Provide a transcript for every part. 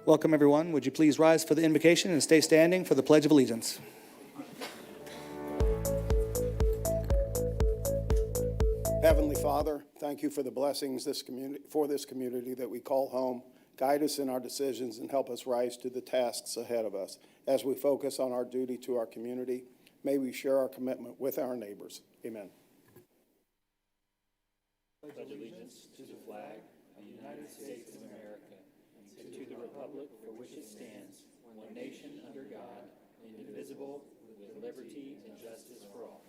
Welcome, everyone. Would you please rise for the invocation and stay standing for the Pledge of Allegiance? Heavenly Father, thank you for the blessings this community that we call home. Guide us in our decisions and help us rise to the tasks ahead of us. As we focus on our duty to our community, may we share our commitment with our neighbors. Amen. Pledge allegiance to the flag of the United States of America and to the republic for which it stands, one nation under God, indivisible, with liberty and justice for all.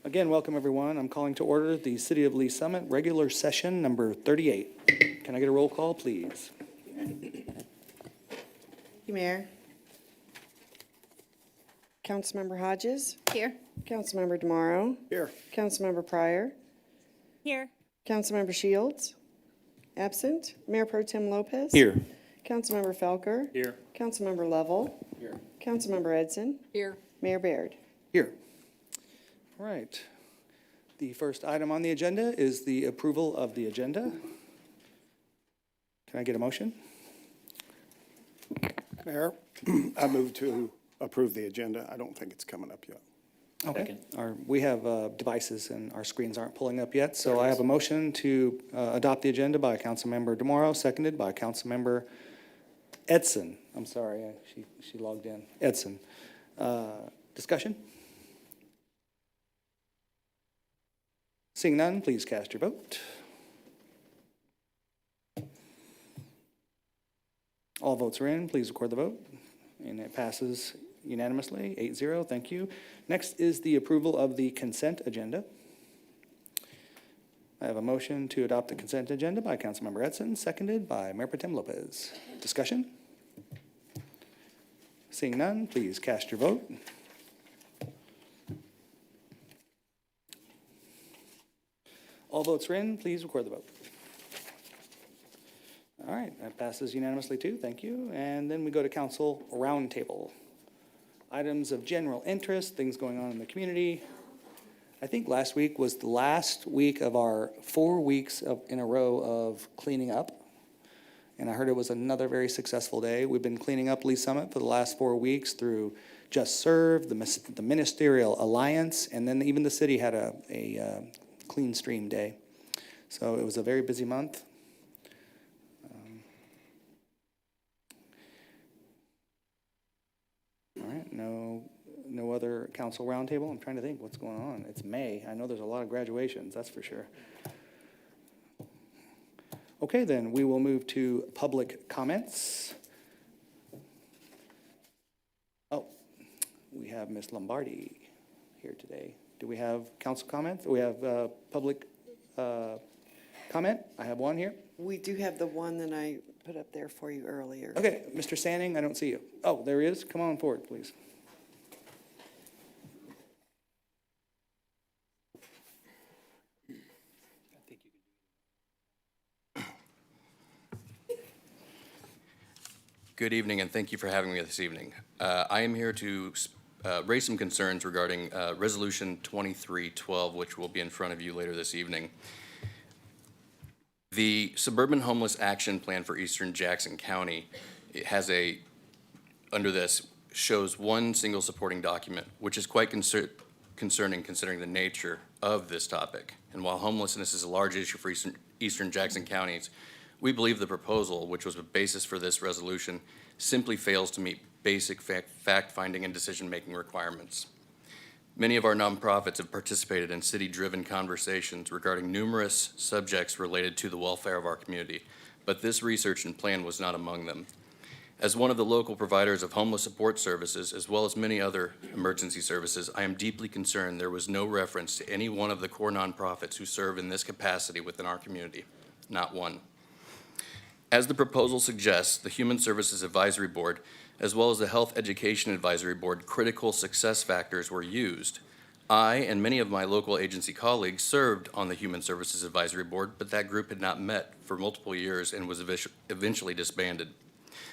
Again, welcome, everyone. I'm calling to order the City of Lee Summit regular session number 38. Can I get a roll call, please? Thank you, Mayor. Councilmember Hodges. Here. Councilmember DeMauro. Here. Councilmember Pryor. Here. Councilmember Shields. Absent. Mayor Pro Tem Lopez. Here. Councilmember Felker. Here. Councilmember Lovell. Here. Councilmember Edson. Here. Mayor Baird. Here. All right. The first item on the agenda is the approval of the agenda. Can I get a motion? Mayor, I move to approve the agenda. I don't think it's coming up yet. Okay. We have devices and our screens aren't pulling up yet, so I have a motion to adopt the agenda by Councilmember DeMauro, seconded by Councilmember Edson. I'm sorry, she logged in. Edson. Discussion? Seeing none, please cast your vote. All votes are in. Please record the vote. And it passes unanimously, 8-0. Thank you. Next is the approval of the consent agenda. I have a motion to adopt the consent agenda by Councilmember Edson, seconded by Mayor Pro Tem Lopez. Discussion? Seeing none, please cast your vote. All votes are in. Please record the vote. All right, that passes unanimously too. Thank you. And then we go to Council Roundtable. Items of general interest, things going on in the community. I think last week was the last week of our 4 weeks in a row of cleaning up. And I heard it was another very successful day. We've been cleaning up Lee Summit for the last 4 weeks through Just Serve, the Ministerial Alliance, and then even the city had a Clean Stream Day. So it was a very busy month. All right, no other council roundtable. I'm trying to think what's going on. It's May. I know there's a lot of graduations, that's for sure. Okay, then we will move to public comments. Oh, we have Ms. Lombardi here today. Do we have council comments? We have public comment. I have one here. We do have the one that I put up there for you earlier. Okay, Mr. Sanning, I don't see you. Oh, there he is. Come on forward, please. Good evening, and thank you for having me this evening. I am here to raise some concerns regarding Resolution 2312, which will be in front of you later this evening. The Suburban Homeless Action Plan for Eastern Jackson County under this, shows one single supporting document, which is quite concerning considering the nature of this topic. And while homelessness is a large issue for Eastern Jackson counties, we believe the proposal, which was the basis for this resolution, simply fails to meet basic fact-finding and decision-making requirements. Many of our nonprofits have participated in city-driven conversations regarding numerous subjects related to the welfare of our community, but this research and plan was not among them. As one of the local providers of homeless support services, as well as many other emergency services, I am deeply concerned there was no reference to any one of the core nonprofits who serve in this capacity within our community, not one. As the proposal suggests, the Human Services Advisory Board, as well as the Health Education Advisory Board, critical success factors were used. I and many of my local agency colleagues served on the Human Services Advisory Board, but that group had not met for multiple years and was eventually disbanded.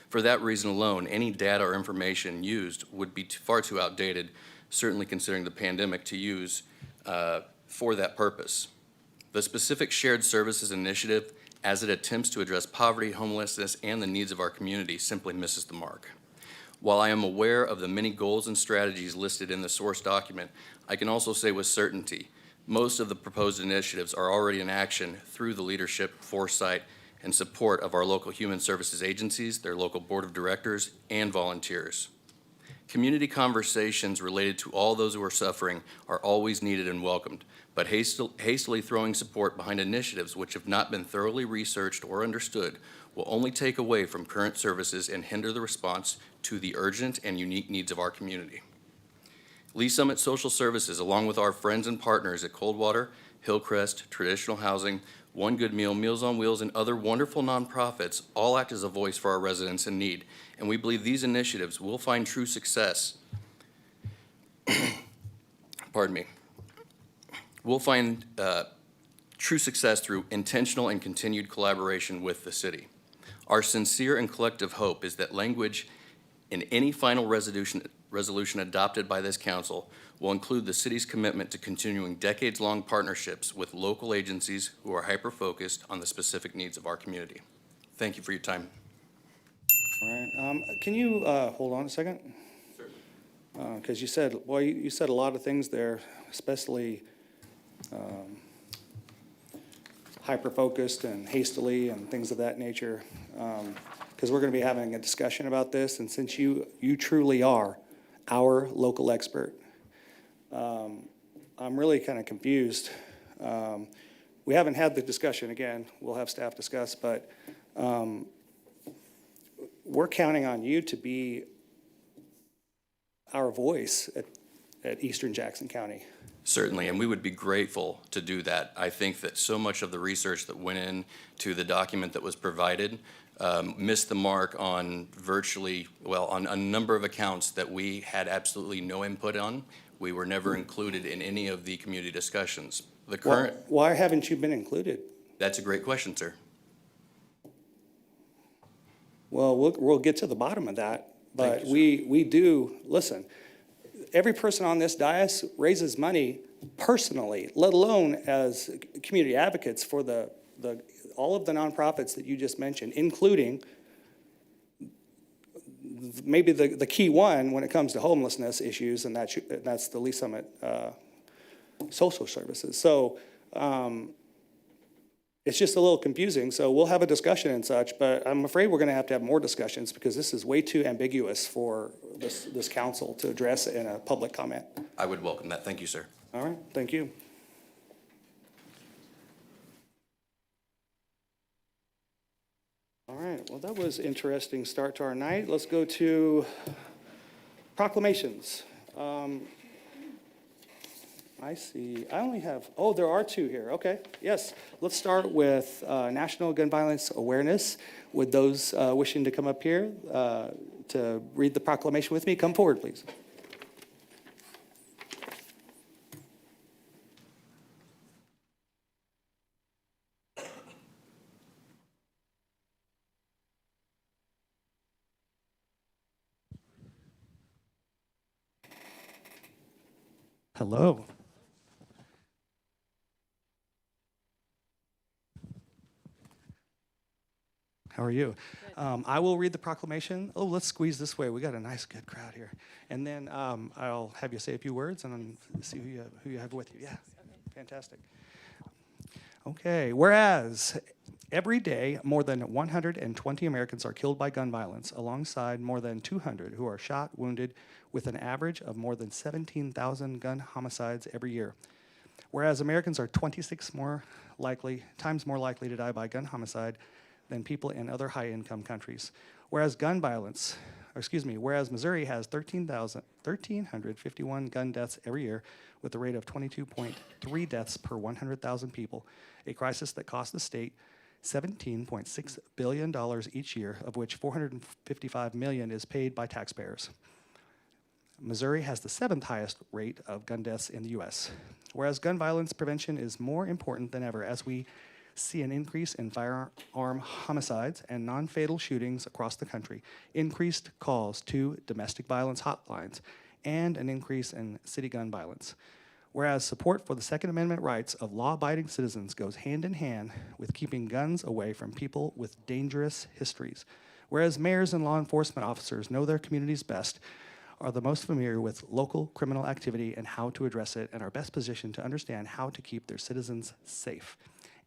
For that reason alone, any data or information used would be far too outdated, certainly considering the pandemic, to use for that purpose. The specific shared services initiative, as it attempts to address poverty, homelessness, and the needs of our community, simply misses the mark. While I am aware of the many goals and strategies listed in the source document, I can also say with certainty, most of the proposed initiatives are already in action through the leadership, foresight, and support of our local human services agencies, their local board of directors, and volunteers. Community conversations related to all those who are suffering are always needed and welcomed, but hastily throwing support behind initiatives which have not been thoroughly researched or understood will only take away from current services and hinder the response to the urgent and unique needs of our community. Lee Summit Social Services, along with our friends and partners at Coldwater, Hillcrest, Traditional Housing, One Good Meal, Meals on Wheels, and other wonderful nonprofits all act as a voice for our residents in need, and we believe these initiatives will find true success. Pardon me. We'll find true success through intentional and continued collaboration with the city. Our sincere and collective hope is that language in any final resolution adopted by this council will include the city's commitment to continuing decades-long partnerships with local agencies who are hyper-focused on the specific needs of our community. Thank you for your time. All right, can you hold on a second? Sure. Because you said, well, you said a lot of things there, especially hyper-focused and hastily and things of that nature. Because we're going to be having a discussion about this, and since you truly are our local expert, I'm really kind of confused. We haven't had the discussion. Again, we'll have staff discuss, but we're counting on you to be our voice at Eastern Jackson County. Certainly, and we would be grateful to do that. I think that so much of the research that went into the document that was provided missed the mark on on a number of accounts that we had absolutely no input on. We were never included in any of the community discussions. The current. Why haven't you been included? That's a great question, sir. Well, we'll get to the bottom of that, but we do, listen, every person on this dais raises money personally, let alone as community advocates for all of the nonprofits that you just mentioned, including maybe the key one when it comes to homelessness issues, and that's the Lee Summit Social Services. So it's just a little confusing. So we'll have a discussion and such, but I'm afraid we're going to have more discussions because this is way too ambiguous for this council to address in a public comment. I would welcome that. Thank you, sir. All right, thank you. All right, well, that was interesting start to our night. Let's go to proclamations. I see, I only have, there are two here, okay, yes. Let's start with National Gun Violence Awareness. Would those wishing to come up here to read the proclamation with me, come forward, please. Hello. How are you? I will read the proclamation. Oh, let's squeeze this way. We got a nice, good crowd here. And then I'll have you say a few words and then see who you have with you. Yeah, fantastic. Okay, whereas every day more than 120 Americans are killed by gun violence, alongside more than 200 who are shot, wounded, with an average of more than 17,000 gun homicides every year. Whereas Americans are 26 times more likely to die by gun homicide than people in other high-income countries. Whereas Missouri has 1,351 gun deaths every year with a rate of 22.3 deaths per 100,000 people, a crisis that costs the state $17.6 billion each year, of which $455 million is paid by taxpayers. Missouri has the 7th highest rate of gun deaths in the U.S. Whereas gun violence prevention is more important than ever as we see an increase in firearm homicides and non-fatal shootings across the country, increased calls to domestic violence hotlines, and an increase in city gun violence. Whereas support for the Second Amendment rights of law-abiding citizens goes hand in hand with keeping guns away from people with dangerous histories. Whereas mayors and law enforcement officers know their communities best, are the most familiar with local criminal activity and how to address it, and are best positioned to understand how to keep their citizens safe.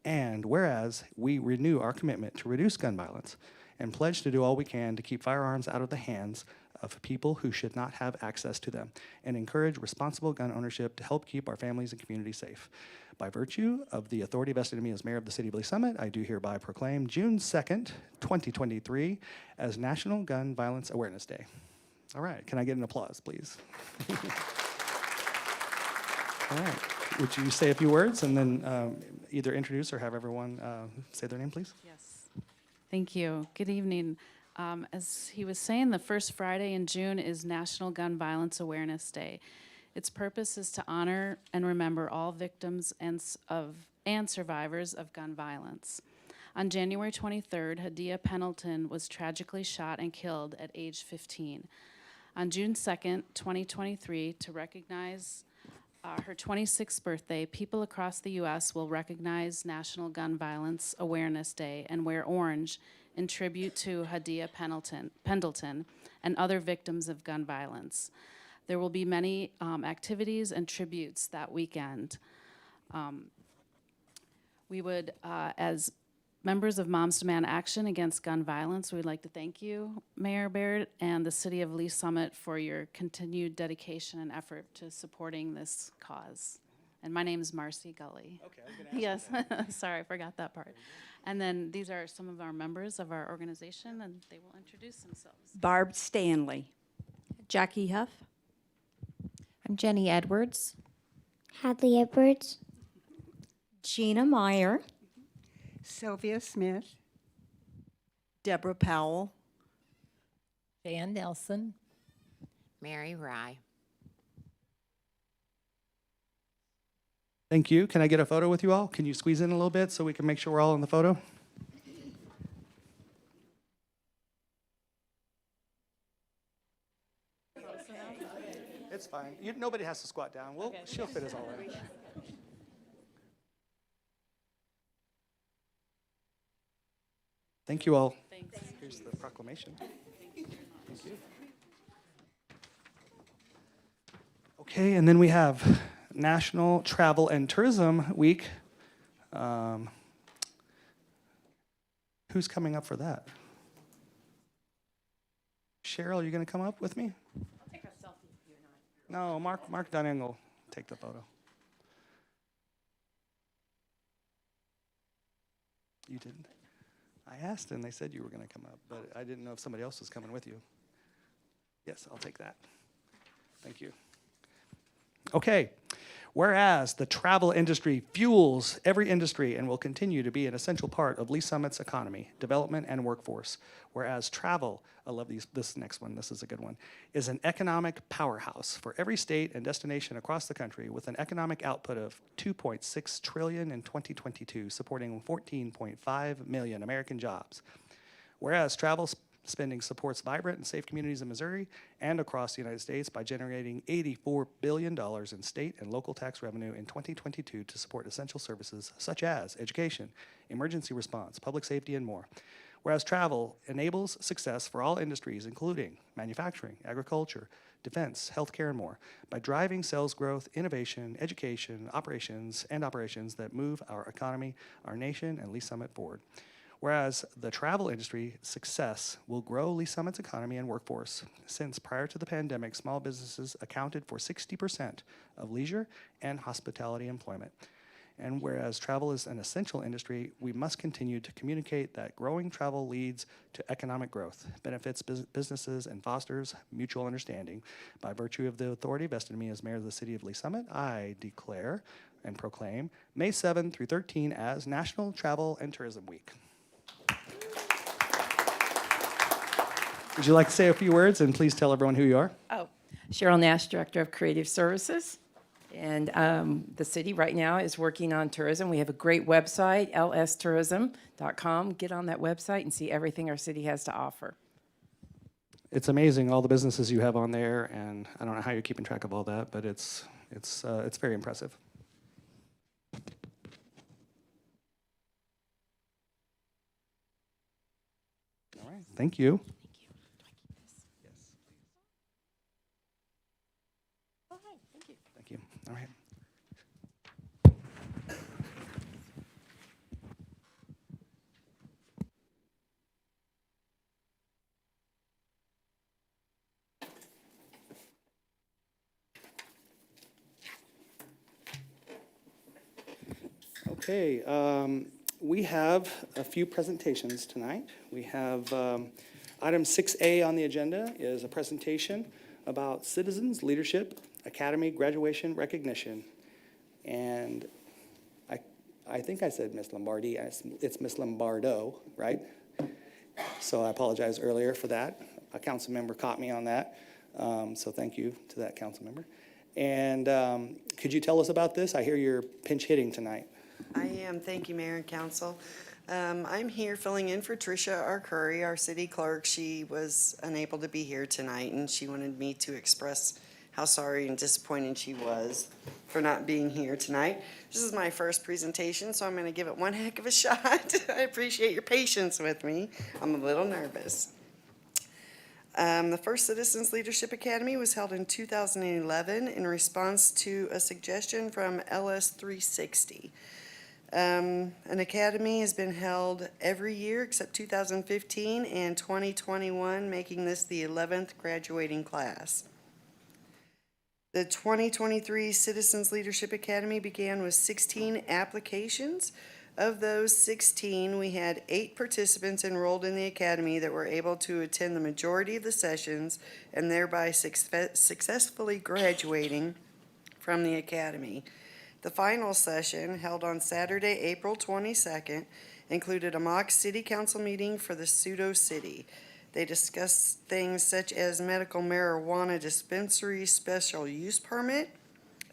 And whereas we renew our commitment to reduce gun violence and pledge to do all we can to keep firearms out of the hands of people who should not have access to them, and encourage responsible gun ownership to help keep our families and communities safe. By virtue of the authority vested in me as mayor of the city of Lee Summit, I do hereby proclaim June 2nd, 2023 as National Gun Violence Awareness Day. All right, can I get an applause, please? All right, would you say a few words and then either introduce or have everyone say their name, please? Yes. Thank you. Good evening. As he was saying, the first Friday in June is National Gun Violence Awareness Day. Its purpose is to honor and remember all victims and survivors of gun violence. On January 23rd, Hadia Pendleton was tragically shot and killed at age 15. On June 2nd, 2023, to recognize her 26th birthday, people across the U.S. will recognize National Gun Violence Awareness Day and wear orange in tribute to Hadia Pendleton and other victims of gun violence. There will be many activities and tributes that weekend. We would, as members of Moms Demand Action Against Gun Violence, we'd like to thank you, Mayor Baird, and the City of Lee Summit for your continued dedication and effort to supporting this cause. And my name is Marcy Gully. Okay, I was gonna ask Yes, sorry, I forgot that part. And then these are some of our members of our organization, and they will introduce themselves. Barb Stanley. Jackie Huff. I'm Jenny Edwards. Hadley Edwards. Gina Meyer. Sylvia Smith. Deborah Powell. Jan Nelson. Mary Rye. Thank you. Can I get a photo with you all? Can you squeeze in a little bit so we can make sure we're all in the photo? It's fine. Nobody has to squat down. She'll fit us all in. Thank you all. Thanks. Here's the proclamation. Thank you. Okay, and then we have National Travel and Tourism Week. Who's coming up for that? Cheryl, you going to come up with me? I'll take a selfie if you're not. No, Mark Dunning will take the photo. You didn't? I asked and they said you were going to come up, but I didn't know if somebody else was coming with you. Yes, I'll take that. Thank you. Okay. Whereas the travel industry fuels every industry and will continue to be an essential part of Lee Summit's economy, development, and workforce. Whereas travel, I love this next one, this is a good one, is an economic powerhouse for every state and destination across the country with an economic output of $2.6 trillion in 2022, supporting 14.5 million American jobs. Whereas travel spending supports vibrant and safe communities in Missouri and across the United States by generating $84 billion in state and local tax revenue in 2022 to support essential services such as education, emergency response, public safety, and more. Whereas travel enables success for all industries, including manufacturing, agriculture, defense, healthcare, and more, by driving sales growth, innovation, education, operations that move our economy, our nation, and Lee Summit forward. Whereas the travel industry success will grow Lee Summit's economy and workforce, since prior to the pandemic, small businesses accounted for 60% of leisure and hospitality employment. And whereas travel is an essential industry, we must continue to communicate that growing travel leads to economic growth, benefits businesses, and fosters mutual understanding. By virtue of the authority vested in me as mayor of the city of Lee Summit, I declare and proclaim May 7 through 13 as National Travel and Tourism Week. Would you like to say a few words, and please tell everyone who you are? Oh, Cheryl Nash, Director of Creative Services. And the city right now is working on tourism. We have a great website, lstourism.com. Get on that website and see everything our city has to offer. It's amazing, all the businesses you have on there, and I don't know how you're keeping track of all that, but it's It's very impressive. All right, thank you. Thank you. All right. Okay, we have a few presentations tonight. We have item 6A on the agenda is a presentation about Citizens Leadership Academy graduation recognition. And I think I said Miss Lombardi. It's Miss Lombardo, right? So I apologize earlier for that. A council member caught me on that. So thank you to that council member. And could you tell us about this? I hear you're pinch hitting tonight. I am. Thank you, Mayor and Council. I'm here filling in for Tricia Arcuri, our city clerk. She was unable to be here tonight, and she wanted me to express how sorry and disappointed she was for not being here tonight. This is my first presentation, so I'm going to give it one heck of a shot. I appreciate your patience with me. I'm a little nervous. The first Citizens Leadership Academy was held in 2011 in response to a suggestion from LS 360. An academy has been held every year except 2015 and 2021, making this the 11th graduating class. The 2023 Citizens Leadership Academy began with 16 applications. Of those 16, we had 8 participants enrolled in the academy that were able to attend the majority of the sessions and thereby successfully graduating from the academy. The final session, held on Saturday, April 22nd, included a mock city council meeting for the pseudo-city. They discussed things such as medical marijuana dispensary special use permit,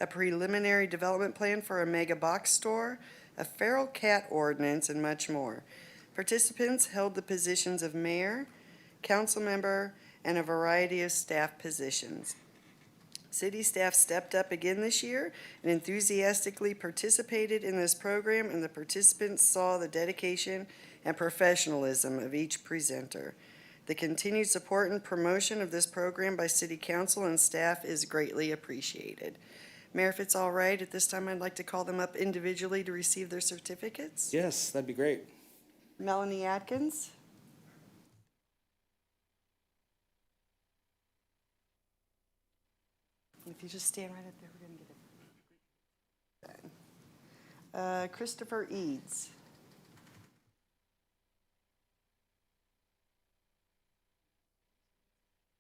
a preliminary development plan for a mega box store, a feral cat ordinance, and much more. Participants held the positions of mayor, council member, and a variety of staff positions. City staff stepped up again this year and enthusiastically participated in this program, and the participants saw the dedication and professionalism of each presenter. The continued support and promotion of this program by City Council and staff is greatly appreciated. Mayor, if it's all right, at this time I'd like to call them up individually to receive their certificates. Yes, that'd be great. Melanie Atkins. If you just stand right up there, we're going to get it. Christopher Eads.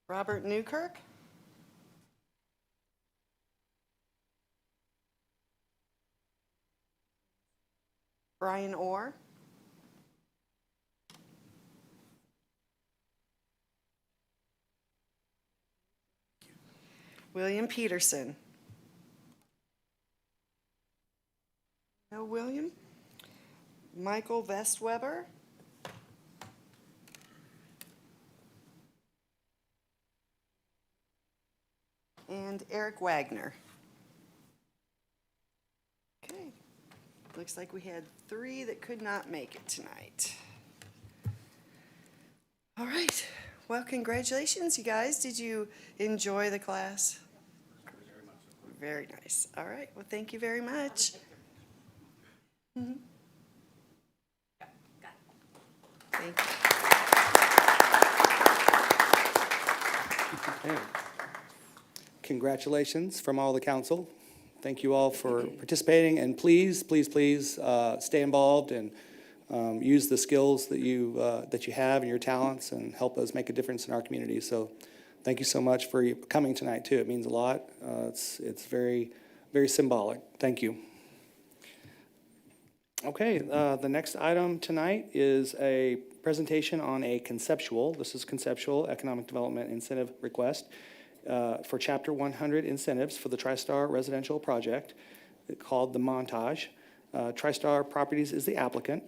Robert Newkirk. Brian Orr. William Peterson. No William. Michael Vestweber. And Eric Wagner. Okay. Looks like we had 3 that could not make it tonight. All right. Well, congratulations, you guys. Did you enjoy the class? Very much so. Very nice. All right. Well, thank you very much. Mm-hmm. Thank you. Okay. Congratulations from all the council. Thank you all for participating, and please, please, please stay involved and use the skills that you have and your talents, and help us make a difference in our community. So thank you so much for coming tonight too. It means a lot. It's very, very symbolic. Thank you. Okay, the next item tonight is a presentation on a conceptual economic development incentive request for Chapter 100 incentives for the TriStar residential project called the Montage. TriStar Properties is the applicant.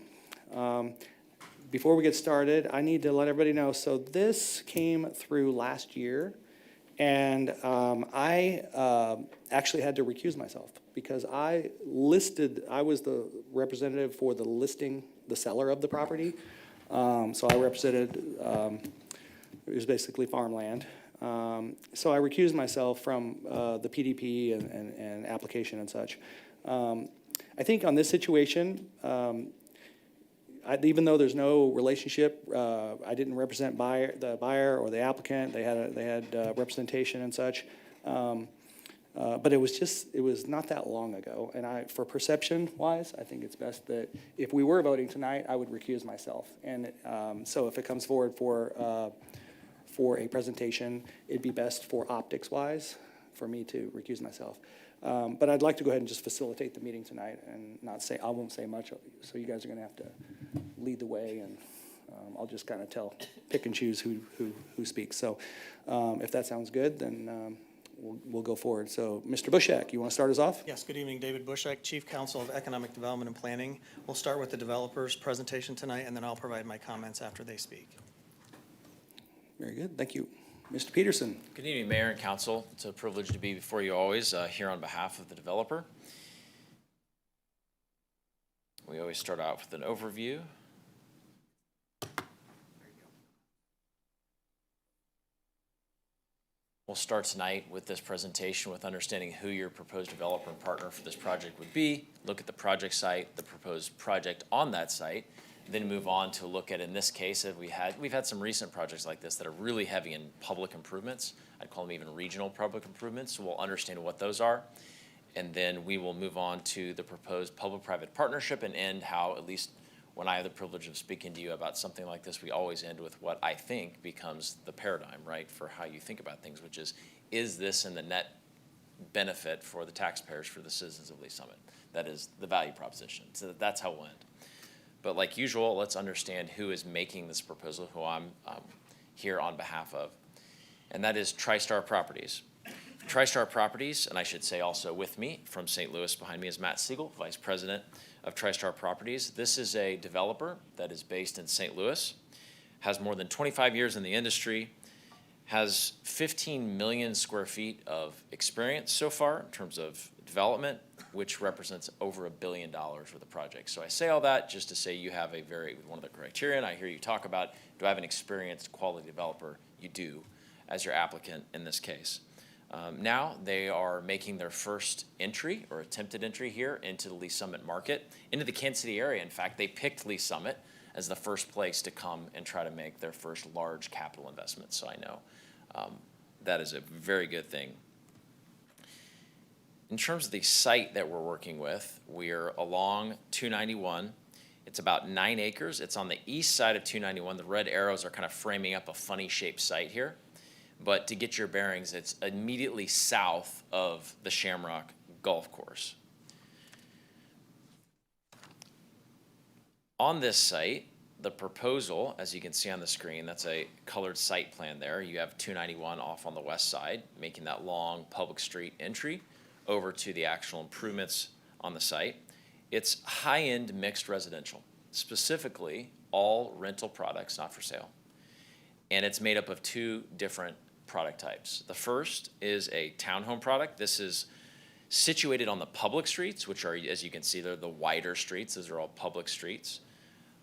Before we get started, I need to let everybody know, so this came through last year, And I actually had to recuse myself because I was the representative for the listing, the seller of the property. So I represented, it was basically farmland. So I recused myself from the PDP and application and such. I think on this situation, even though there's no relationship, I didn't represent the buyer or the applicant. They had representation and such. But it was not that long ago. And for perception wise, I think it's best that if we were voting tonight, I would recuse myself. And so if it comes forward for a presentation, it'd be best for optics wise for me to recuse myself. But I'd like to go ahead and just facilitate the meeting tonight and I won't say much, so you guys are gonna have to lead the way, and I'll just kind of pick and choose who speaks. So if that sounds good, then we'll go forward. So Mr. Bushak, you wanna start us off? Yes, good evening, David Bushak, Chief Counsel of Economic Development and Planning. We'll start with the developer's presentation tonight, and then I'll provide my comments after they speak. Very good, thank you. Mr. Peterson. Good evening, Mayor and Council. It's a privilege to be before you always here on behalf of the developer. We always start out with an overview. We'll start tonight with this presentation with understanding who your proposed developer and partner for this project would be, look at the project site, the proposed project on that site, then move on to look at, in this case, we've had some recent projects like this that are really heavy in public improvements. I'd call them even regional public improvements, so we'll understand what those are. And then we will move on to the proposed public-private partnership and end how, at least when I have the privilege of speaking to you about something like this, we always end with what I think becomes the paradigm, right, for how you think about things, which is this in the net benefit for the taxpayers, for the citizens of Lee Summit? That is the value proposition. So that's how we'll end. But like usual, let's understand who is making this proposal, who I'm here on behalf of. And that is TriStar Properties. TriStar Properties, and I should say also with me from St. Louis, behind me is Matt Siegel, Vice President of TriStar Properties. This is a developer that is based in St. Louis, has more than 25 years in the industry, has 15 million square feet of experience so far in terms of development, which represents over $1 billion worth of projects. So I say all that just to say you have one of the criteria I hear you talk about, do I have an experienced quality developer? You do, as your applicant in this case. Now they are making their first entry or attempted entry here into the Lee Summit market, into the Kansas City area. In fact, they picked Lee Summit as the first place to come and try to make their first large capital investment. So I know that is a very good thing. In terms of the site that we're working with, we're along 291. It's about 9 acres. It's on the east side of 291. The red arrows are kind of framing up a funny shaped site here. But to get your bearings, it's immediately south of the Shamrock Golf Course. On this site, the proposal, as you can see on the screen, that's a colored site plan there. You have 291 off on the west side, making that long public street entry over to the actual improvements on the site. It's high-end mixed residential, specifically all rental products, not for sale. And it's made up of 2 different product types. The first is a townhome product. This is situated on the public streets, which are, as you can see, they're the wider streets. Those are all public streets.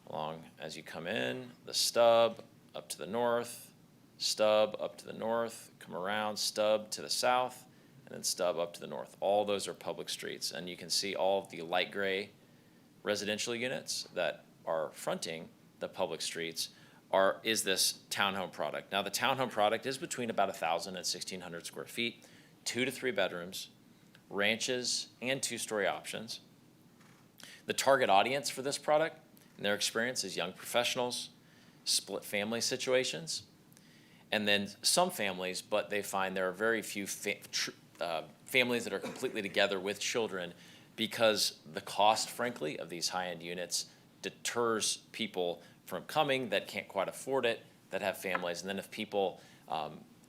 Along as you come in, the stub up to the north, stub up to the north, come around, stub to the south, and then stub up to the north. All those are public streets. And you can see all of the light gray residential units that are fronting the public streets is this townhome product. Now the townhome product is between about 1,000 and 1,600 square feet, 2 to 3 bedrooms, ranches, and 2-story options. The target audience for this product, in their experience, is young professionals, split family situations, and then some families, but they find there are very few families that are completely together with children because the cost, frankly, of these high-end units deters people from coming that can't quite afford it, that have families. And then if people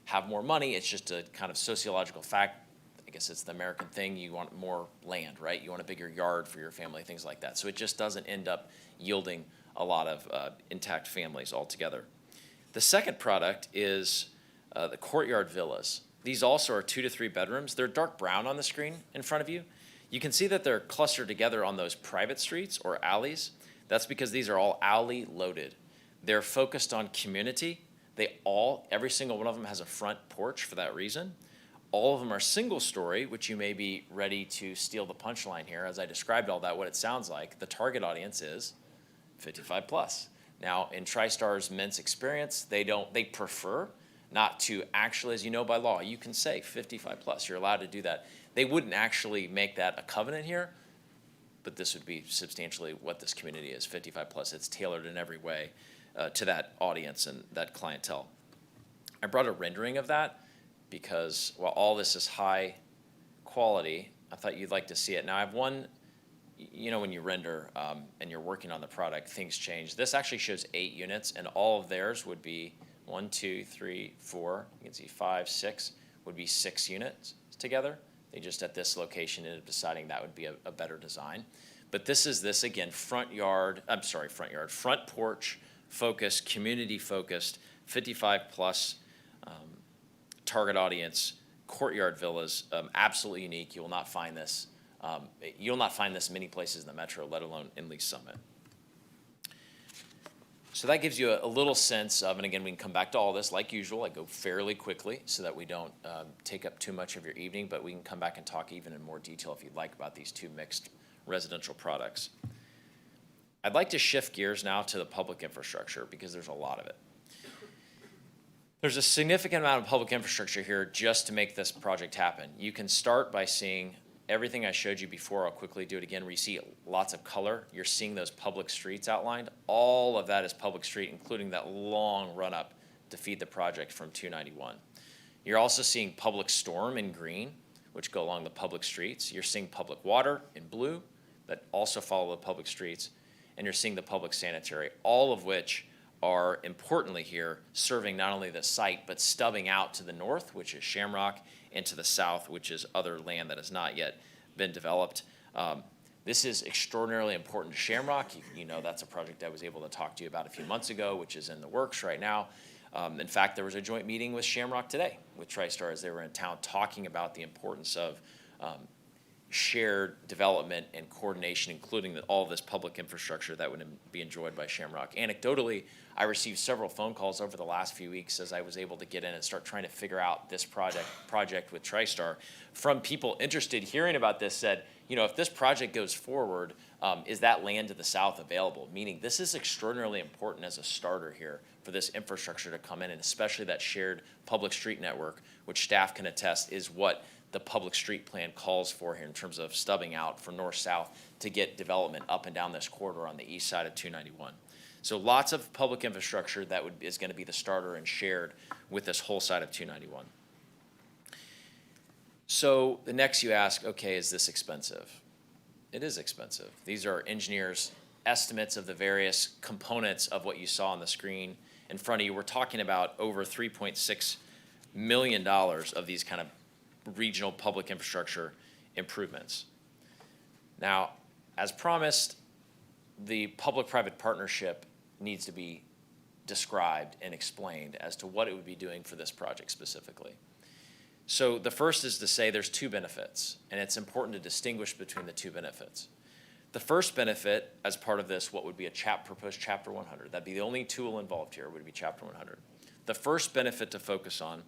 have more money, it's just a kind of sociological fact. I guess it's the American thing. You want more land, right? You want a bigger yard for your family, things like that. So it just doesn't end up yielding a lot of intact families altogether. The second product is the courtyard villas. These also are 2 to 3 bedrooms. They're dark brown on the screen in front of you. You can see that they're clustered together on those private streets or alleys. That's because these are all alley loaded. They're focused on community. Every single one of them has a front porch for that reason. All of them are single story, which you may be ready to steal the punchline here. As I described all that, what it sounds like, the target audience is 55 plus. Now, in TriStar's Mint's experience, they prefer not to actually, as you know by law, you can say 55 plus, you're allowed to do that. They wouldn't actually make that a covenant here, but this would be substantially what this community is, 55 plus. It's tailored in every way to that audience and that clientele. I brought a rendering of that because while all this is high quality, I thought you'd like to see it. Now I have one, when you render and you're working on the product, things change. This actually shows 8 units, and all of theirs would be 1, 2, 3, 4, you can see 5, 6, would be 6 units together. They just at this location ended up deciding that would be a better design. But this again, front porch focused, community focused, 55 plus, target audience, courtyard villas, absolutely unique. You will not find this. You'll not find this many places in the metro, let alone in Lee's Summit. So that gives you a little sense of, and again, we can come back to all this like usual. I go fairly quickly so that we don't take up too much of your evening, but we can come back and talk even in more detail if you'd like about these 2 mixed residential products. I'd like to shift gears now to the public infrastructure because there's a lot of it. There's a significant amount of public infrastructure here just to make this project happen. You can start by seeing everything I showed you before. I'll quickly do it again, where you see lots of color. You're seeing those public streets outlined. All of that is public street, including that long run up to feed the project from 291. You're also seeing public storm in green, which go along the public streets. You're seeing public water in blue that also follow the public streets. And you're seeing the public sanitary, all of which are importantly here serving not only the site, but stubbing out to the north, which is Shamrock, and to the south, which is other land that has not yet been developed. This is extraordinarily important to Shamrock. You know that's a project I was able to talk to you about a few months ago, which is in the works right now. In fact, there was a joint meeting with Shamrock today with TriStar as they were in town talking about the importance of shared development and coordination, including all this public infrastructure that would be enjoyed by Shamrock. Anecdotally, I received several phone calls over the last few weeks as I was able to get in and start trying to figure out this project with TriStar from people interested hearing about this said, if this project goes forward, is that land to the south available? Meaning this is extraordinarily important as a starter here for this infrastructure to come in, and especially that shared public street network, which staff can attest is what the public street plan calls for here in terms of stubbing out from north-south to get development up and down this corridor on the east side of 291. So lots of public infrastructure that is going to be the starter and shared with this whole side of 291. So the next you ask, okay, is this expensive? It is expensive. These are engineers' estimates of the various components of what you saw on the screen in front of you. We're talking about over $3.6 million of these kind of regional public infrastructure improvements. Now, as promised, the public-private partnership needs to be described and explained as to what it would be doing for this project specifically. So the first is to say there's 2 benefits, and it's important to distinguish between the 2 benefits. The first benefit, as part of this, what would be a proposed Chapter 100, that'd be the only tool involved here, would be Chapter 100. The first benefit to focus on,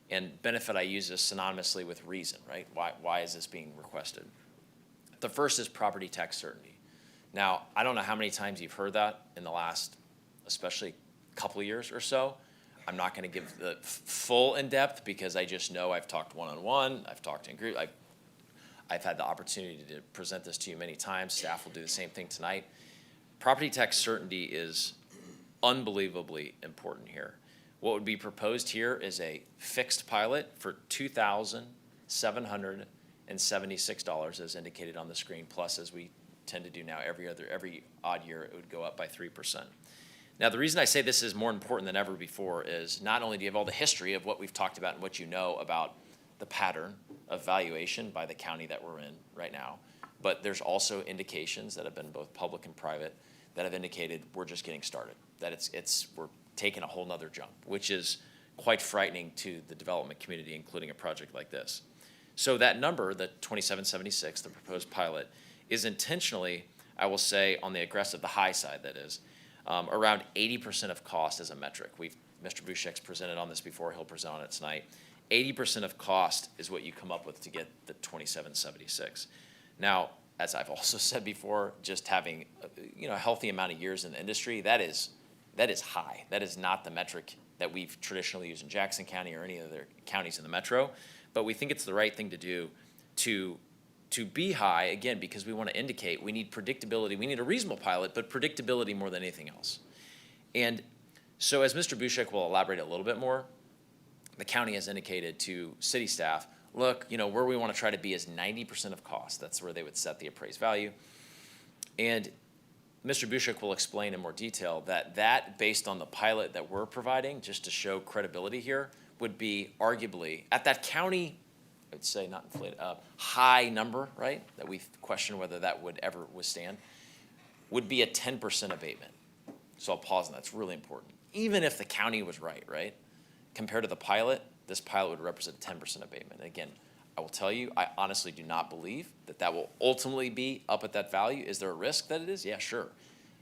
and benefit I use this synonymously with reason, right? Why is this being requested? The first is property tax certainty. Now, I don't know how many times you've heard that in the last, especially couple of years or so. I'm not going to give the full in-depth because I just know I've talked one-on-one, I've talked in group, I've had the opportunity to present this to you many times. Staff will do the same thing tonight. Property tax certainty is unbelievably important here. What would be proposed here is a fixed pilot for $2,776 as indicated on the screen, plus as we tend to do now every odd year it would go up by 3%. Now the reason I say this is more important than ever before is not only do you have all the history of what we've talked about and what you know about the pattern of valuation by the county that we're in right now, but there's also indications that have been both public and private that have indicated we're just getting started, that we're taking a whole nother jump, which is quite frightening to the development community, including a project like this. So that number, the 2776, the proposed pilot, is intentionally, I will say, on the aggressive, the high side that is, around 80% of cost as a metric. Mr. Bouchek's presented on this before, he'll present on it tonight. 80% of cost is what you come up with to get the 2776. Now, as I've also said before, just having a healthy amount of years in the industry, that is high. That is not the metric that we've traditionally used in Jackson County or any other counties in the metro, but we think it's the right thing to do to be high, again, because we want to indicate we need predictability. We need a reasonable pilot, but predictability more than anything else. And so as Mr. Bouchek will elaborate a little bit more, the county has indicated to city staff, look, where we want to try to be is 90% of cost. That's where they would set the appraised value. And Mr. Bouchek will explain in more detail that based on the pilot that we're providing, just to show credibility here, would be arguably at that county, I'd say not inflated, high number, right, that we question whether that would ever withstand, would be a 10% abatement. So I'll pause on that. That's really important. Even if the county was right? Compared to the pilot, this pilot would represent a 10% abatement. And again, I will tell you, I honestly do not believe that will ultimately be up at that value. Is there a risk that it is? Yeah, sure.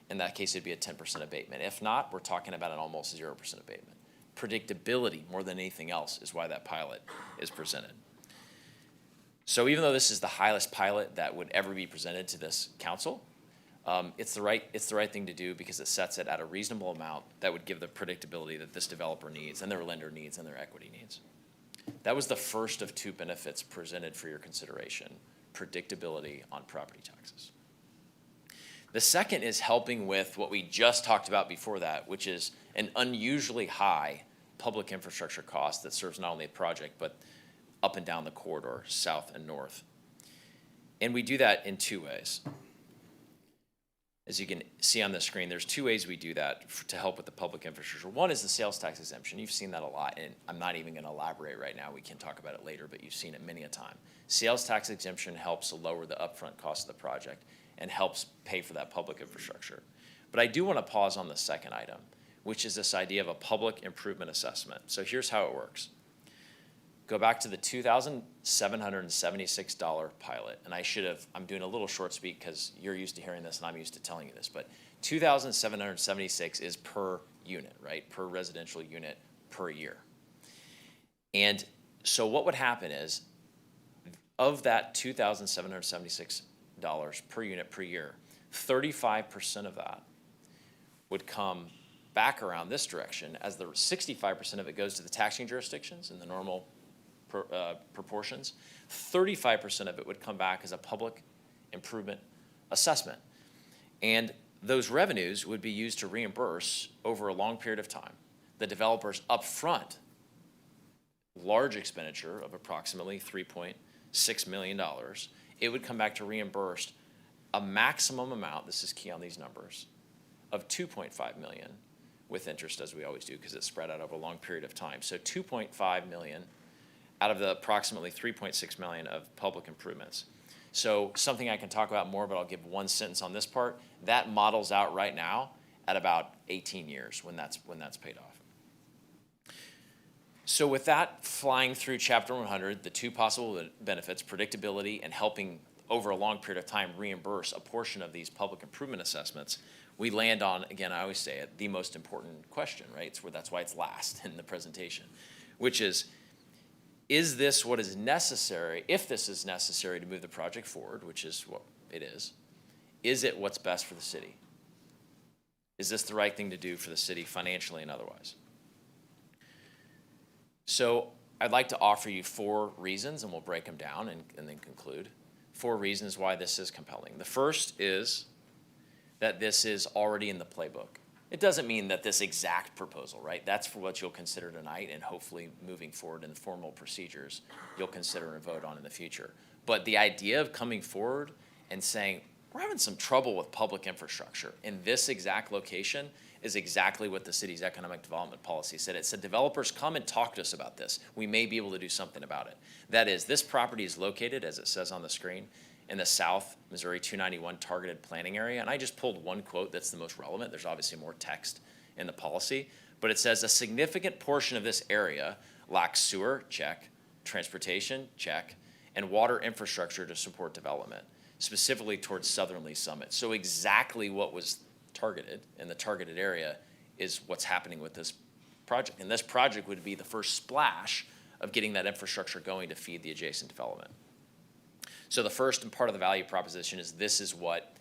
In that case, it'd be a 10% abatement. If not, we're talking about an almost 0% abatement. Predictability, more than anything else, is why that pilot is presented. So even though this is the highest pilot that would ever be presented to this council, it's the right thing to do because it sets it at a reasonable amount that would give the predictability that this developer needs and their lender needs and their equity needs. That was the first of two benefits presented for your consideration, predictability on property taxes. The second is helping with what we just talked about before that, which is an unusually high public infrastructure cost that serves not only the project, but up and down the corridor, south and north. And we do that in two ways. As you can see on the screen, there's two ways we do that to help with the public infrastructure. One is the sales tax exemption. You've seen that a lot, and I'm not even going to elaborate right now. We can talk about it later, but you've seen it many a time. Sales tax exemption helps lower the upfront cost of the project and helps pay for that public infrastructure. But I do want to pause on the second item, which is this idea of a public improvement assessment. So here's how it works. Go back to the $2,776 pilot, and I'm doing a little short speak because you're used to hearing this and I'm used to telling you this, but $2,776 is per unit, right? Per residential unit per year. And so what would happen is, of that $2,776 per unit per year, 35% of that would come back around this direction, as the 65% of it goes to the taxing jurisdictions in the normal proportions. 35% of it would come back as a public improvement assessment. And those revenues would be used to reimburse over a long period of time the developers upfront large expenditure of approximately $3.6 million. It would come back to reimburse a maximum amount, this is key on these numbers, of $2.5 million with interest, as we always do, because it's spread out over a long period of time. So $2.5 million out of the approximately $3.6 million of public improvements. So something I can talk about more, but I'll give one sentence on this part. That models out right now at about 18 years when that's paid off. So with that, flying through Chapter 100, the two possible benefits, predictability and helping over a long period of time reimburse a portion of these public improvement assessments, we land on, again, I always say it, the most important question, right? That's why it's last in the presentation, which is this what is necessary, if this is necessary to move the project forward, which is what it is it what's best for the city? Is this the right thing to do for the city financially and otherwise? So I'd like to offer you 4 reasons, and we'll break them down and then conclude. 4 reasons why this is compelling. The first is that this is already in the playbook. It doesn't mean that this exact proposal, right? That's for what you'll consider tonight, and hopefully moving forward in the formal procedures, you'll consider and vote on in the future. But the idea of coming forward and saying, we're having some trouble with public infrastructure in this exact location is exactly what the city's economic development policy said. It said, developers, come and talk to us about this. We may be able to do something about it. That is, this property is located, as it says on the screen, in the South Missouri 291 targeted planning area. And I just pulled one quote that's the most relevant. There's obviously more text in the policy. But But it says a significant portion of this area lacks sewer, check, transportation, check, and water infrastructure to support development, specifically towards Southerly Summit. So exactly what was targeted in the targeted area is what's happening with this project. And this project would be the first splash of getting that infrastructure going to feed the adjacent development. So the first and part of the value proposition is this is what,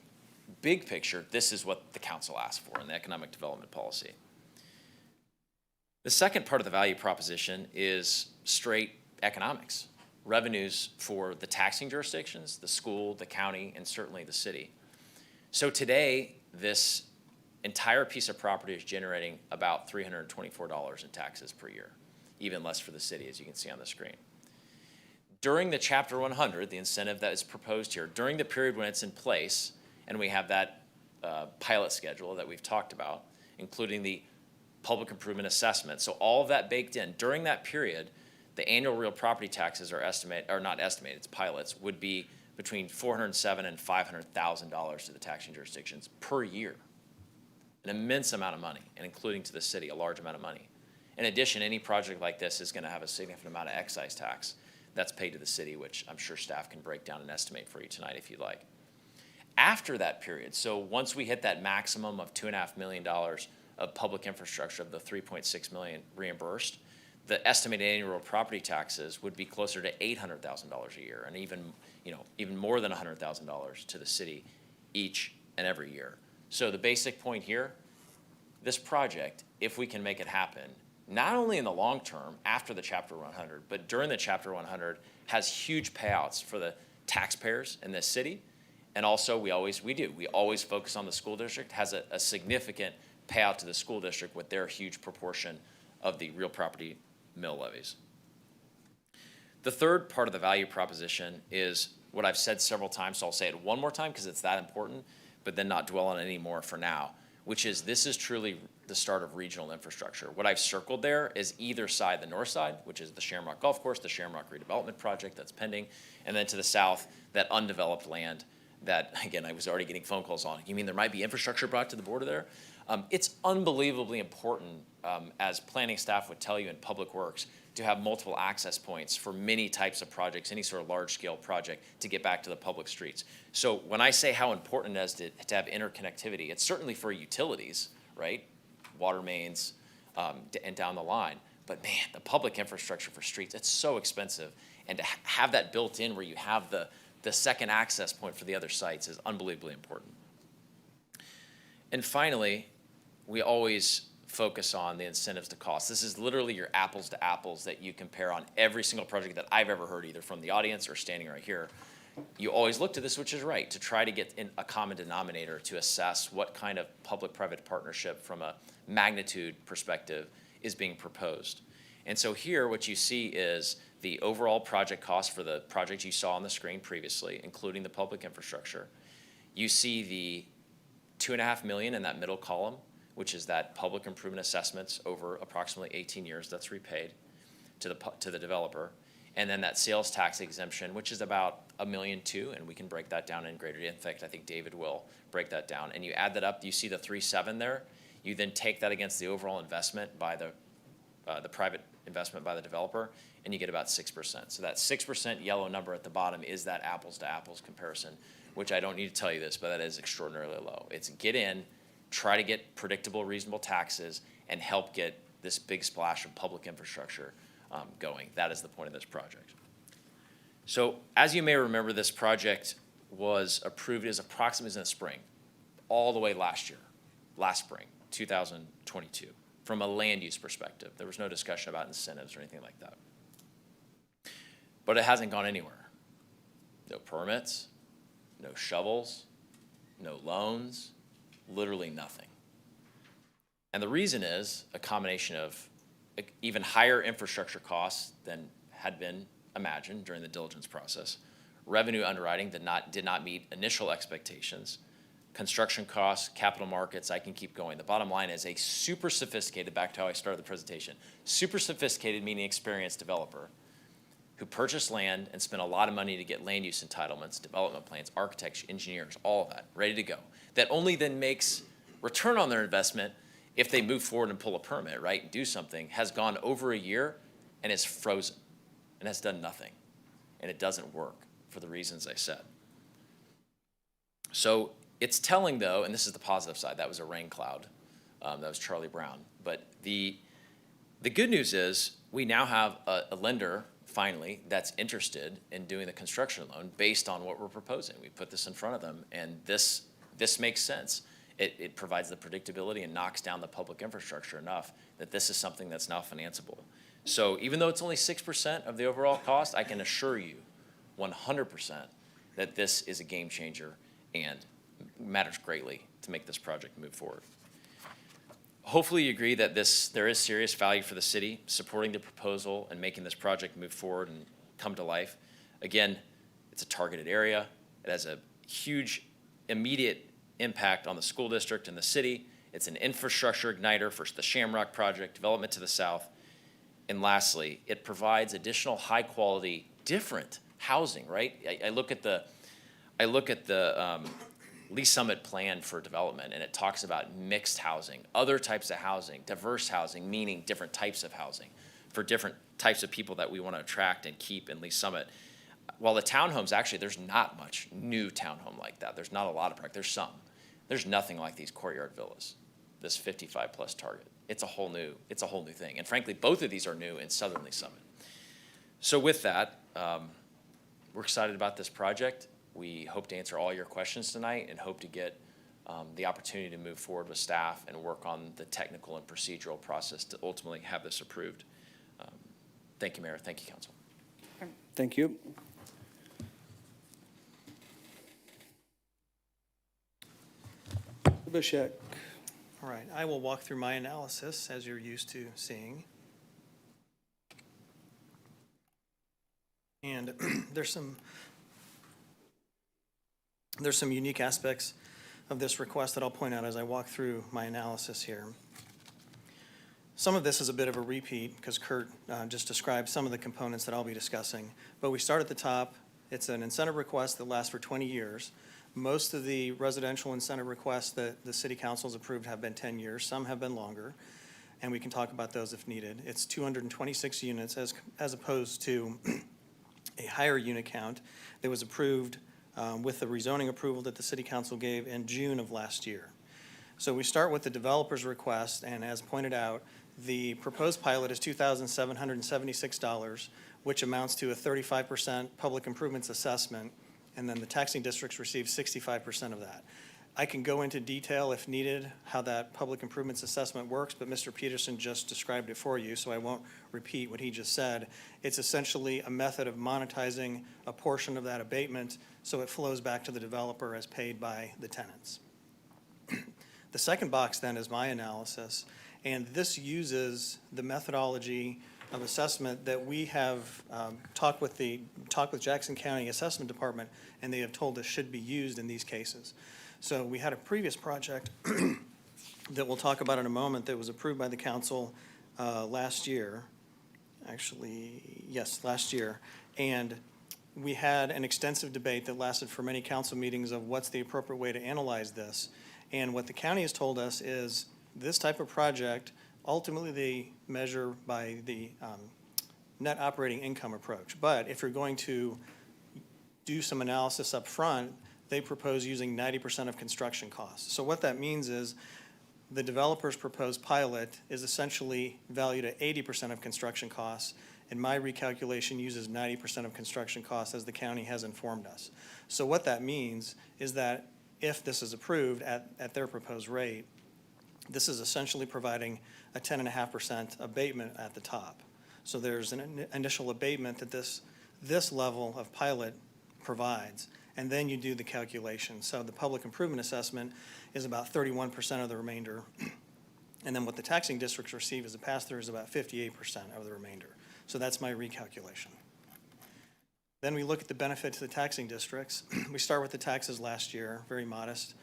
big picture, this is what the council asked for in the economic development policy. The second part of the value proposition is straight economics. Revenues for the taxing jurisdictions, the school, the county, and certainly the city. So this entire piece of property is generating about $324 in taxes per year, even less for the city, as you can see on the screen. During the Chapter 100, the incentive that is proposed here, during the period when it's in place, and we have that pilot schedule that we've talked about, including the public improvement assessment, so all of that baked in, during that period, the annual real property taxes it's pilots, would be between $407,000 and $500,000 to the taxing jurisdictions per year. An immense amount of money, and including to the city, a large amount of money. In addition, any project like this is gonna have a significant amount of excise tax that's paid to the city, which I'm sure staff can break down and estimate for you tonight if you'd like. After that period, so once we hit that maximum of $2.5 million of public infrastructure of the $3.6 million reimbursed, the estimated annual property taxes would be closer to $800,000 a year, and even more than $100,000 to the city each and every year. So the basic point here, this project, if we can make it happen, not only in the long term after the Chapter 100, but during the Chapter 100, has huge payouts for the taxpayers in this city. And also we always focus on the school district, has a significant payout to the school district with their huge proportion of the real property mill levies. The third part of the value proposition is what I've said several times, so I'll say it one more time because it's that important, but then not dwell on it anymore for now, which is this is truly the start of regional infrastructure. What I've circled there is either side, the north side, which is the Shamrock Golf Course, the Shamrock redevelopment project that's pending, and then to the south, that undeveloped land that, again, I was already getting phone calls on. You mean there might be infrastructure brought to the border there? It's unbelievably important, as planning staff would tell you in Public Works, to have multiple access points for many types of projects, any sort of large-scale project, to get back to the public streets. So when I say how important it is to have interconnectivity, it's certainly for utilities, right? Water mains, and down the line. But man, the public infrastructure for streets, it's so expensive. And to have that built in where you have the second access point for the other sites is unbelievably important. And finally, we always focus on the incentives to cost. This is literally your apples to apples that you compare on every single project that I've ever heard, either from the audience or standing right here. You always look to this, which is right, to try to get in a common denominator to assess what kind of public-private partnership from a magnitude perspective is being proposed. And so here, what you see is the overall project cost for the project you saw on the screen previously, including the public infrastructure. You see the $2.5 million in that middle column, which is that public improvement assessments over approximately 18 years that's repaid to the developer. And then that sales tax exemption, which is about $1.2 million, and we can break that down in greater detail. In fact, I think David will break that down. And you add that up, you see the 3.7 there. You then take that against the overall investment by the private investment by the developer, and you get about 6%. So that 6% yellow number at the bottom is that apples to apples comparison, which I don't need to tell you this, but that is extraordinarily low. It's get in, try to get predictable, reasonable taxes, and help get this big splash of public infrastructure going. That is the point of this project. So as you may remember, this project was approved as approximately in the spring, all the way last spring, 2022, from a land use perspective. There was no discussion about incentives or anything like that. But it hasn't gone anywhere. No permits, no shovels, no loans, literally nothing. And the reason is a combination of even higher infrastructure costs than had been imagined during the diligence process. Revenue underwriting did not meet initial expectations. Construction costs, capital markets, I can keep going. The bottom line is a super sophisticated, back to how I started the presentation, super sophisticated meaning experienced developer who purchased land and spent a lot of money to get land use entitlements, development plans, architects, engineers, all of that, ready to go. That only then makes return on their investment if they move forward and pull a permit, right, and do something, has gone over a year and is frozen and has done nothing. And it doesn't work for the reasons I said. So it's telling, though, and this is the positive side, that was a rain cloud. That was Charlie Brown. But the good news is we now have a lender, finally, that's interested in doing the construction loan based on what we're proposing. We put this in front of them, and this makes sense. It provides the predictability and knocks down the public infrastructure enough that this is something that's now financeable. So even though it's only 6% of the overall cost, I can assure you 100% that this is a game changer and matters greatly to make this project move forward. Hopefully you agree that there is serious value for the city supporting the proposal and making this project move forward and come to life. Again, it's a targeted area. It has a huge immediate impact on the school district and the city. It's an infrastructure igniter for the Shamrock project, development to the south. And lastly, it provides additional high quality, different housing, right? I look at the Lee Summit plan for development, and it talks about mixed housing, other types of housing, diverse housing, meaning different types of housing for different types of people that we want to attract and keep in Lee Summit. While the townhomes, actually, there's not much new townhome like that. There's not a lot of product. There's some. There's nothing like these courtyard villas, this 55-plus target. It's a whole new thing. And frankly, both of these are new in Southern Lee Summit. So with that, we're excited about this project. We hope to answer all your questions tonight and hope to get the opportunity to move forward with staff and work on the technical and procedural process to ultimately have this approved. Thank you, Mayor. Thank you, Council. Thank you. Bishek. All right, I will walk through my analysis as you're used to seeing. And there's some unique aspects of this request that I'll point out as I walk through my analysis here. Some of this is a bit of a repeat because Kurt just described some of the components that I'll be discussing. But we start at the top. It's an incentive request that lasts for 20 years. Most of the residential incentive requests that the city council's approved have been 10 years. Some have been longer, and we can talk about those if needed. It's 226 units as opposed to a higher unit count that was approved with the rezoning approval that the city council gave in June of last year. So we start with the developer's request, and as pointed out, the proposed pilot is $2,776, which amounts to a 35% public improvements assessment, and then the taxing districts receive 65% of that. I can go into detail if needed how that public improvements assessment works, but Mr. Peterson just described it for you, so I won't repeat what he just said. It's essentially a method of monetizing a portion of that abatement so it flows back to the developer as paid by the tenants. The second box then is my analysis, and this uses the methodology of assessment that we have talked with Jackson County Assessment Department, and they have told us should be used in these cases. So we had a previous project that we'll talk about in a moment that was approved by the council last year. Actually, yes, last year. And we had an extensive debate that lasted for many council meetings of what's the appropriate way to analyze this. And what the county has told us is this type of project, ultimately they measure by the net operating income approach. But if you're going to do some analysis up front, they propose using 90% of construction costs. So what that means is the developer's proposed pilot is essentially valued at 80% of construction costs, and my recalculation uses 90% of construction costs as the county has informed us. So what that means is that if this is approved at their proposed rate, this is essentially providing a 10.5% abatement at the top. So there's an initial abatement that this level of pilot provides, and then you do the calculation. So the public improvement assessment is about 31% of the remainder, and then what the taxing districts receive as a pass-through is about 58% of the remainder. So that's my recalculation. Then we look at the benefit to the taxing districts. We start with the taxes last year, very modest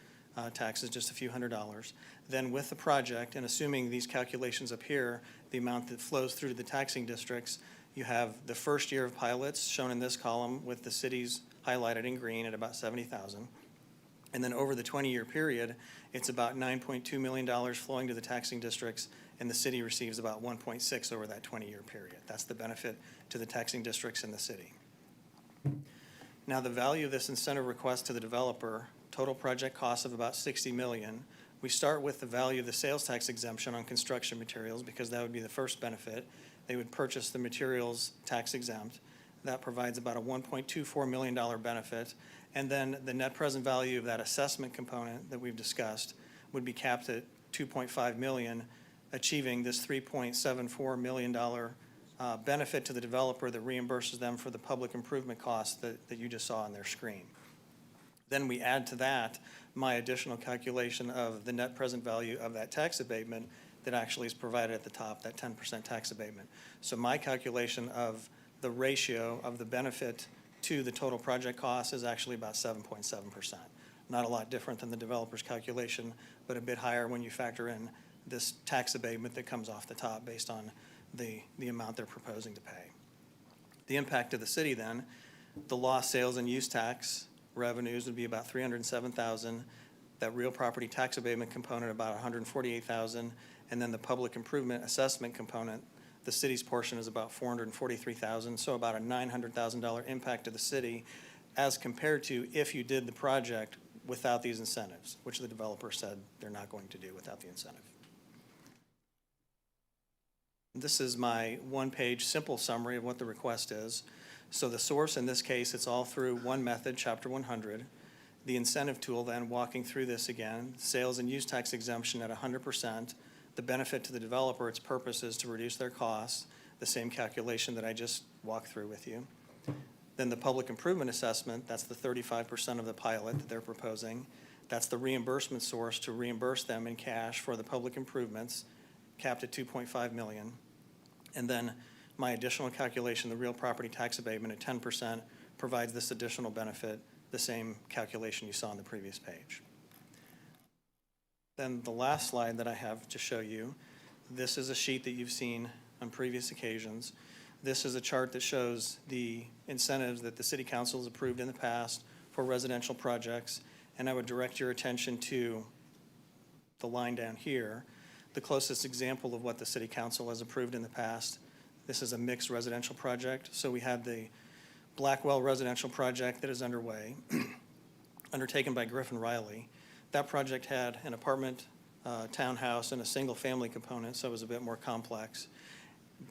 taxes, just a few $100s. Then with the project, and assuming these calculations up here, the amount that flows through to the taxing districts, you have the first year of pilots shown in this column with the cities highlighted in green at about $70,000. And then over the 20-year period, it's about $9.2 million flowing to the taxing districts, and the city receives about 1.6 over that 20-year period. That's the benefit to the taxing districts in the city. Now, the value of this incentive request to the developer, total project cost of about $60 million. We start with the value of the sales tax exemption on construction materials because that would be the first benefit. They would purchase the materials tax exempt. That provides about a $1.24 million benefit. And then the net present value of that assessment component that we've discussed would be capped at $2.5 million, achieving this $3.74 million benefit to the developer that reimburses them for the public improvement costs that you just saw on their screen. Then we add to that my additional calculation of the net present value of that tax abatement that actually is provided at the top, that 10% tax abatement. So my calculation of the ratio of the benefit to the total project cost is actually about 7.7%. Not a lot different than the developer's calculation, but a bit higher when you factor in this tax abatement that comes off the top based on the amount they're proposing to pay. The impact to the city then, the lost sales and use tax revenues would be about $307,000, that real property tax abatement component about $148,000, and then the public improvement assessment component, the city's portion is about $443,000, so about a $900,000 impact to the city as compared to if you did the project without these incentives, which the developer said they're not going to do without the incentive. This is my one-page simple summary of what the request is. So the source in this case, it's all through one method, Chapter 100. The incentive tool then, walking through this again, sales and use tax exemption at 100%. The benefit to the developer, its purpose is to reduce their costs, the same calculation that I just walked through with you. Then the public improvement assessment, that's the 35% of the pilot that they're proposing. That's the reimbursement source to reimburse them in cash for the public improvements, capped at $2.5 million. And then my additional calculation, the real property tax abatement at 10%, provides this additional benefit, the same calculation you saw on the previous page. Then the last slide that I have to show you, this is a sheet that you've seen on previous occasions. This is a chart that shows the incentives that the City Council has approved in the past for residential projects, and I would direct your attention to the line down here. The closest example of what the City Council has approved in the past, this is a mixed residential project. So we had the Blackwell residential project that is underway, undertaken by Griffin Riley. That project had an apartment, townhouse, and a single-family component, so it was a bit more complex.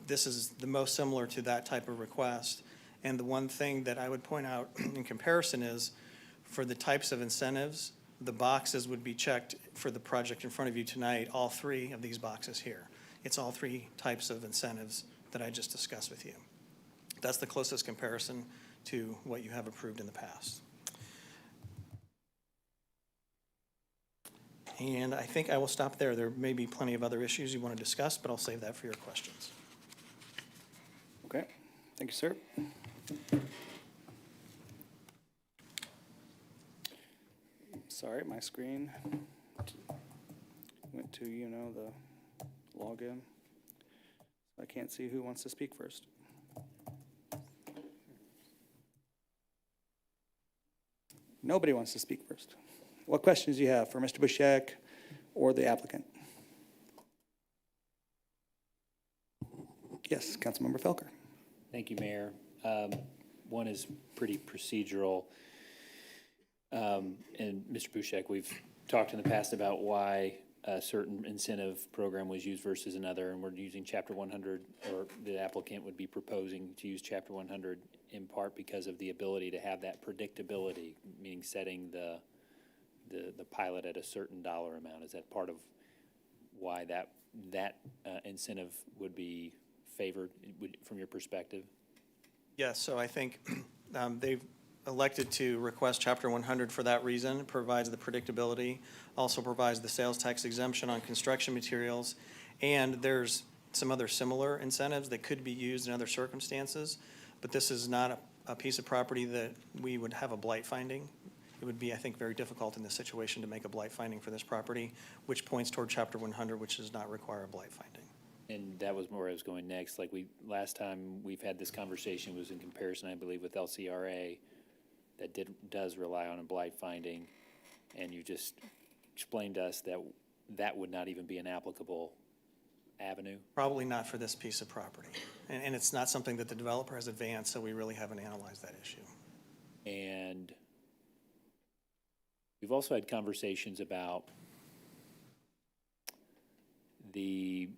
This is the most similar to that type of request. And the one thing that I would point out in comparison is for the types of incentives, the boxes would be checked for the project in front of you tonight, all three of these boxes here. It's all three types of incentives that I just discussed with you. That's the closest comparison to what you have approved in the past. And I think I will stop there. There may be plenty of other issues you want to discuss, but I'll save that for your questions. Okay, thank you, sir. Sorry, my screen went to, the login. I can't see who wants to speak first. Nobody wants to speak first. What questions do you have for Mr. Bushek or the applicant? Yes, Councilmember Felker. Thank you, Mayor. One is pretty procedural. And Mr. Bushek, we've talked in the past about why a certain incentive program was used versus another, and we're using Chapter 100, or the applicant would be proposing to use Chapter 100 in part because of the ability to have that predictability, meaning setting the pilot at a certain dollar amount. Is that part of why that incentive would be favored from your perspective? Yes, so I think they've elected to request Chapter 100 for that reason. It provides the predictability, also provides the sales tax exemption on construction materials, and there's some other similar incentives that could be used in other circumstances, but this is not a piece of property that we would have a blight finding. It would be, I think, very difficult in this situation to make a blight finding for this property, which points toward Chapter 100, which does not require a blight finding. And that was where I was going next. Like last time we've had this conversation was in comparison, I believe, with LCRA that does rely on a blight finding. and you just explained to us that that would not even be an applicable avenue? Probably not for this piece of property. And it's not something that the developer has advanced, so we really haven't analyzed that issue. And we've also had conversations about the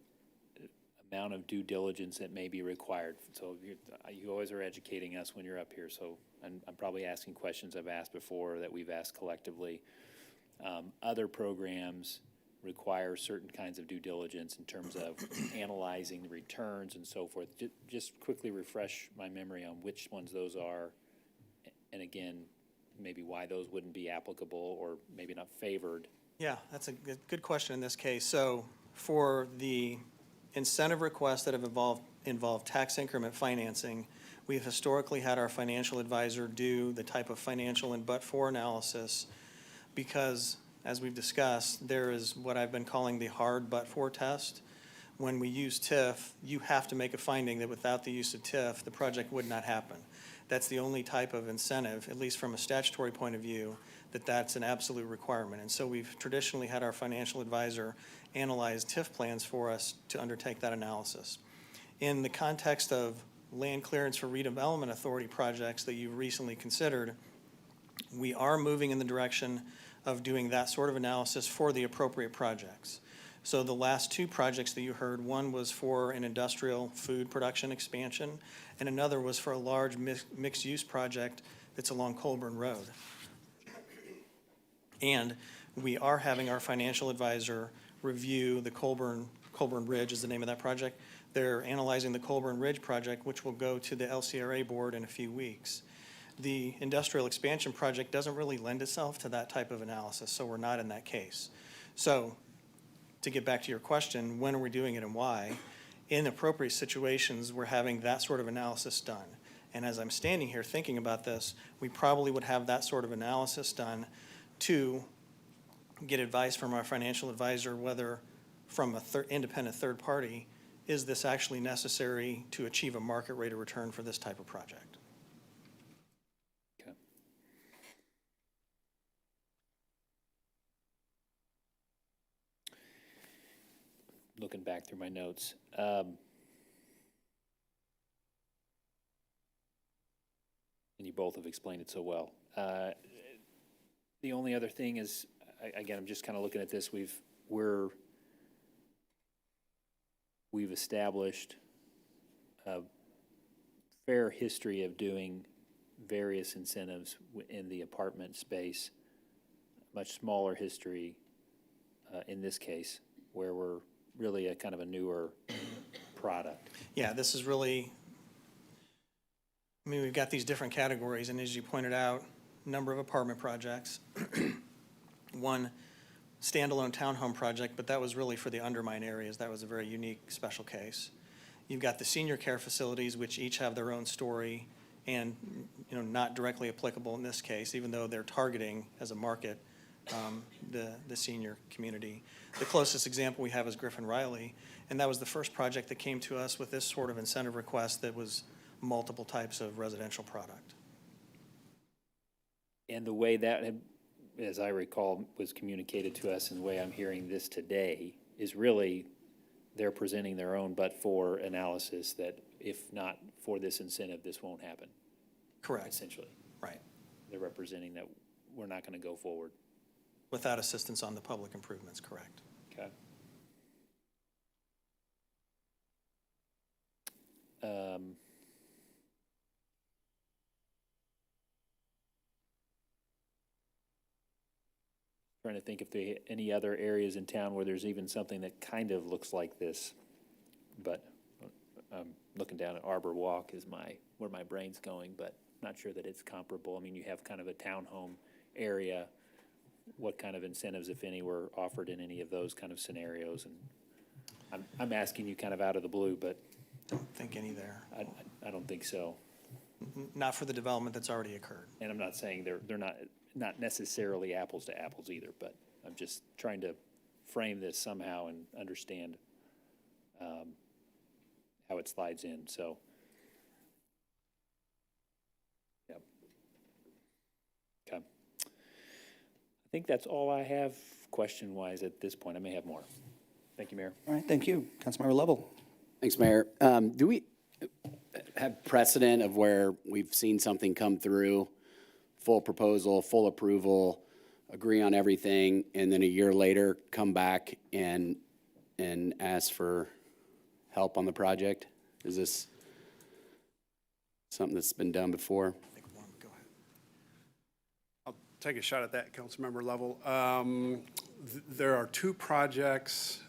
amount of due diligence that may be required. So you always are educating us when you're up here, so I'm probably asking questions I've asked before that we've asked collectively. Other programs require certain kinds of due diligence in terms of analyzing the returns and so forth. Just quickly refresh my memory on which ones those are, and again, maybe why those wouldn't be applicable or maybe not favored. Yeah, that's a good question in this case. So for the incentive requests that have involved tax increment financing, we've historically had our financial advisor do the type of financial and but-for analysis because, as we've discussed, there is what I've been calling the hard but-for test. When we use TIF, you have to make a finding that without the use of TIF, the project would not happen. That's the only type of incentive, at least from a statutory point of view, that's an absolute requirement. And so we've traditionally had our financial advisor analyze TIF plans for us to undertake that analysis. In the context of land clearance for redevelopment authority projects that you've recently considered, we are moving in the direction of doing that sort of analysis for the appropriate projects. So the last two projects that you heard, one was for an industrial food production expansion, and another was for a large mixed-use project that's along Colburn Road. And we are having our financial advisor review the Colburn Ridge is the name of that project. They're analyzing the Colburn Ridge project, which will go to the LCRA board in a few weeks. The industrial expansion project doesn't really lend itself to that type of analysis, so we're not in that case. So to get back to your question, when are we doing it and why? In appropriate situations, we're having that sort of analysis done. And as I'm standing here thinking about this, we probably would have that sort of analysis done to get advice from our financial advisor, whether from an independent third party, is this actually necessary to achieve a market rate of return for this type of project? Okay. Looking back through my notes. And you both have explained it so well. The only other thing is, again, I'm just kind of looking at this. We've established a fair history of doing various incentives in the apartment space. Much smaller history in this case, where we're really a kind of a newer product. Yeah, this is really, I mean, we've got these different categories, and as you pointed out, number of apartment projects, one standalone townhome project, but that was really for the undermined areas. That was a very unique special case. You've got the senior care facilities, which each have their own story and, you know, not directly applicable in this case, even though they're targeting as a market the senior community. The closest example we have is Griffin Riley, and that was the first project that came to us with this sort of incentive request that was multiple types of residential product. And the way that had, as I recall, was communicated to us and the way I'm hearing this today is really they're presenting their own but-for analysis that if not for this incentive, this won't happen. Correct. Essentially. Right. They're representing that we're not going to go forward. Without assistance on the public improvements, correct. Okay. Trying to think if there any other areas in town where there's even something that kind of looks like this, but I'm looking down at Arbor Walk is where my brain's going, but not sure that it's comparable. I mean, you have kind of a townhome area. What kind of incentives, if any, were offered in any of those kind of scenarios? And I'm asking you kind of out of the blue, but Don't think any there. I don't think so. Not for the development that's already occurred. And I'm not saying they're not necessarily apples to apples either, but I'm just trying to frame this somehow and understand how it slides in, so. Yep. Okay. I think that's all I have question-wise at this point. I may have more. Thank you, Mayor. All right, thank you. Councilmember Lovell. Thanks, Mayor. Do we have precedent of where we've seen something come through, full proposal, full approval, agree on everything, and then a year later come back and ask for help on the project? Is this something that's been done before? I'll take a shot at that, Councilmember Lovell. There are two projects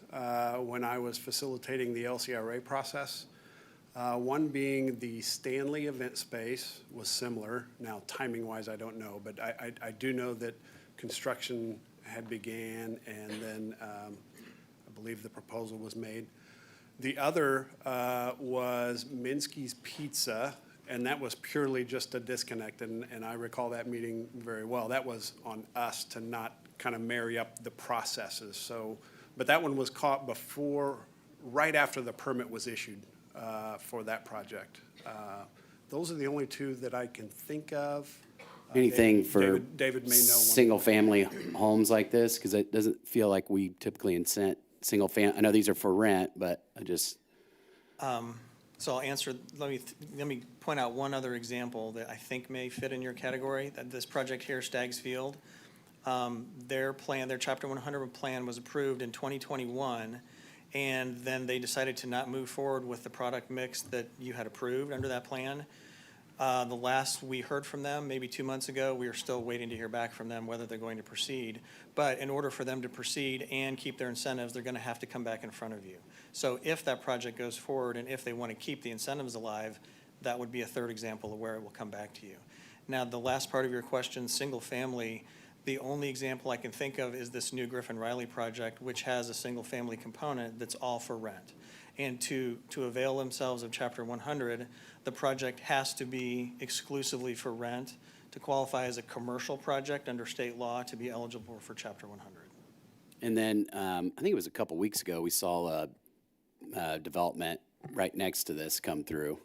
when I was facilitating the LCRA process. One being the Stanley event space was similar. Now, timing-wise, I don't know, but I do know that construction had began, and then I believe the proposal was made. The other was Minsky's Pizza, and that was purely just a disconnect, and I recall that meeting very well. That was on us to not kind of marry up the processes. So, but that one was caught before, right after the permit was issued for that project. Those are the only two that I can think of. Anything for David may know one. single-family homes like this? Because it doesn't feel like we typically incent single-family. I know these are for rent, but I just. So I'll answer, let me point out one other example that I think may fit in your category. That this project here, Staggs Field, their Chapter 100 plan was approved in 2021, and then they decided to not move forward with the product mix that you had approved under that plan. The last we heard from them, maybe 2 months ago, we are still waiting to hear back from them whether they're going to proceed. But in order for them to proceed and keep their incentives, they're going to have to come back in front of you. So if that project goes forward and if they want to keep the incentives alive, that would be a third example of where it will come back to you. Now, the last part of your question, single family, the only example I can think of is this new Griffin Riley project, which has a single family component that's all for rent. And to avail themselves of Chapter 100, the project has to be exclusively for rent to qualify as a commercial project under state law to be eligible for Chapter 100. And then I think it was a couple weeks ago, we saw a development right next to this come through.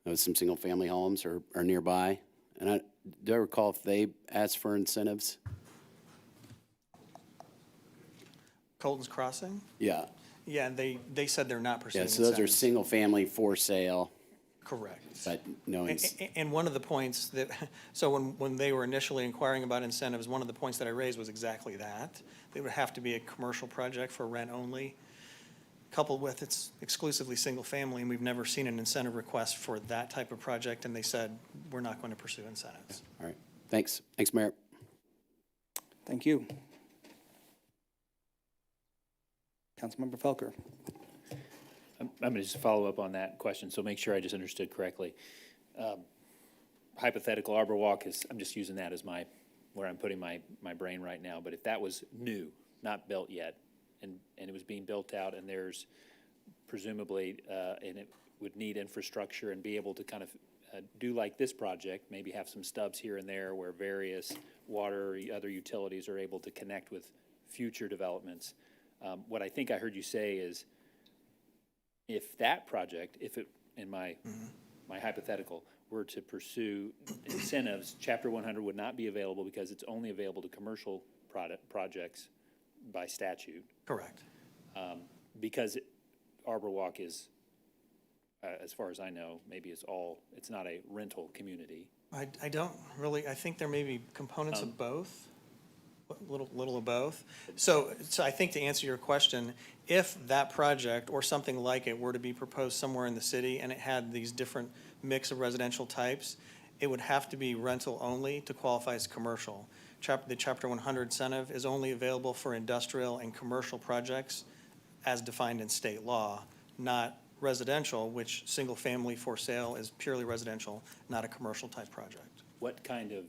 There was some single-family homes or nearby. And do I recall if they asked for incentives? Colton's Crossing? Yeah. Yeah, and they said they're not pursuing Yeah, so those are incentives. single-family for sale, Correct. but no. And one of the points that, so when they were initially inquiring about incentives, one of the points that I raised was exactly that. They would have to be a commercial project for rent only, coupled with it's exclusively single family, and we've never seen an incentive request for that type of project, and they said, we're not going to pursue incentives. All right, thanks. Thanks, Mayor. Thank you. Councilmember Felker. I'm going to just follow up on that question, so make sure I just understood correctly. Hypothetical Arbor Walk is, I'm just using that as where I'm putting my brain right now, but if that was new, not built yet, and it was being built out, and there's presumably, and it would need infrastructure and be able to kind of do like this project, maybe have some stubs here and there where various water or other utilities are able to connect with future developments. What I think I heard you say is, if that project, if it, in my hypothetical, were to pursue incentives, Chapter 100 would not be available because it's only available to commercial projects by statute. Correct. Because Arbor Walk is, as far as I know, maybe it's not a rental community. I don't really, I think there may be components of both. Little of both. So I think to answer your question, if that project or something like it were to be proposed somewhere in the city and it had these different mix of residential types, it would have to be rental only to qualify as commercial. The Chapter 100 incentive is only available for industrial and commercial projects as defined in state law, not residential, which single family for sale is purely residential, not a commercial type project. What kind of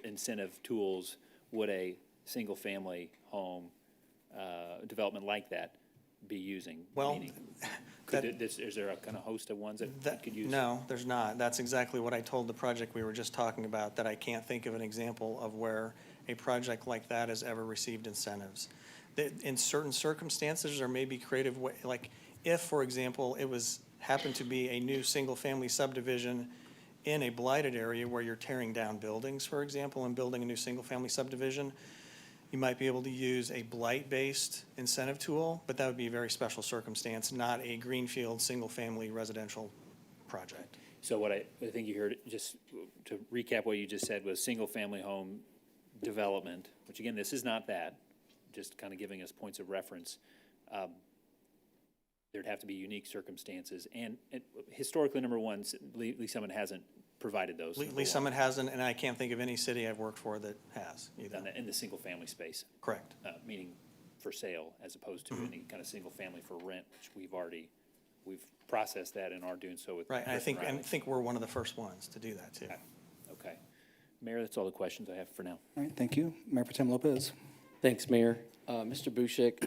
incentive tools would a single-family home development like that be using? Well, Meaning, is there a kind of host of ones that could use? No, there's not. That's exactly what I told the project we were just talking about, that I can't think of an example of where a project like that has ever received incentives. In certain circumstances, there may be creative way, like if, for example, happened to be a new single-family subdivision in a blighted area where you're tearing down buildings, for example, and building a new single-family subdivision, you might be able to use a blight-based incentive tool, but that would be a very special circumstance, not a greenfield, single-family residential project. So what I think you heard, just to recap what you just said, was single-family home development, which again, this is not that, just kind of giving us points of reference. There'd have to be unique circumstances, and historically, number one, Lee Summit hasn't provided those. Lee Summit hasn't, and I can't think of any city I've worked for that has either. Done that in the single-family space. Correct. Meaning for sale, as opposed to any kind of single-family for rent, which we've processed that and are doing so with. Right, and I Griffin Riley. think we're one of the first ones to do that, too. Okay. Mayor, that's all the questions I have for now. All right, thank you. Mayor Pro Tem Lopez. Thanks, Mayor. Mr. Bushek,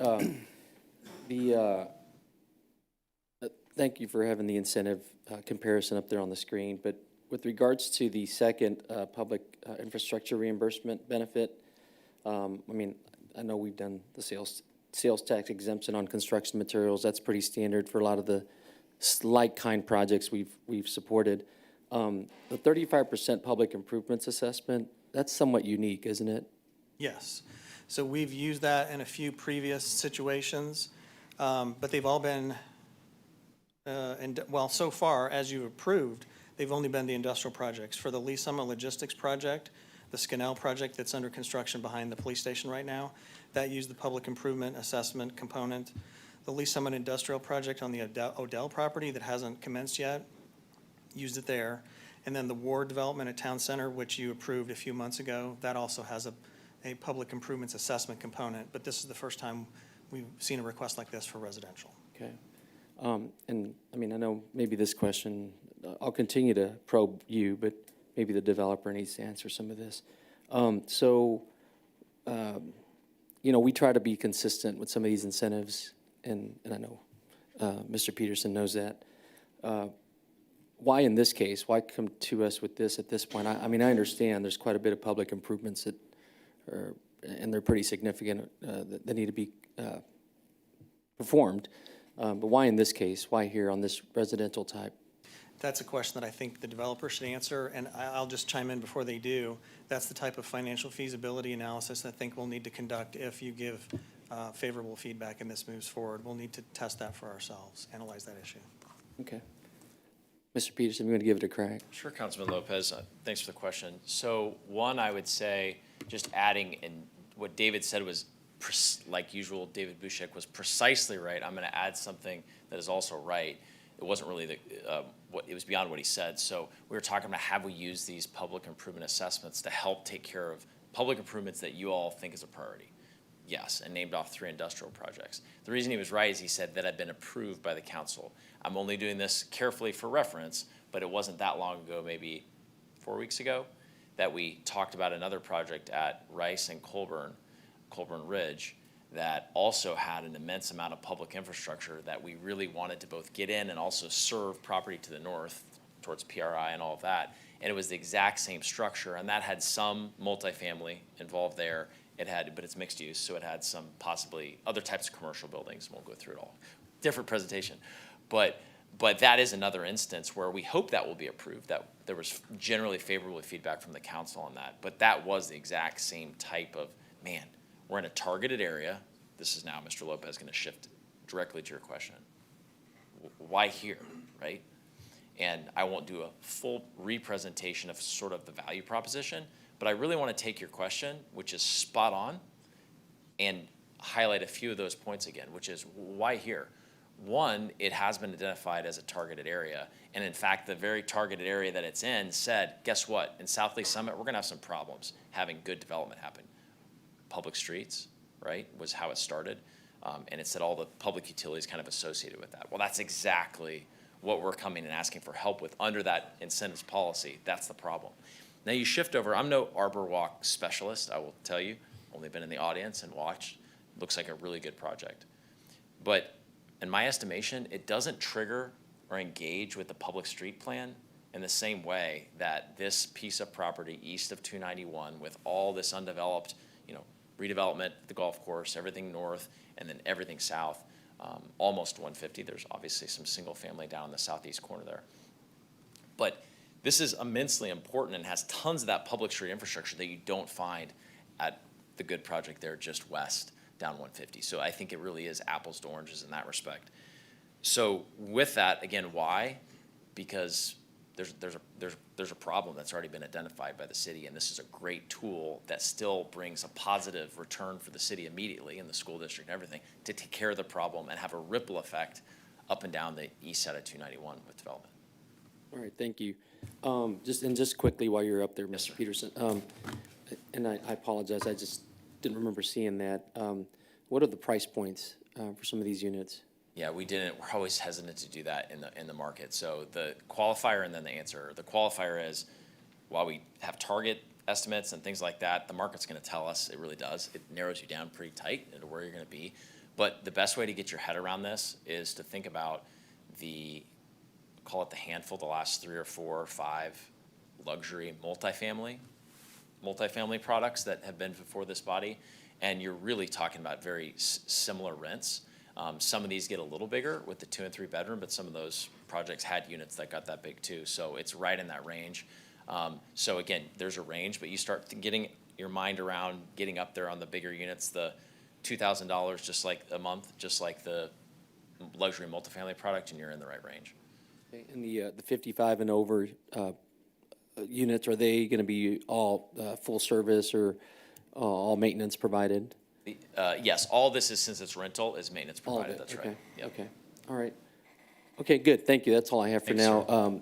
thank you for having the incentive comparison up there on the screen, but with regards to the second public infrastructure reimbursement benefit, I mean, I know we've done the sales tax exemption on construction materials. That's pretty standard for a lot of the like-kind projects we've supported. The 35% public improvements assessment, that's somewhat unique, isn't it? Yes. So we've used that in a few previous situations, but they've all been, so far, as you've approved, they've only been the industrial projects. For the Lee Summit Logistics project, the Scanell project that's under construction behind the police station right now, that used the public improvement assessment component. The Lee Summit Industrial project on the Odell property that hasn't commenced yet, used it there. And then the Ward development at Town Center, which you approved a few months ago, that also has a public improvements assessment component. But this is the first time we've seen a request like this for residential. Okay. And I mean, I know maybe this question, I'll continue to probe you, but maybe the developer needs to answer some of this. You know, we try to be consistent with some of these incentives, and I know Mr. Peterson knows that. Why in this case? Why come to us with this at this point? I mean, I understand there's quite a bit of public improvements and they're pretty significant that need to be performed. But why in this case? Why here on this residential type? That's a question that I think the developer should answer, and I'll just chime in before they do. That's the type of financial feasibility analysis I think we'll need to conduct if you give favorable feedback and this moves forward. We'll need to test that for ourselves, analyze that issue. Okay. Mr. Peterson, you want to give it a crack? Sure, Councilman Lopez. Thanks for the question. So one, I would say, just adding, and what David said was, like usual, David Bushek was precisely right. I'm going to add something that is also right. It wasn't really it was beyond what he said. So we were talking about have we used these public improvement assessments to help take care of public improvements that you all think is a priority? Yes, and named off 3 industrial projects. The reason he was right is he said that had been approved by the council. I'm only doing this carefully for reference, but it wasn't that long ago, maybe 4 weeks ago, that we talked about another project at Rice and Colburn Ridge, that also had an immense amount of public infrastructure that we really wanted to both get in and also serve property to the north towards PRI and all of that. And it was the exact same structure, and that had some multifamily involved there. But it's mixed use, so it had some possibly other types of commercial buildings. Won't go through it all. Different presentation. But that is another instance where we hope that will be approved, that there was generally favorable feedback from the council on that. But that was the exact same type of, man, we're in a targeted area. This is now Mr. Lopez going to shift directly to your question. Why here, right? And I won't do a full representation of sort of the value proposition, but I really want to take your question, which is spot on, and highlight a few of those points again, which is why here? One, it has been identified as a targeted area. And in fact, the very targeted area that it's in said, guess what? In South Lee Summit, we're going to have some problems having good development happen. Public streets, right, was how it started. And it said all the public utilities kind of associated with that. Well, that's exactly what we're coming and asking for help with under that incentives policy. That's the problem. Now you shift over. I'm no Arbor Walk specialist, I will tell you. Only been in the audience and watched. Looks like a really good project. But in my estimation, it doesn't trigger or engage with the public street plan in the same way that this piece of property east of 291 with all this undeveloped, redevelopment, the golf course, everything north, and then everything south, almost 150. There's obviously some single family down in the southeast corner there. But This is immensely important and has tons of that public street infrastructure that you don't find at the good project there just west down 150. So I think it really is apples to oranges in that respect. So with that, again, why? Because there's a problem that's already been identified by the city, and this is a great tool that still brings a positive return for the city immediately, and the school district and everything, to take care of the problem and have a ripple effect up and down the east side of 291 with development. All right, thank you. Just quickly while you're up there, Mr. Peterson, and I apologize, I just didn't remember seeing that. What are the price points for some of these units? Yeah, we didn't. We're always hesitant to do that in the market. So the qualifier and then the answer. The qualifier is, while we have target estimates and things like that, the market's going to tell us. It really does. It narrows you down pretty tight into where you're going to be. But the best way to get your head around this is to think about call it the handful, the last 3 or 4 or 5 luxury multifamily products that have been before this body, and you're really talking about very similar rents. Some of these get a little bigger with the 2 and 3 bedroom, but some of those projects had units that got that big too. So it's right in that range. So again, there's a range, but you start getting your mind around getting up there on the bigger units, the $2,000 just like a month, just like the luxury multifamily product, and you're in the right range. Okay, and the 55 and over units, are they going to be all full service or all maintenance provided? Yes, all this is, since it's rental, is maintenance All of provided. it, That's okay. right. Yep. Okay, all right. Okay, good, thank you, that's all I have for Thanks, now.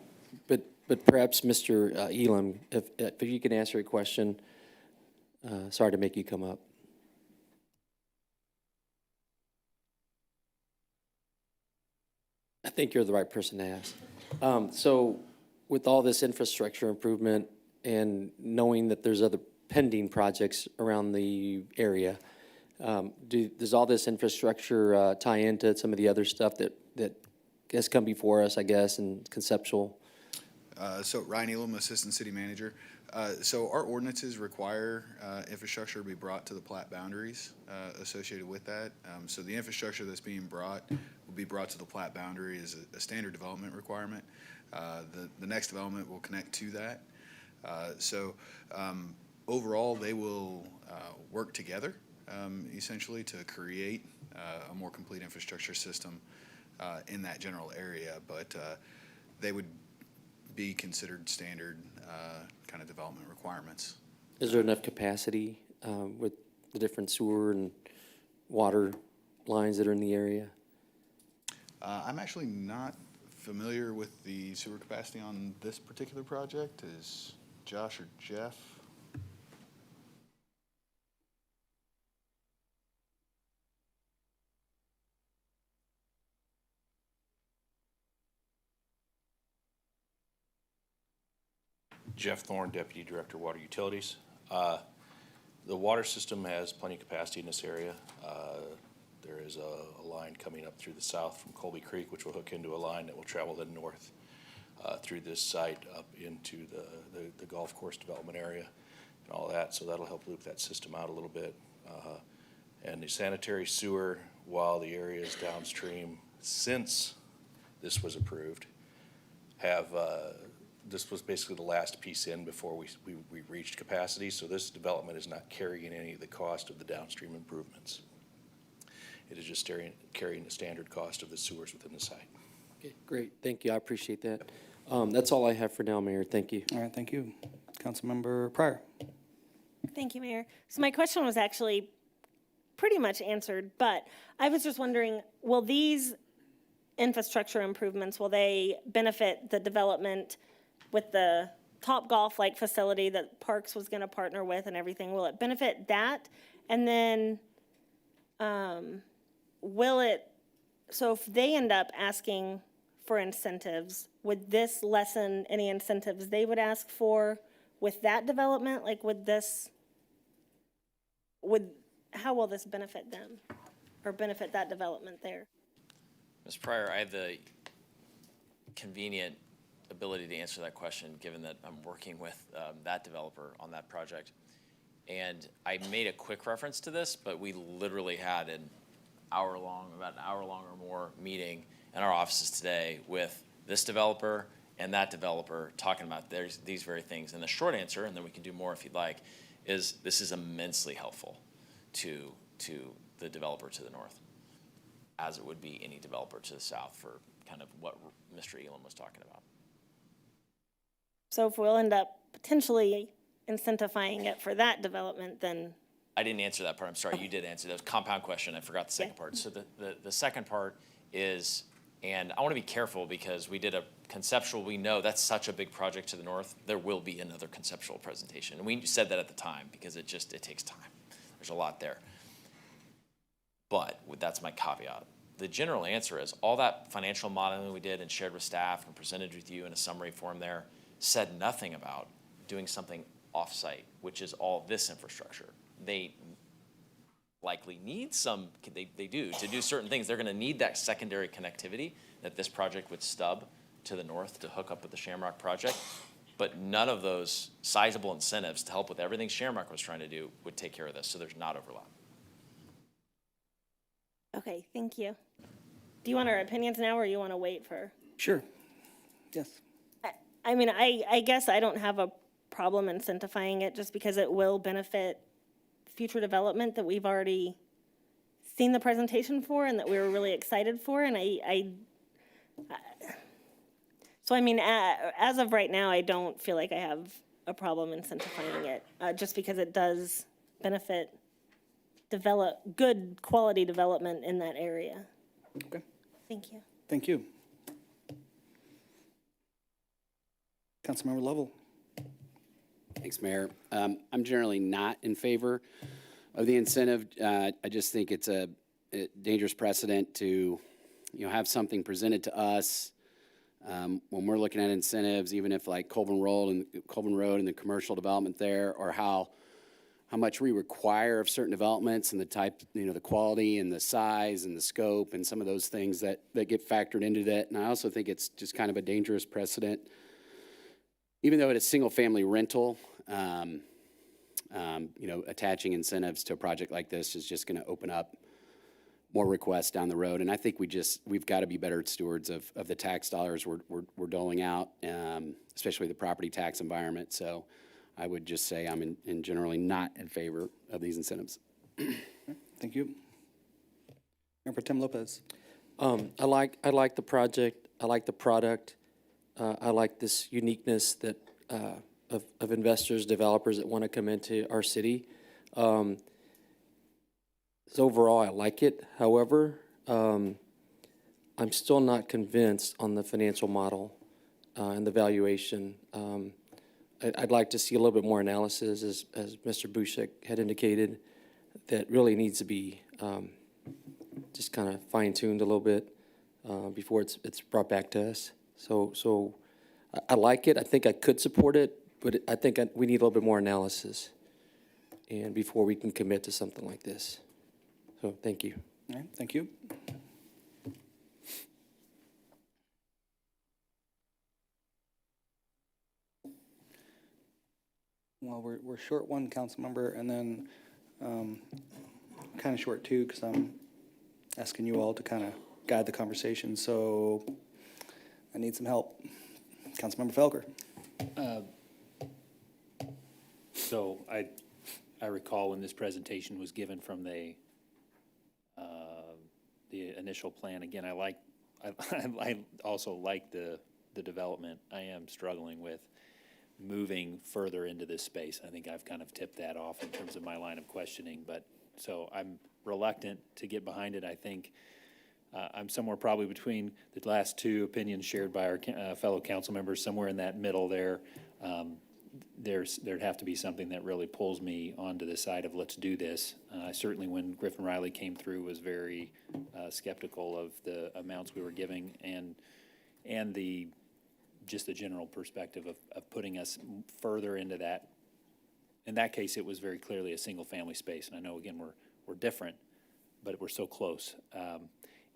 But perhaps Mr. Elam, if you can answer a question, sorry to make you come up. I think you're the right person to ask. So with all this infrastructure improvement and knowing that there's other pending projects around the area, does all this infrastructure tie into some of the other stuff that has come before us, I guess, and conceptual? So Ryan Elam, Assistant City Manager. So our ordinances require infrastructure to be brought to the plat boundaries associated with that. So the infrastructure that's being brought will be brought to the plat boundary as a standard development requirement. The next development will connect to that. So overall, they will work together essentially to create a more complete infrastructure system in that general area, but they would be considered standard kind of development requirements. Is there enough capacity with the different sewer and water lines that are in the area? I'm actually not familiar with the sewer capacity on this particular project. Is Josh or Jeff? Jeff Thorne, Deputy Director, Water Utilities. The water system has plenty of capacity in this area. There is a line coming up through the south from Colby Creek, which will hook into a line that will travel then north through this site up into the golf course development area and all that. So that'll help loop that system out a little bit. And the sanitary sewer, while the areas downstream since this was approved have this was basically the last piece in before we reached capacity, so this development is not carrying any of the cost of the downstream improvements. It is just carrying the standard cost of the sewers within the site. Okay, great, thank you, I appreciate that. That's all I have for now, Mayor, thank you. All right, thank you. Councilmember Pryor. Thank you, Mayor. So my question was actually pretty much answered, but I was just wondering, will these infrastructure improvements, will they benefit the development with the Topgolf like facility that Parks was going to partner with and everything? Will it benefit that? And then will it, so if they end up asking for incentives, would this lessen any incentives they would ask for with that development? Like how will this benefit them or benefit that development there? Ms. Pryor, I have the convenient ability to answer that question, given that I'm working with that developer on that project. And I made a quick reference to this, but we literally had about an hour long or more meeting in our offices today with this developer and that developer talking about these very things. And the short answer, and then we can do more if you'd like, is this is immensely helpful to the developer to the north, as it would be any developer to the south for kind of what Mr. Elam was talking about. So if we'll end up potentially incentivizing it for that development, then I didn't answer that part. I'm sorry. You did answer. That was a compound question. I forgot the second part. So the second part is, and I want to be careful because we did a conceptual. We know that's such a big project to the north. There will be another conceptual presentation. And we said that at the time because it takes time. There's a lot there. But that's my caveat. The general answer is all that financial modeling we did and shared with staff and presented with you in a summary form there said nothing about doing something off-site, which is all this infrastructure. They likely need some, they do, to do certain things. They're gonna need that secondary connectivity that this project would stub to the north to hook up with the Shamrock project. But none of those sizable incentives to help with everything Shamrock was trying to do would take care of this, so there's not overlap. okay, thank you. Do you want our opinions now, or you want to wait for? Sure. Yes. I mean, I guess I don't have a problem incentivizing it just because it will benefit future development that we've already seen the presentation for and that we were really excited for. And so I mean, as of right now, I don't feel like I have a problem incentivizing it, just because it does benefit good quality development in that area. Okay. Thank you. Thank you. Councilmember Lovell. Thanks, Mayor. I'm generally not in favor of the incentive. I just think it's a dangerous precedent to, have something presented to us when we're looking at incentives, even if like Colburn Road and the commercial development there, or how much we require of certain developments and the type, the quality and the size and the scope and some of those things that get factored into that. And I also think it's just kind of a dangerous precedent. Even though it's single-family rental, attaching incentives to a project like this is just going to open up more requests down the road. And I think we've got to be better stewards of the tax dollars we're doling out, especially the property tax environment. So I would just say I'm in generally not in favor of these incentives. Thank you. Member Tim Lopez. I like the project. I like the product. I like this uniqueness that of investors, developers that want to come into our city. So overall, I like it. However, I'm still not convinced on the financial model and the valuation. I'd like to see a little bit more analysis, as Mr. Bushek had indicated, that really needs to be just kind of fine-tuned a little bit before it's brought back to us. So I like it. I think I could support it, but I think we need a little bit more analysis and before we can commit to something like this. So thank you. All right, thank you. Well, we're short one council member, and then kind of short two because I'm asking you all to kind of guide the conversation. So I need some help. Councilmember Felker. So I recall when this presentation was given from the initial plan. Again, I also like the development. I am struggling with moving further into this space. I think I've kind of tipped that off in terms of my line of questioning, but so I'm reluctant to get behind it. I think I'm somewhere probably between the last two opinions shared by our fellow council members, somewhere in that middle there. There'd have to be something that really pulls me onto the side of let's do this. Certainly when Griffin Riley came through was very skeptical of the amounts we were giving and the general perspective of putting us further into that. In that case, it was very clearly a single family space. And I know, again, we're different, but we're so close.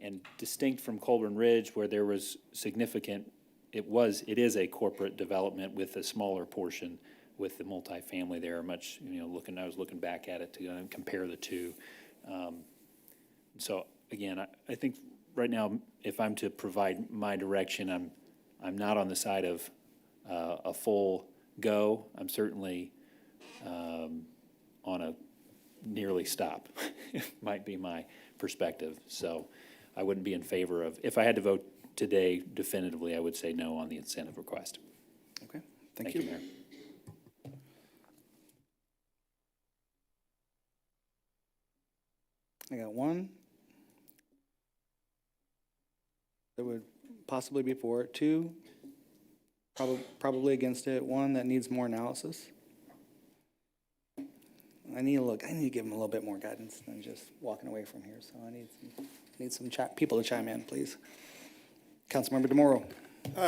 And distinct from Colburn Ridge, where there was significant, it is a corporate development with a smaller portion with the multifamily there. Much, I was looking back at it to compare the two. So again, I think right now, if I'm to provide my direction, I'm not on the side of a full go. I'm certainly on a nearly stop, might be my perspective. So I wouldn't be in favor of, if I had to vote today definitively, I would say no on the incentive request. Okay, thank you. Mayor. I got one that would possibly be for it, two probably against it, one that needs more analysis. I need to give them a little bit more guidance than just walking away from here, so I need some people to chime in, please. Councilmember DeMoro.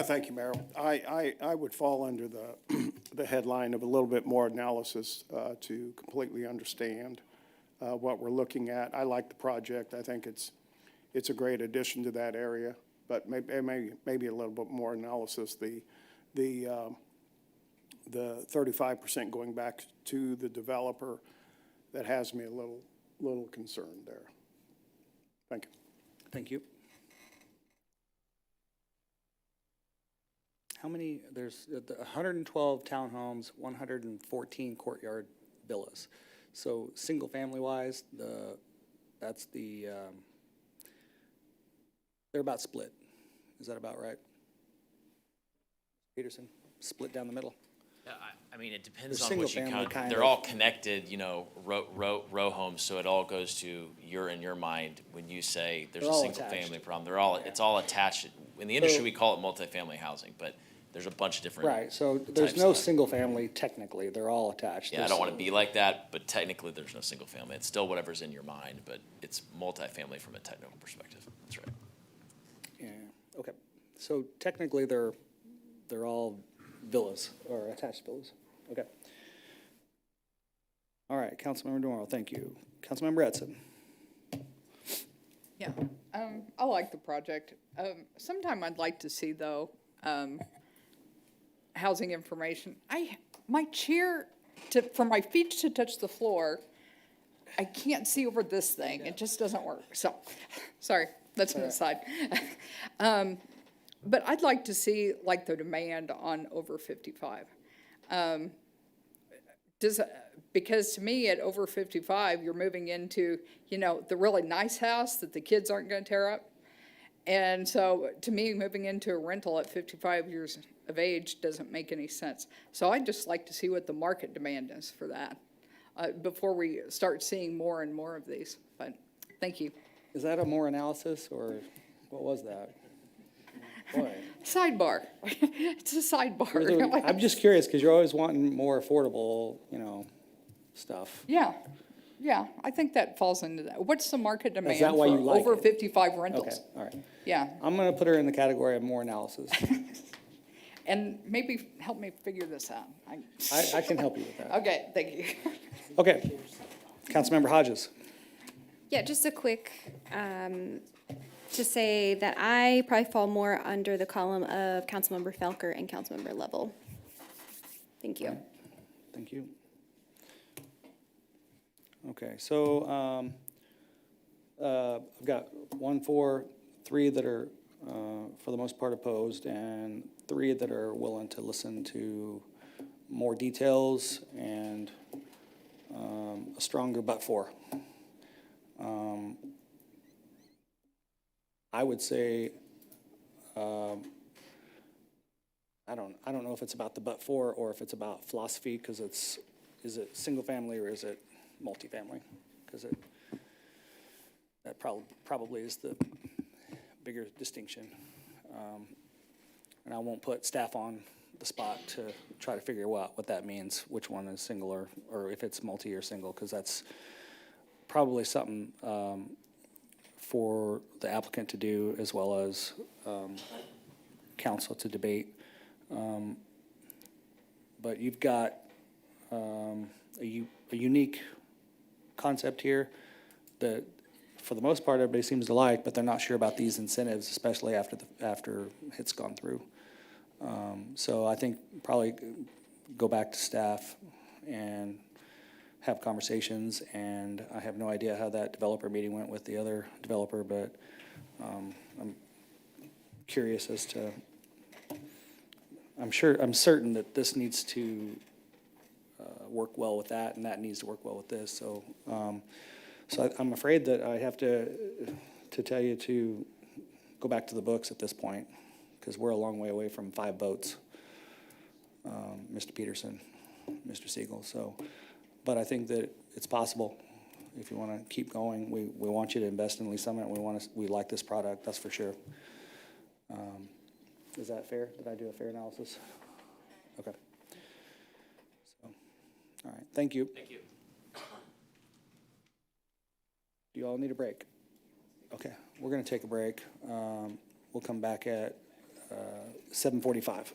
Thank you, Mayor. I would fall under the headline of a little bit more analysis to completely understand what we're looking at. I like the project. I think it's a great addition to that area, but maybe a little bit more analysis. The 35% going back to the developer, that has me a little concerned there. Thank you. Thank you. How many, there's 112 townhomes, 114 courtyard villas. So single family wise, they're about split. Is that about right? Peterson, split down the middle? Yeah, I mean, it depends They're on what you single-family count. kind They're of. all connected, you know, row homes, so it all goes to in your mind when you say there's They're a all single-family attached. problem. It's all attached. In the industry, we call it multifamily housing, but there's a bunch of different. Right, so there's types no of it. single family technically, they're all attached. Yeah, I don't want to be like that, but technically there's no single family. It's still whatever's in your mind, but it's multifamily from a technical perspective. That's right. Yeah, okay. So technically they're all villas or attached villas. Okay. All right, Councilmember DeMoro, thank you. Councilmember Edson. Yeah, I like the project. Sometime I'd like to see, though, housing information. My chair, for my feet to touch the floor, I can't see over this thing. It just doesn't work. So, sorry, that's an aside. But I'd like to see, like, the demand on over 55. Because to me, at over 55, you're moving into, you know, the really nice house that the kids aren't going to tear up. And so, to me, moving into a rental at 55 years of age doesn't make any sense. So I'd just like to see what the market demand is for that before we start seeing more and more of these. But thank you. Is that a more analysis or what was that? Boy. Sidebar. It's a sidebar. I'm just curious because you're always wanting more affordable, stuff. Yeah, I think that falls into that. What's the market demand that why for you like over it? 55 rentals? Okay, all right. Yeah, I'm going to put her in the category of more analysis. and maybe help me figure this out. I can help you with that. Okay, thank you. Okay. Councilmember Hodges. Yeah, just a quick, to say that I probably fall more under the column of Councilmember Felker and Councilmember Lovell. Thank you. Thank you. Okay, so I've got 1, 4, 3 that are for the most part opposed, and 3 that are willing to listen to more details and a stronger but for. I would say I don't know if it's about the but for or if it's about philosophy, because is it single family or is it multifamily? Because that probably is the bigger distinction. And I won't put staff on the spot to try to figure out what that means, which one is single or if it's multi or single, because that's probably something for the applicant to do as well as council to debate. But you've got a unique concept here that, for the most part, everybody seems to like, but they're not sure about these incentives, especially after it's gone through. So I think probably go back to staff and have conversations, and I have no idea how that developer meeting went with the other developer, but I'm curious as to I'm certain that this needs to work well with that, and that needs to work well with this. So, I'm afraid that I have to tell you to go back to the books at this point, because we're a long way away from 5 votes. Mr. Peterson, Mr. Siegel. So, but I think that it's possible. If you want to keep going, we want you to invest in Lee Summit. We like this product, that's for sure. Is that fair? Did I do a fair analysis? Okay. So, all right, thank you. Thank you. Do you all need a break? Okay, we're going to take a break. We'll come back at 7:45.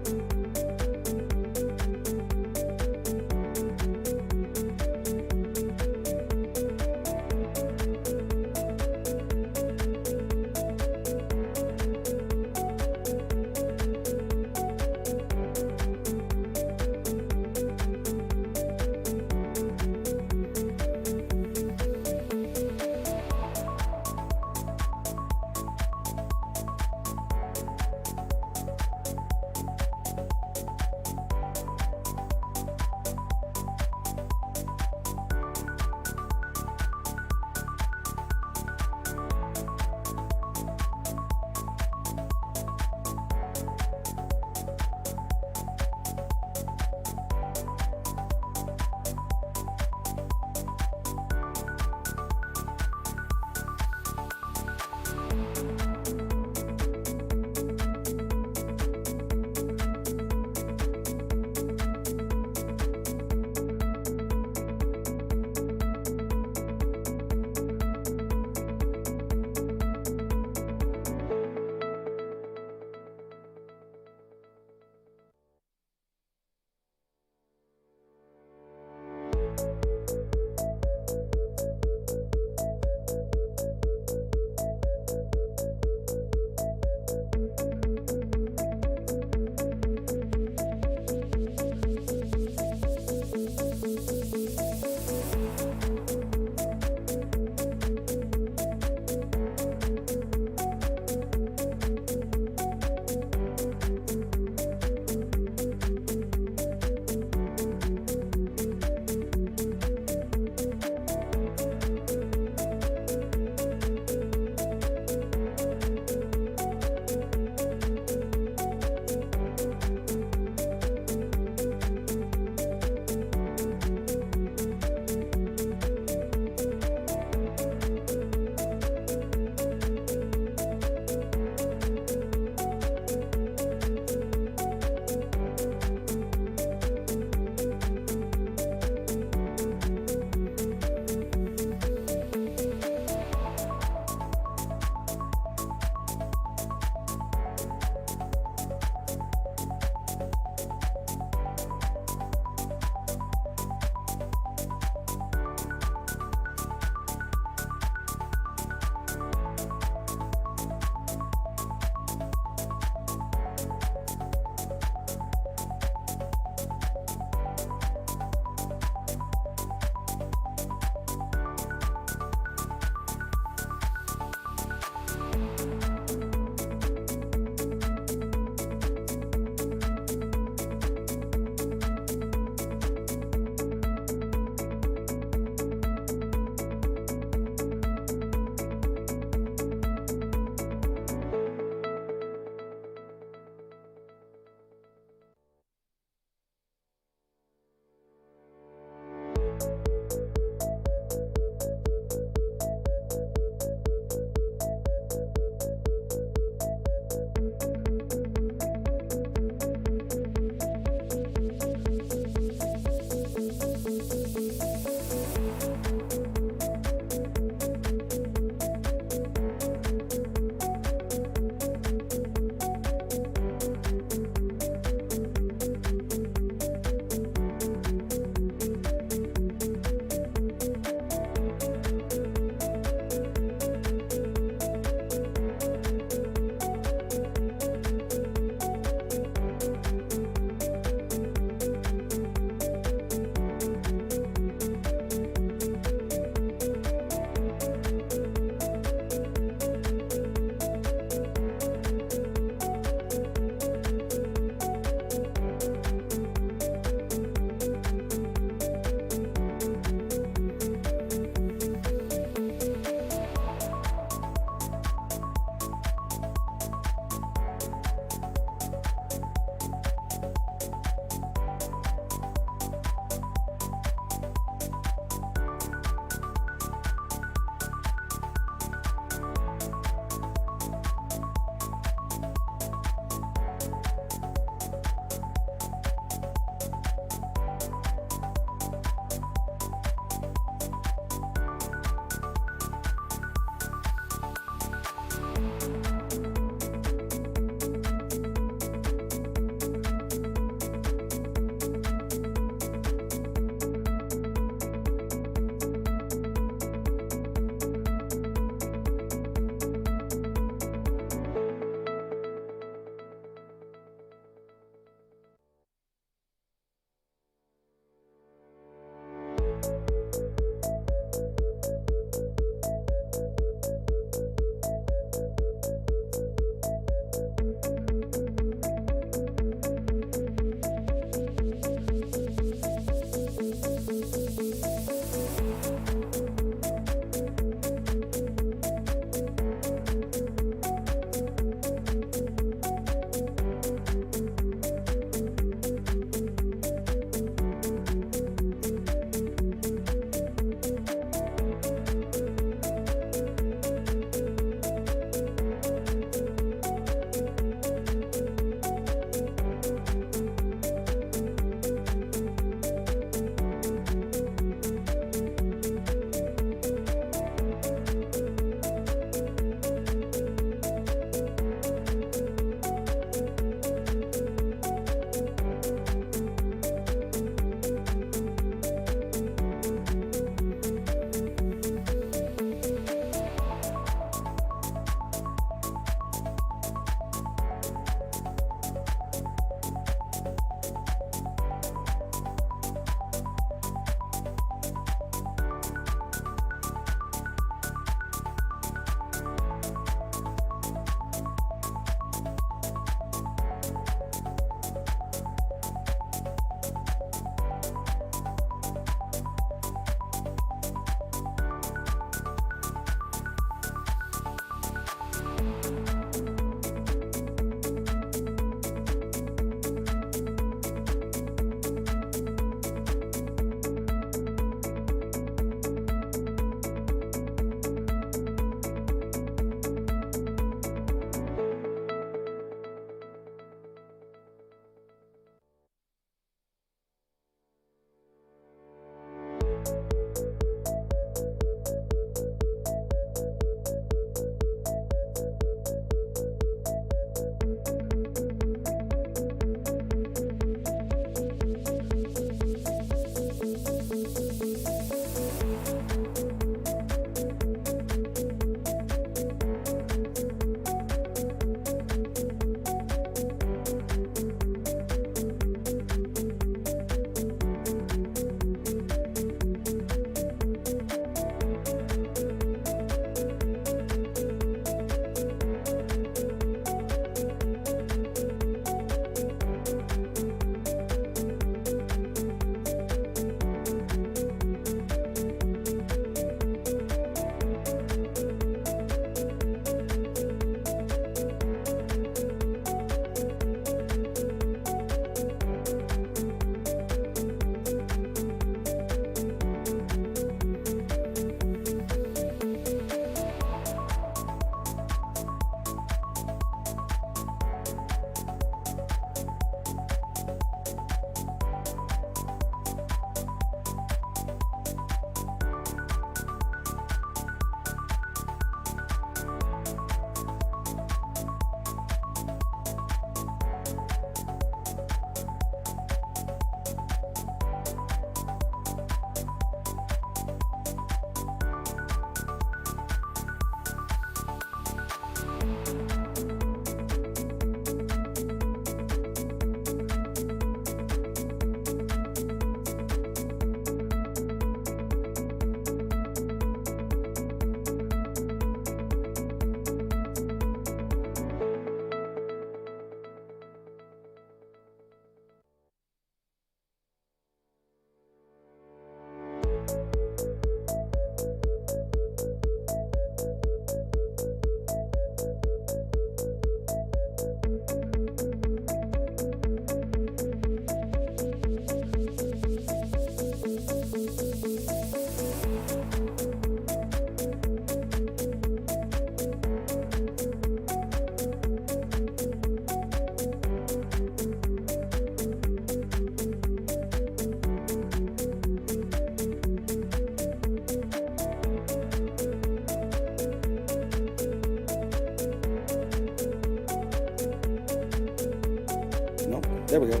Nope, there we go.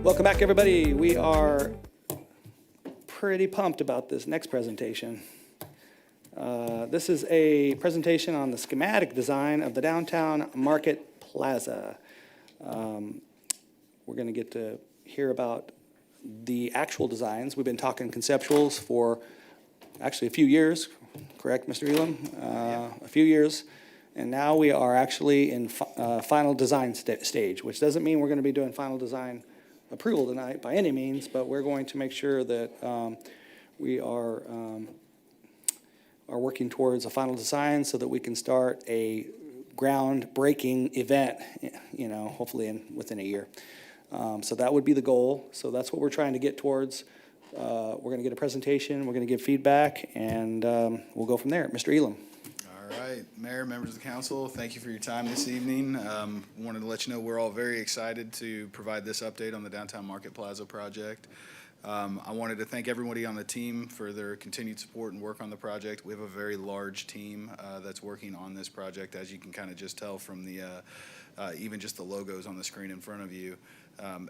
Welcome back, everybody. We are pretty pumped about this next presentation. This is a presentation on the schematic design of the downtown market plaza. We're going to get to hear about the actual designs. We've been talking conceptuals for actually a few years, correct, Mr. Elam? A few years. And now we are actually in final design stage, which doesn't mean we're going to be doing final design approval tonight by any means, but we're going to make sure that we are working towards a final design so that we can start a groundbreaking event, you know, hopefully within a year. So that would be the goal. So that's what we're trying to get towards. We're going to get a presentation, we're going to give feedback, and we'll go from there. Mr. Elam. All right, Mayor, members of the council, thank you for your time this evening. Wanted to let you know we're all very excited to provide this update on the Downtown Market Plaza project. I wanted to thank everybody on the team for their continued support and work on the project. We have a very large team that's working on this project, as you can kind of just tell from the even just the logos on the screen in front of you.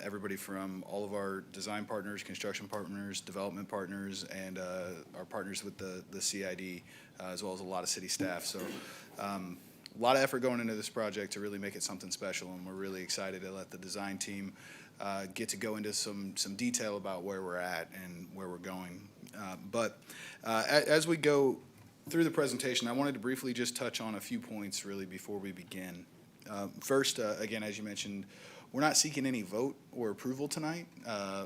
Everybody from all of our design partners, construction partners, development partners, and our partners with the CID, as well as a lot of city staff. So a lot of effort going into this project to really make it something special, and we're really excited to let the design team get to go into some detail about where we're at and where we're going. But as we go through the presentation, I wanted to briefly just touch on a few points really before we begin. First, again, as you mentioned, we're not seeking any vote or approval tonight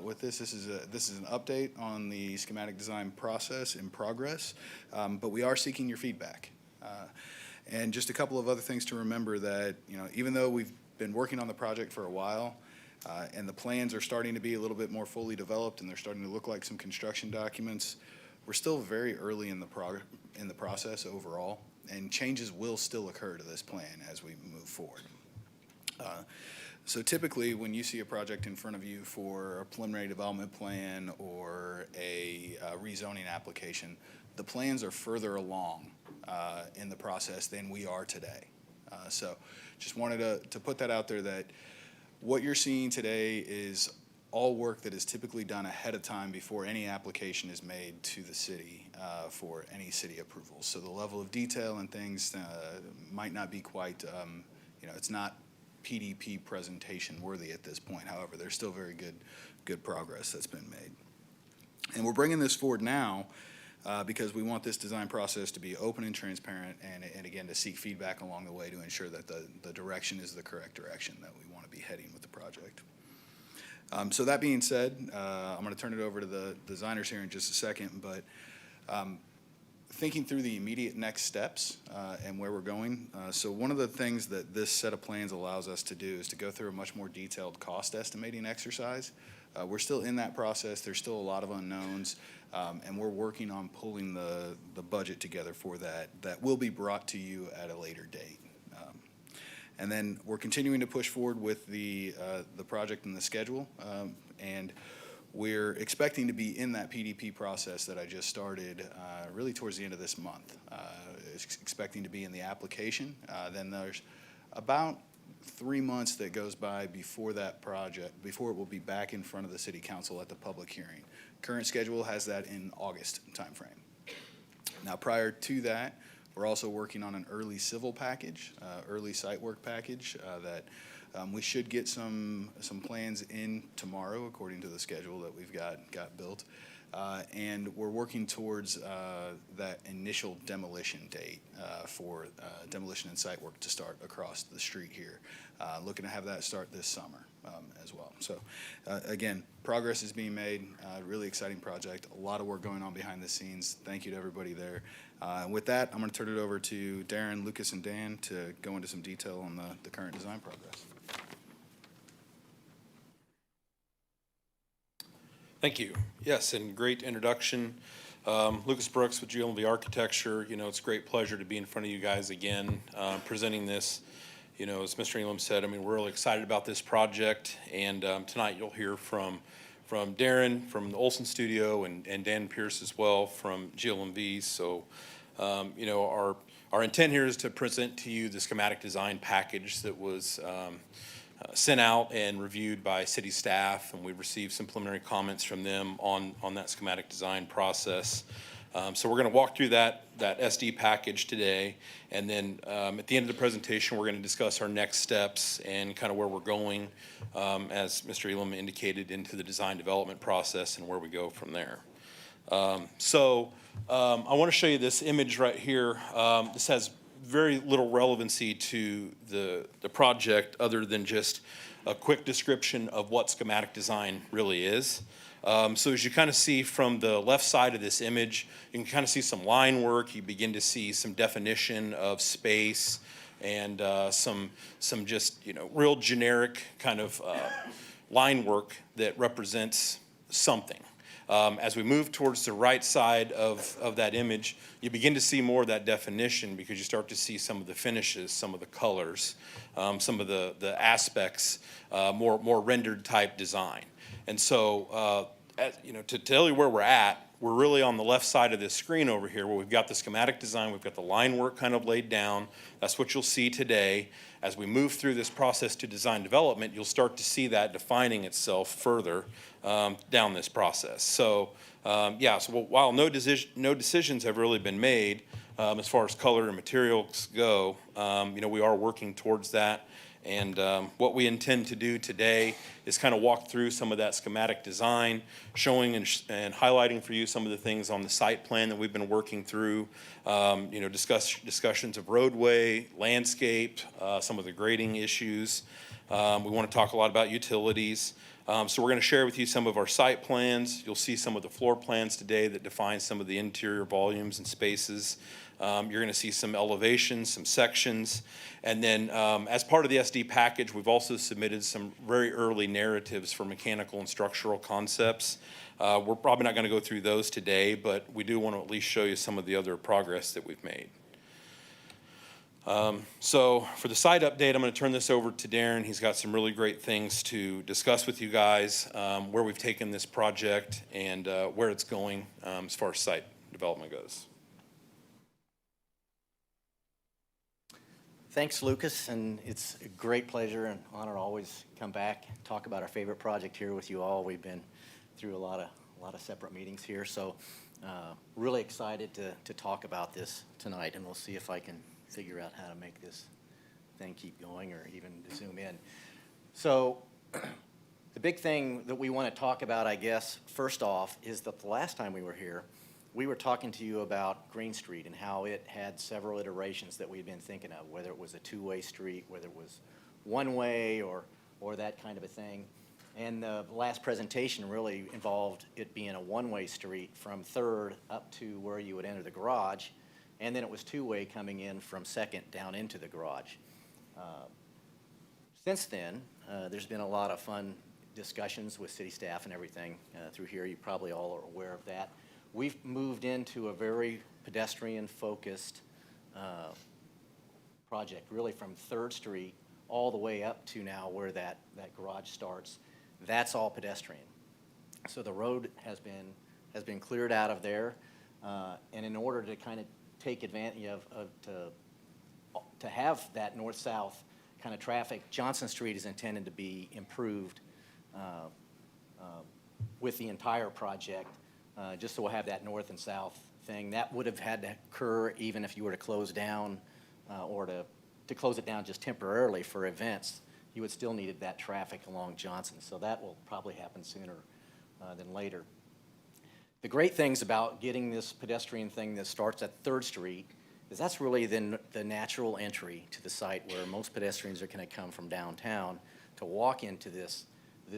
with this. This is an update on the schematic design process in progress, but we are seeking your feedback. And just a couple of other things to remember that, you know, even though we've been working on the project for a while, and the plans are starting to be a little bit more fully developed and they're starting to look like some construction documents, we're still very early in the process overall, and changes will still occur to this plan as we move forward. So typically, when you see a project in front of you for a preliminary development plan or a rezoning application, the plans are further along in the process than we are today. So just wanted to put that out there that what you're seeing today is all work that is typically done ahead of time before any application is made to the city for any city approvals. So the level of detail and things might not be quite, you know, it's not PDP presentation worthy at this point. However, there's still very good progress that's been made. And we're bringing this forward now because we want this design process to be open and transparent, and again, to seek feedback along the way to ensure that the direction is the correct direction that we want to be heading with the project. So that being said, I'm going to turn it over to the designers here in just a second, but thinking through the immediate next steps and where we're going. So one of the things that this set of plans allows us to do is to go through a much more detailed cost estimating exercise. We're still in that process. There's still a lot of unknowns, and we're working on pulling the budget together for that will be brought to you at a later date. And then we're continuing to push forward with the project and the schedule, and we're expecting to be in that PDP process that I just started really towards the end of this month. Expecting to be in the application. Then there's about 3 months that goes by before that project, before it will be back in front of the city council at the public hearing. Current schedule has that in August timeframe. Now, prior to that, we're also working on an early civil package, early site work package that we should get some plans in tomorrow according to the schedule that we've got built. And we're working towards that initial demolition date for demolition and site work to start across the street here. Looking to have that start this summer as well. So again, progress is being made. Really exciting project. A lot of work going on behind the scenes. Thank you to everybody there. With that, I'm going to turn it over to Darren, Lucas, and Dan to go into some detail on the current design progress. Thank you. Yes, and great introduction. Lucas Brooks with GLV Architecture. You know, it's a great pleasure to be in front of you guys again, presenting this. You know, as Mr. Elam said, I mean, we're really excited about this project, and tonight you'll hear from Darren from the Olson Studio and Dan Pierce as well from GLMV. So, you know, our intent here is to present to you the schematic design package that was sent out and reviewed by city staff, and we've received some preliminary comments from them on that schematic design process. So we're going to walk through that SD package today, and then at the end of the presentation, we're going to discuss our next steps and kind of where we're going, as Mr. Elam indicated, into the design development process and where we go from there. I want to show you this image right here. This has very little relevancy to the project other than just a quick description of what schematic design really is. So as you kind of see from the left side of this image, you can kind of see some line work. You begin to see some definition of space and some just, you know, real generic kind of line work that represents something. As we move towards the right side of that image, you begin to see more of that definition because you start to see some of the finishes, some of the colors, some of the aspects, more rendered type design. And so, you know, to tell you where we're really on the left side of this screen over here where we've got the schematic design, we've got the line work kind of laid down. That's what you'll see today. As we move through this process to design development, you'll start to see that defining itself further down this process. So, yeah, so while no decisions have really been made as far as color and materials go, you know, we are working towards that. And what we intend to do today is kind of walk through some of that schematic design, showing and highlighting for you some of the things on the site plan that we've been working through, you know, discussions of roadway, landscape, some of the grading issues. We want to talk a lot about utilities. So we're going to share with you some of our site plans. You'll see some of the floor plans today that define some of the interior volumes and spaces. You're going to see some elevations, some sections. And then as part of the SD package, we've also submitted some very early narratives for mechanical and structural concepts. We're probably not going to go through those today, but we do want to at least show you some of the other progress that we've made. So for the site update, I'm going to turn this over to Darren. He's got some really great things to discuss with you guys, where we've taken this project and where it's going as far as site development goes. Thanks, Lucas, and it's a great pleasure and honor to always come back, talk about our favorite project here with you all. We've been through a lot of separate meetings here, so really excited to talk about this tonight, and we'll see if I can figure out how to make this thing keep going or even zoom in. So the big thing that we want to talk about, I guess, first off, is that the last time we were here, we were talking to you about Green Street and how it had several iterations that we'd been thinking of, whether it was a two-way street, whether it was one-way or that kind of a thing. And the last presentation really involved it being a one-way street from 3rd up to where you would enter the garage, and then it was two-way coming in from 2nd down into the garage. Since then, there's been a lot of fun discussions with city staff and everything through here. You probably all are aware of that. We've moved into a very pedestrian-focused project, really from 3rd Street all the way up to now where that garage starts. That's all pedestrian. So the road has been cleared out of there, and in order to kind of take advantage to have that north-south kind of traffic, Johnson Street is intended to be improved with the entire project. Just so we'll have that north and south thing. That would have had to occur even if you were to close down or to close it down just temporarily for events. You would still need that traffic along Johnson. So that will probably happen sooner than later. The great things about getting this pedestrian thing that starts at 3rd Street is that's really the natural entry to the site where most pedestrians are going to come from downtown to walk into this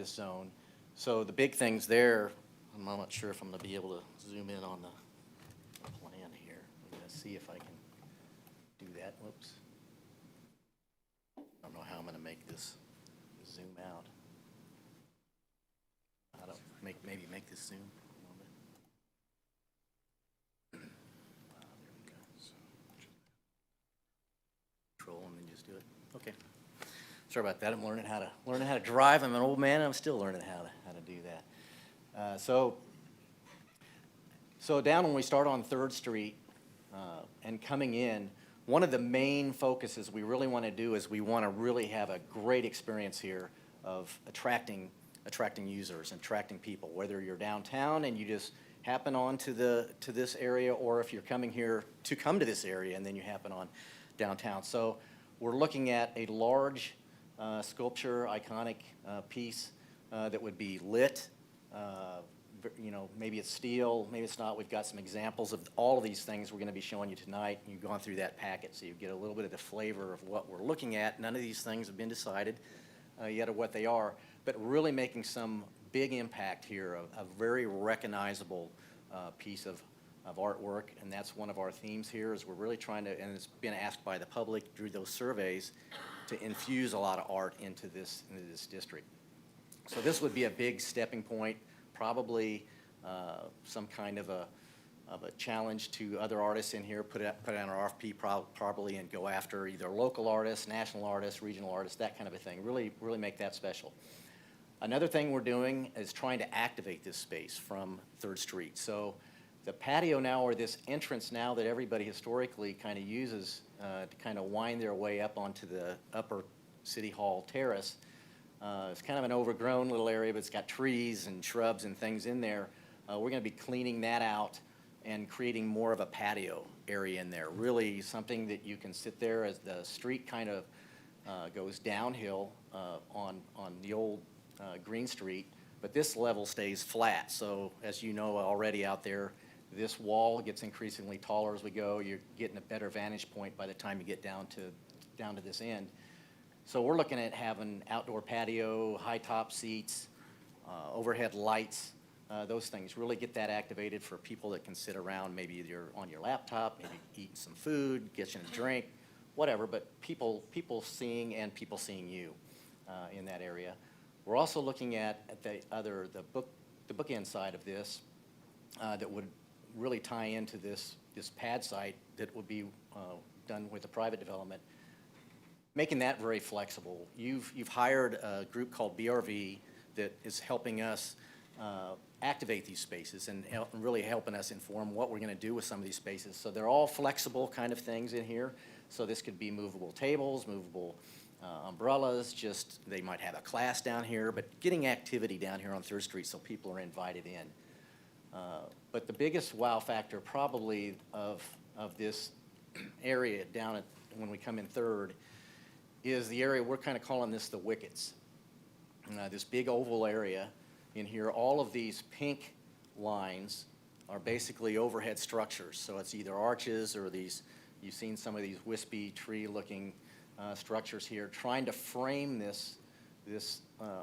zone. So the big things there, I'm not sure if I'm going to be able to zoom in on the plan here. I'm going to see if I can do that. Whoops. I don't know how I'm going to make this zoom out. How to maybe make this zoom a little bit. Let's do it. Okay. Sorry about that. I'm learning how to drive. I'm an old man, and I'm still learning how to do that. So down when we start on 3rd Street and coming in, one of the main focuses we really want to do is we want to really have a great experience here of attracting users and attracting people, whether you're downtown and you just happen on to this area, or if you're coming here to come to this area and then you happen on downtown. So we're looking at a large sculpture, iconic piece that would be lit. Maybe it's steel, maybe it's not. We've got some examples of all of these things we're going to be showing you tonight. You've gone through that packet, so you get a little bit of the flavor of what we're looking at. None of these things have been decided yet of what they are, but really making some big impact here, a very recognizable piece of artwork, and that's one of our themes here, is we're really trying to, and it's been asked by the public through those surveys, to infuse a lot of art into this district. So this would be a big stepping point, probably some kind of a challenge to other artists in here, put out an RFP probably, and go after either local artists, national artists, regional artists, that kind of a thing. Really make that special. Another thing we're doing is trying to activate this space from 3rd Street. So the patio now, or this entrance now that everybody historically kind of uses to kind of wind their way up onto the upper City Hall terrace, it's kind of an overgrown little area, but it's got trees and shrubs and things in there. We're going to be cleaning that out and creating more of a patio area in there. Really something that you can sit there as the street kind of goes downhill on the old Green Street, but this level stays flat. So as you know already out there, this wall gets increasingly taller as we go. You're getting a better vantage point by the time you get down to this end. So we're looking at having outdoor patio, high top seats, overhead lights, those things. Really get that activated for people that can sit around, maybe you're on your laptop, maybe eating some food, getting a drink, whatever, but people seeing and people seeing you in that area. We're also looking at the bookend side of this that would really tie into this pad site that would be done with the private development, making that very flexible. You've hired a group called BRV that is helping us activate these spaces and really helping us inform what we're going to do with some of these spaces. So they're all flexible kind of things in here. So this could be movable tables, movable umbrellas, just they might have a class down here, but getting activity down here on 3rd Street so people are invited in. But the biggest wow factor probably of this area down at, when we come in 3rd, is the area we're kind of calling this the wickets. This big oval area in here, all of these pink lines are basically overhead structures. So it's either arches or these, you've seen some of these wispy tree-looking structures here, trying to frame this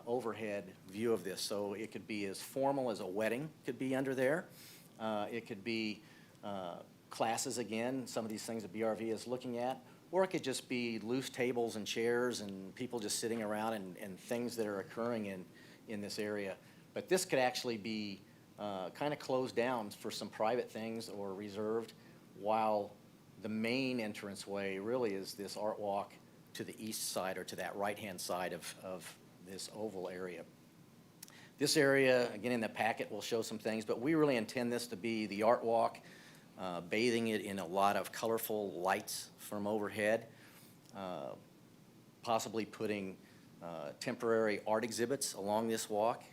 overhead view of this. So it could be as formal as a wedding could be under there. It could be classes again, some of these things that BRV is looking at, or it could just be loose tables and chairs and people just sitting around and things that are occurring in this area. But this could actually be kind of closed down for some private things or reserved, while the main entranceway really is this art walk to the east side or to that right-hand side of this oval area. This area, again in the packet, will show some things, but we really intend this to be the art walk, bathing it in a lot of colorful lights from overhead, possibly putting temporary art exhibits along this walk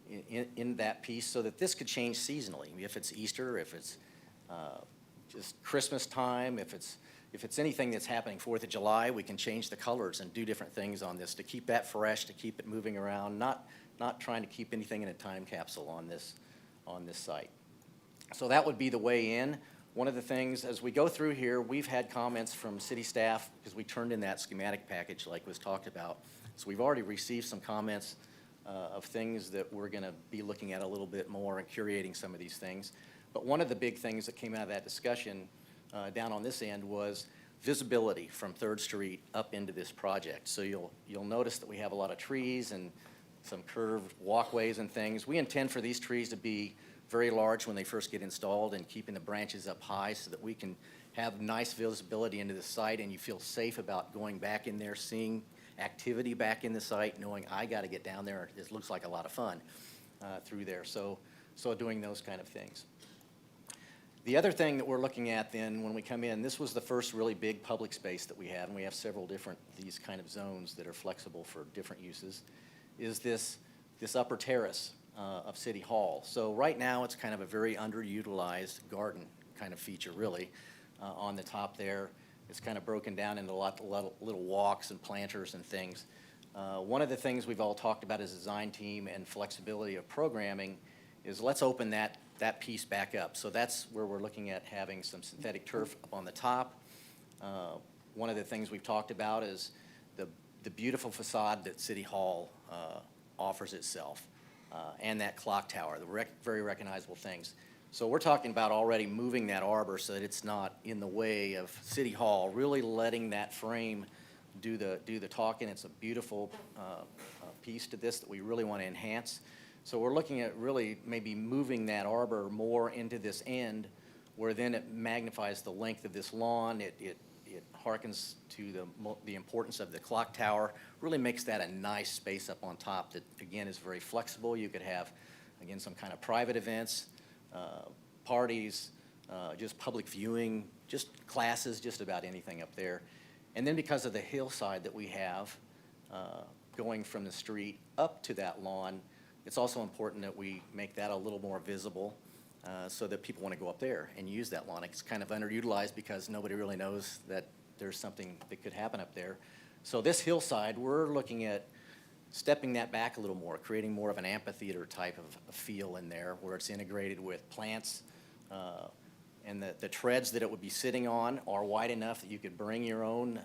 in that piece, so that this could change seasonally. If it's Easter, if it's just Christmas time, if it's anything that's happening 4th of July, we can change the colors and do different things on this to keep that fresh, to keep it moving around, not trying to keep anything in a time capsule on this site. So that would be the way in. One of the things, as we go through here, we've had comments from city staff, because we turned in that schematic package like was talked about. So we've already received some comments of things that we're going to be looking at a little bit more and curating some of these things. But one of the big things that came out of that discussion down on this end was visibility from 3rd Street up into this project. So you'll notice that we have a lot of trees and some curved walkways and things. We intend for these trees to be very large when they first get installed, and keeping the branches up high so that we can have nice visibility into the site, and you feel safe about going back in there, seeing activity back in the site, knowing I got to get down there. It looks like a lot of fun through there. So doing those kind of things. The other thing that we're looking at then when we come in, this was the first really big public space that we have, and we have several different these kind of zones that are flexible for different uses, is this upper terrace of City Hall. So right now it's kind of a very underutilized garden kind of feature really on the top there. It's kind of broken down into a lot little walks and planters and things. One of the things we've all talked about as a design team and flexibility of programming is let's open that piece back up. So that's where we're looking at having some synthetic turf up on the top. One of the things we've talked about is the beautiful facade that City Hall offers itself, and that clock tower, the very recognizable things. So we're talking about already moving that arbor so that it's not in the way of City Hall, really letting that frame do the talking. It's a beautiful piece to this that we really want to enhance. So we're looking at really maybe moving that arbor more into this end, where then it magnifies the length of this lawn. It harkens to the importance of the clock tower, really makes that a nice space up on top that, again, is very flexible. You could have, again, some kind of private events, parties, just public viewing, just classes, just about anything up there. And then because of the hillside that we have going from the street up to that lawn, it's also important that we make that a little more visible so that people want to go up there and use that lawn. It's kind of underutilized because nobody really knows that there's something that could happen up there. So this hillside, we're looking at stepping that back a little more, creating more of an amphitheater type of a feel in there where it's integrated with plants, and the treads that it would be sitting on are wide enough that you could bring your own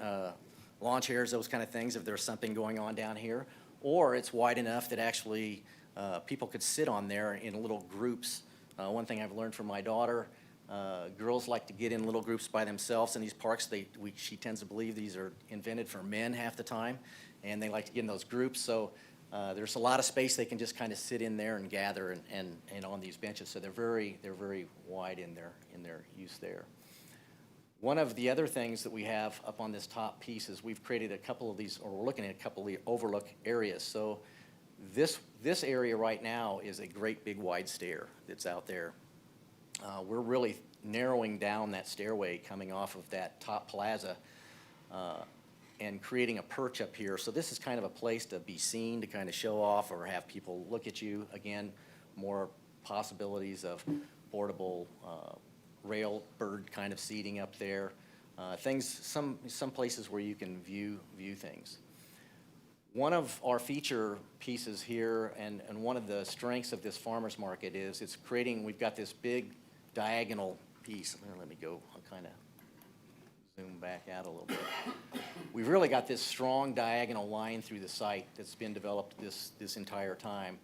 lawn chairs, those kind of things, if there's something going on down here. Or it's wide enough that actually people could sit on there in little groups. One thing I've learned from my daughter, girls like to get in little groups by themselves in these parks. She tends to believe these are invented for men half the time, and they like to get in those groups. So there's a lot of space they can just kind of sit in there and gather and on these benches. So they're very wide in their use there. One of the other things that we have up on this top piece is we've created a couple of these, or we're looking at a couple of the overlook areas. So this area right now is a great big wide stair that's out there. We're really narrowing down that stairway coming off of that top plaza and creating a perch up here. So this is kind of a place to be seen, to kind of show off or have people look at you. Again, more possibilities of portable rail bird kind of seating up there. Some places where you can view things. One of our feature pieces here, and one of the strengths of this farmer's market is it's creating, we've got this big diagonal piece. Let me go, I'll kind of zoom back out a little bit. We've really got this strong diagonal line through the site that's been developed this entire time.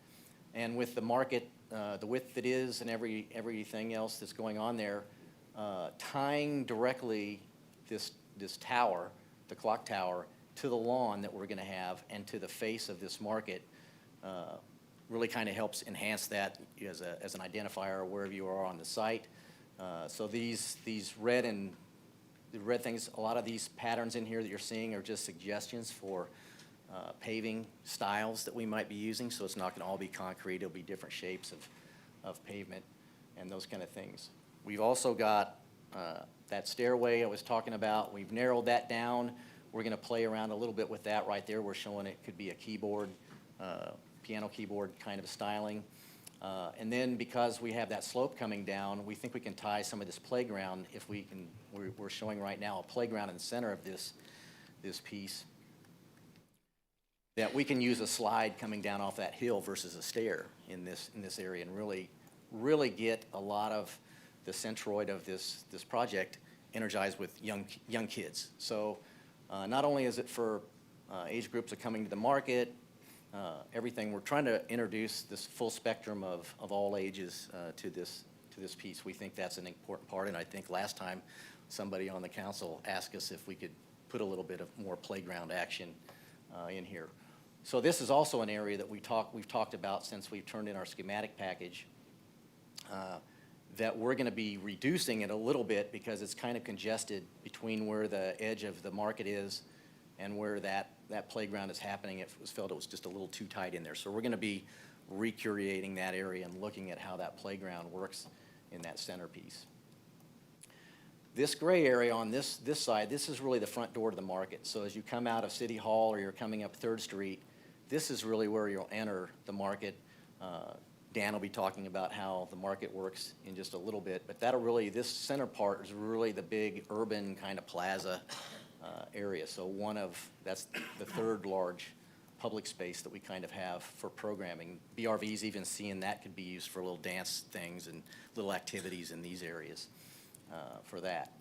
And with the market, the width that is and everything else that's going on there, tying directly this tower, the clock tower, to the lawn that we're going to have and to the face of this market really kind of helps enhance that as an identifier wherever you are on the site. So these red things, a lot of these patterns in here that you're seeing are just suggestions for paving styles that we might be using. So it's not going to all be concrete. It'll be different shapes of pavement and those kind of things. We've also got that stairway I was talking about. We've narrowed that down. We're going to play around a little bit with that right there. We're showing it could be a keyboard, piano keyboard kind of styling. And then because we have that slope coming down, we think we can tie some of this playground if we can. We're showing right now a playground in the center of this piece that we can use a slide coming down off that hill versus a stair in this area and really get a lot of the centroid of this project energized with young kids. So not only is it for age groups that are coming to the market, everything, we're trying to introduce this full spectrum of all ages to this piece. We think that's an important part, and I think last time somebody on the council asked us if we could put a little bit of more playground action in here. So this is also an area that we've talked about since we've turned in our schematic package. that we're going to be reducing it a little bit because it's kind of congested between where the edge of the market is and where that playground is happening. It was felt it was just a little too tight in there. So we're going to be recreating that area and looking at how that playground works in that centerpiece. This gray area on this side, this is really the front door to the market. So as you come out of City Hall or you're coming up 3rd Street, this is really where you'll enter the market. Dan will be talking about how the market works in just a little bit, but this center part is really the big urban kind of plaza area. So that's the 3rd large public space that we kind of have for programming. BRV's even seeing that could be used for little dance things and little activities in these areas for that.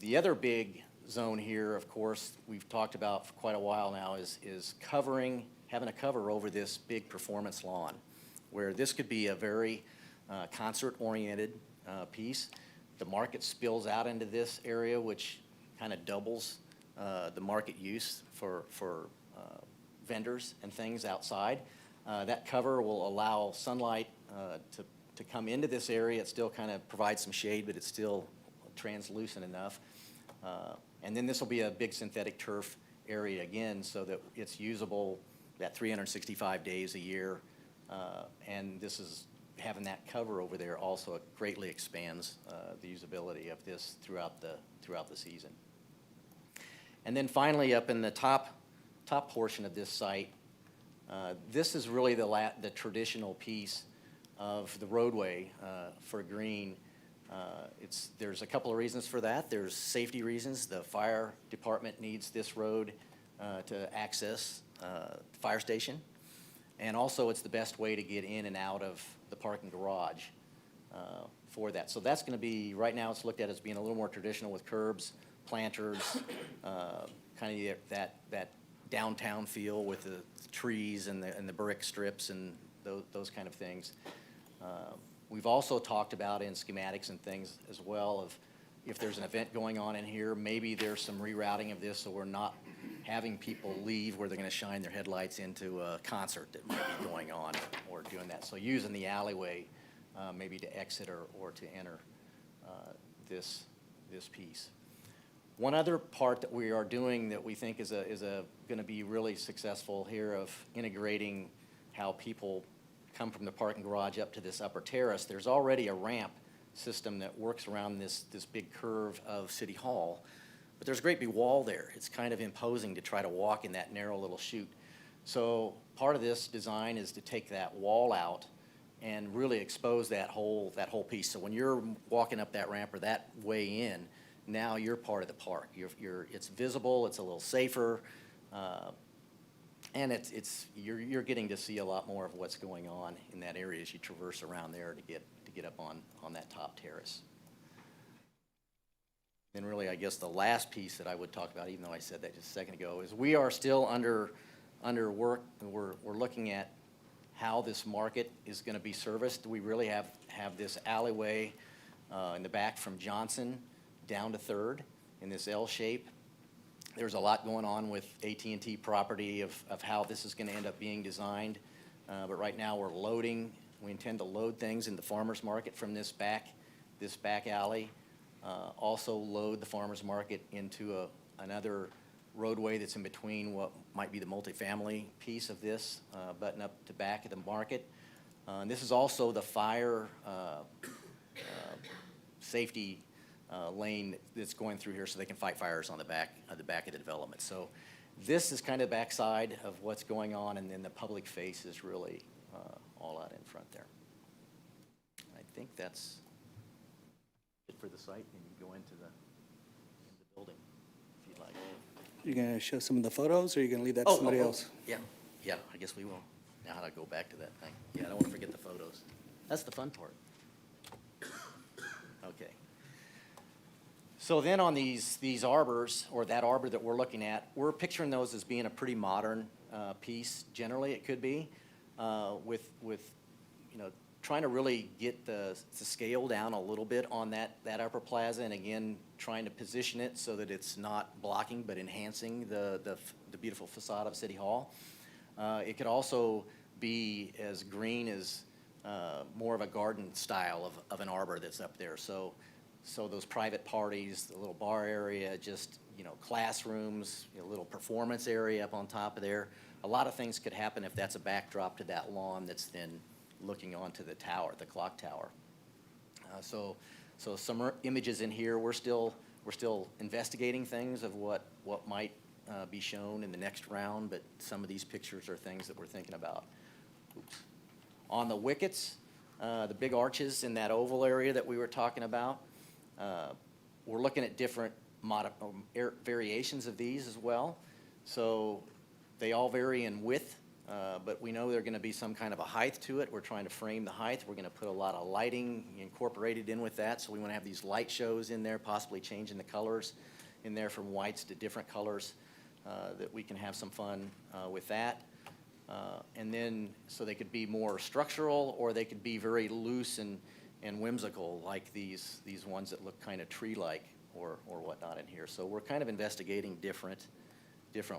The other big zone here, of course, we've talked about for quite a while now is having a cover over this big performance lawn, where this could be a very concert-oriented piece. The market spills out into this area, which kind of doubles the market use for vendors and things outside. That cover will allow sunlight to come into this area. It still kind of provides some shade, but it's still translucent enough. And then this will be a big synthetic turf area again, so that it's usable that 365 days a year. And this is having that cover over there also greatly expands the usability of this throughout the season. And then finally, up in the top portion of this site, this is really the traditional piece of the roadway for green. There's a couple of reasons for that. There's safety reasons. The fire department needs this road to access the fire station. And also, it's the best way to get in and out of the parking garage for that. So that's going to be, right now it's looked at as being a little more traditional with curbs, planters, kind of that downtown feel with the trees and the brick strips and those kind of things. We've also talked about in schematics and things as well of if there's an event going on in here, maybe there's some rerouting of this so we're not having people leave where they're going to shine their headlights into a concert that might be going on or doing that. So using the alleyway maybe to exit or to enter this piece. One other part that we are doing that we think is going to be really successful here of integrating how people come from the parking garage up to this upper terrace. There's already a ramp system that works around this big curve of City Hall, but there's a great big wall there. It's kind of imposing to try to walk in that narrow little chute. So part of this design is to take that wall out and really expose that whole piece. So when you're walking up that ramp or that way in, now you're part of the park. It's visible. It's a little safer. And you're getting to see a lot more of what's going on in that area as you traverse around there to get up on that top terrace. And really, I guess the last piece that I would talk about, even though I said that just a second ago, is we are still under work. We're looking at how this market is going to be serviced. We really have this alleyway in the back from Johnson down to 3rd in this L shape. There's a lot going on with AT&T property of how this is going to end up being designed. But right now we're loading. We intend to load things in the farmer's market from this back alley. Also load the farmer's market into another roadway that's in between what might be the multifamily piece of this, button up to back of the market. And this is also the fire safety lane that's going through here so they can fight fires on the back of the development. So this is kind of the backside of what's going on, and then the public face is really all out in front there. I think that's it for the site, and you go into the building if you'd like. You're going to show some of the photos, or are you going to leave that to somebody else? Yeah, I guess we will. Now how do I go back to that thing? Yeah, I don't want to forget the photos. That's the fun part. Okay. So then on these arbors, or that arbor that we're looking at, we're picturing those as being a pretty modern piece. Generally, it could be with trying to really get the scale down a little bit on that upper plaza, and again trying to position it so that it's not blocking but enhancing the beautiful facade of City Hall. It could also be as green as more of a garden style of an arbor that's up there. So those private parties, the little bar area, just, classrooms, a little performance area up on top of there. A lot of things could happen if that's a backdrop to that lawn that's then looking onto the tower, the clock tower. So some images in here. We're still investigating things of what might be shown in the next round, but some of these pictures are things that we're thinking about. Oops. On the wickets, the big arches in that oval area that we were talking about, we're looking at different variations of these as well. So they all vary in width, but we know there's going to be some kind of a height to it. We're trying to frame the height. We're going to put a lot of lighting incorporated in with that. So we want to have these light shows in there, possibly changing the colors in there from whites to different colors, that we can have some fun with that. And then, so they could be more structural, or they could be very loose and whimsical, like these ones that look kind of tree-like or whatnot in here. So we're kind of investigating different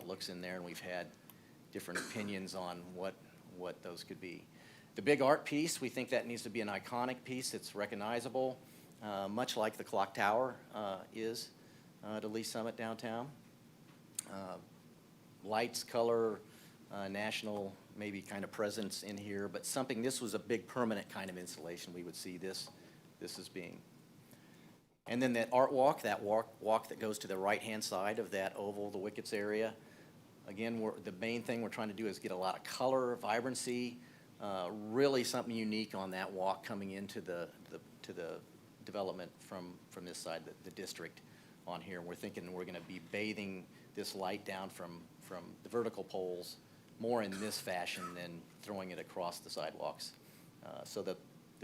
looks in there, and we've had different opinions on what those could be. The big art piece, we think that needs to be an iconic piece that's recognizable, much like the clock tower is to Lee Summit downtown. Lights, color, national maybe kind of presence in here, but something, this was a big permanent kind of installation. We would see this as being. And then that art walk, walk that goes to the right-hand side of that oval, the wickets area. Again, the main thing we're trying to do is get a lot of color, vibrancy, really something unique on that walk coming into the development from this side, the district on here. And we're thinking we're going to be bathing this light down from the vertical poles more in this fashion than throwing it across the sidewalks. So the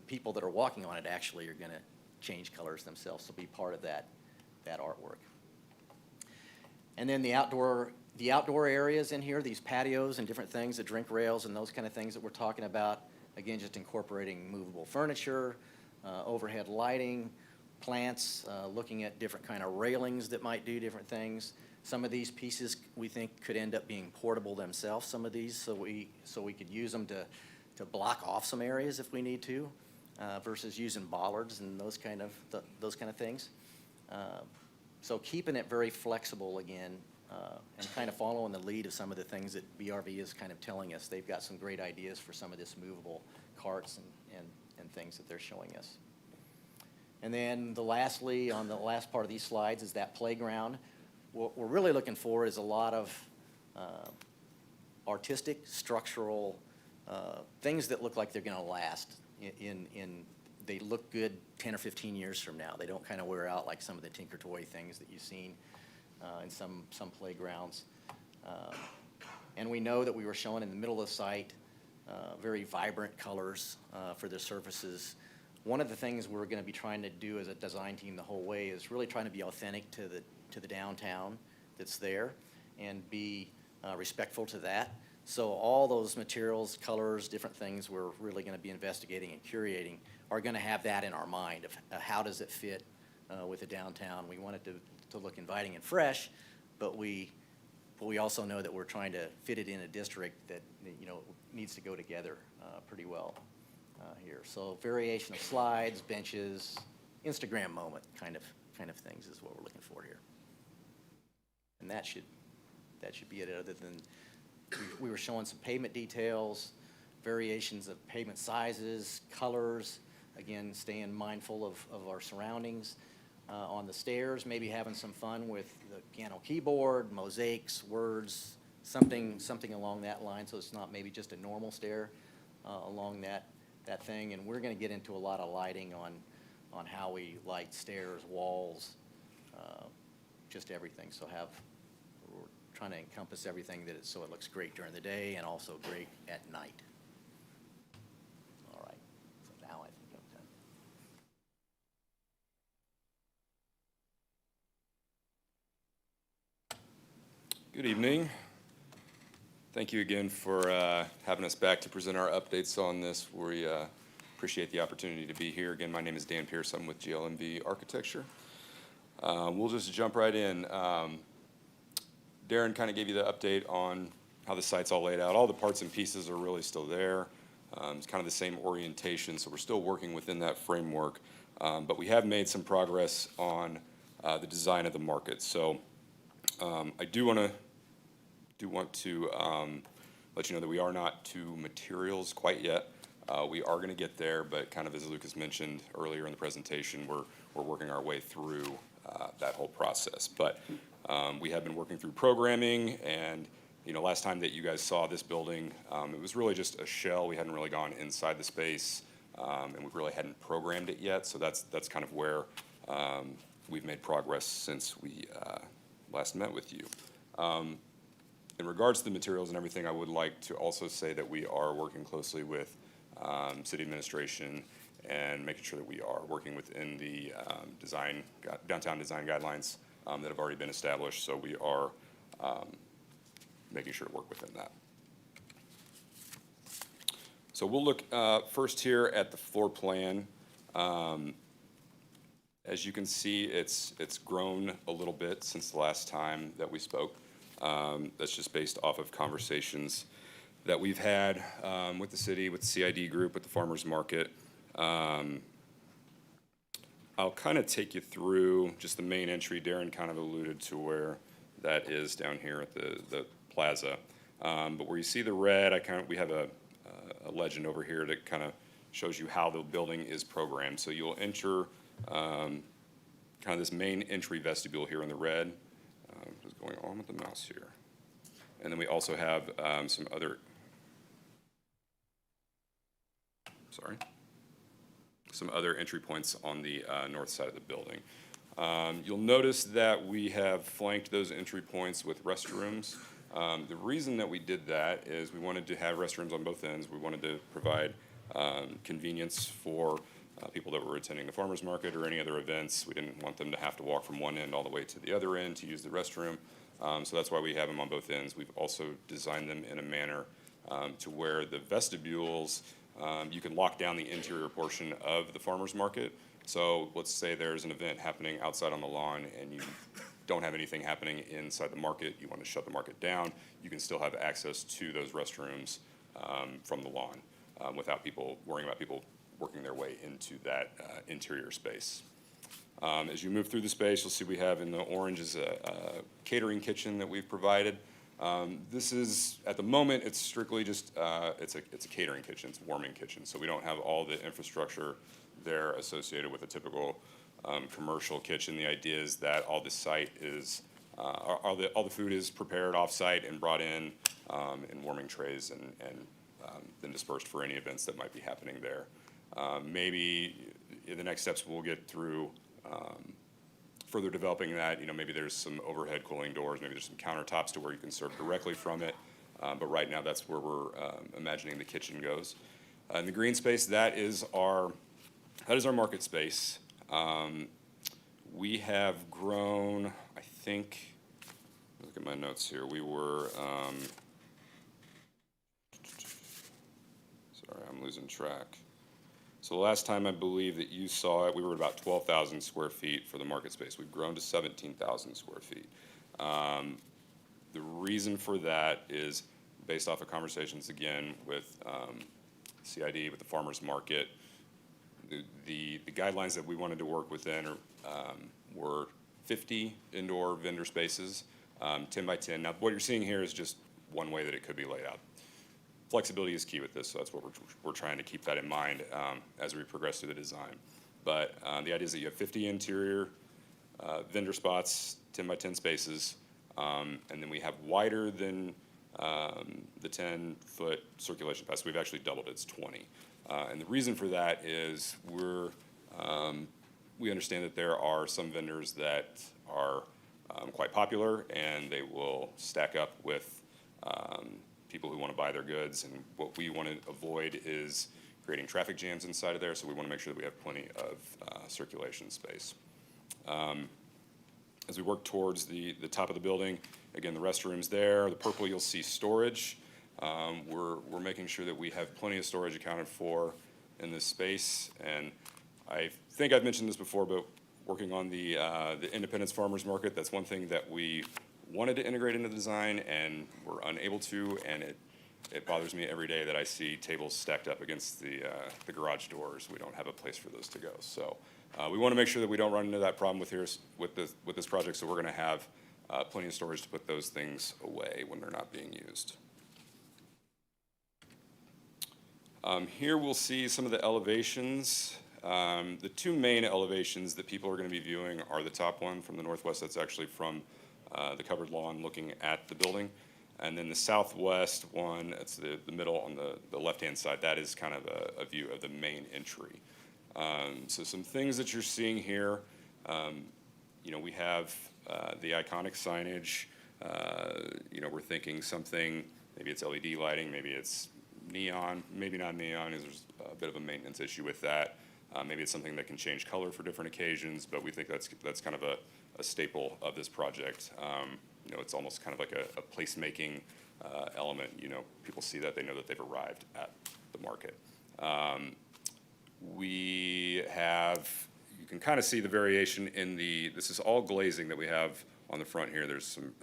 people that are walking on it actually are going to change colors themselves, so be part of that artwork. And then the outdoor areas in here, these patios and different things, the drink rails and those kind of things that we're talking about, again, just incorporating movable furniture, overhead lighting, plants, looking at different kind of railings that might do different things. Some of these pieces we think could end up being portable themselves, some of these, so we could use them to block off some areas if we need to, versus using bollards and those kind of things. So keeping it very flexible again, and kind of following the lead of some of the things that BRV is kind of telling us. They've got some great ideas for some of this movable carts and things that they're showing us. And then lastly, on the last part of these slides is that playground. What we're really looking for is a lot of artistic, structural things that look like they're going to last. They look good 10 or 15 years from now. They don't kind of wear out like some of the Tinker Toy things that you've seen in some playgrounds. And we know that we were showing in the middle of the site very vibrant colors for the surfaces. One of the things we're going to be trying to do as a design team the whole way is really trying to be authentic to the downtown that's there and be respectful to that. So all those materials, colors, different things we're really going to be investigating and curating are going to have that in our mind of how does it fit with the downtown. We want it to look inviting and fresh, but we also know that we're trying to fit it in a district that needs to go together pretty well here. So variation of slides, benches, Instagram moment kind of things is what we're looking for here. And that should be it, other than we were showing some pavement details, variations of pavement sizes, colors, again, staying mindful of our surroundings. On the stairs, maybe having some fun with the piano keyboard, mosaics, words, something along that line, so it's not maybe just a normal stair along that thing. And we're going to get into a lot of lighting on how we light stairs, walls, just everything. So we're trying to encompass everything so it looks great during the day and also great at night. All right, so now I think I'm done. Good evening. Thank you again for having us back to present our updates on this. We appreciate the opportunity to be here. Again, my name is Dan Pierce. I'm with GLMV Architecture. We'll just jump right in. Darren kind of gave you the update on how the site's all laid out. All the parts and pieces are really still there. It's kind of the same orientation, so we're still working within that framework. But we have made some progress on the design of the market. So I do want to let you know that we are not to materials quite yet. We are going to get there, but kind of as Lucas mentioned earlier in the presentation, we're working our way through that whole process. But we have been working through programming, and last time that you guys saw this building, it was really just a shell. We hadn't really gone inside the space, and we really hadn't programmed it yet. So that's kind of where we've made progress since we last met with you. In regards to the materials and everything, I would like to also say that we are working closely with city administration and making sure that we are working within the downtown design guidelines that have already been established. So we are making sure to work within that. So we'll look first here at the floor plan. As you can see, it's grown a little bit since the last time that we spoke. That's just based off of conversations that we've had with the city, with the CID group, with the farmers market. I'll kind of take you through just the main entry. Darren kind of alluded to where that is down here at the plaza. But where you see the red, we have a legend over here that kind of shows you how the building is programmed. So you'll enter kind of this main entry vestibule here in the red. What's going on with the mouse here? And then we also have some other entry points on the north side of the building. You'll notice that we have flanked those entry points with restrooms. The reason that we did that is we wanted to have restrooms on both ends. We wanted to provide convenience for people that were attending the farmers market or any other events. We didn't want them to have to walk from one end all the way to the other end to use the restroom. So that's why we have them on both ends. We've also designed them in a manner to where the vestibules, you can lock down the interior portion of the farmers market. So let's say there's an event happening outside on the lawn and you don't have anything happening inside the market, you want to shut the market down, you can still have access to those restrooms from the lawn without worrying about people working their way into that interior space. As you move through the space, you'll see we have in the orange is a catering kitchen that we've provided. This is, at the moment, it's strictly just, it's a catering kitchen, it's a warming kitchen, so we don't have all the infrastructure there associated with a typical commercial kitchen. The idea is that all the site is, all the food is prepared off-site and brought in warming trays and then dispersed for any events that might be happening there. Maybe in the next steps we'll get through further developing that. Maybe there's some overhead cooling doors, maybe there's some countertops to where you can serve directly from it. But right now that's where we're imagining the kitchen goes. In the green space, that is our market space. We have grown, I think, look at my notes here, we were, sorry, I'm losing track. So the last time I believe that you saw it, we were at about 12,000 square feet for the market space. We've grown to 17,000 square feet. The reason for that is based off of conversations, again, with CID, with the farmers market. The guidelines that we wanted to work within were 50 indoor vendor spaces, 10 by 10. Now, what you're seeing here is just one way that it could be laid out. Flexibility is key with this, so that's what we're trying to keep that in mind as we progress through the design. But the idea is that you have 50 interior vendor spots, 10 by 10 spaces, and then we have wider than the 10-foot circulation pass. We've actually doubled it, it's 20. And the reason for that is we understand that there are some vendors that are quite popular and they will stack up with people who want to buy their goods, and what we want to avoid is creating traffic jams inside of there, so we want to make sure that we have plenty of circulation space. As we work towards the top of the building, again, the restrooms there, the purple you'll see storage. We're making sure that we have plenty of storage accounted for in this space, and I think I've mentioned this before, but working on the Independence Farmers Market, that's one thing that we wanted to integrate into the design and were unable to, and it bothers me every day that I see tables stacked up against the garage doors. We don't have a place for those to go. So we want to make sure that we don't run into that problem with this project. So we're going to have plenty of storage to put those things away when they're not being used. Here we'll see some of the elevations. The two main elevations that people are going to be viewing are the top one from the northwest. That's actually from the covered lawn looking at the building. And then the southwest one, it's the middle on the left-hand side, that is kind of a view of the main entry. So some things that you're seeing here, we have the iconic signage. We're thinking something, maybe it's LED lighting, maybe it's neon, maybe not neon, because there's a bit of a maintenance issue with that. Maybe it's something that can change color for different occasions, but we think that's kind of a staple of this project. It's almost kind of like a placemaking element. People see that, they know that they've arrived at the market. You can kind of see the variation in this is all glazing that we have on the front here. There's some,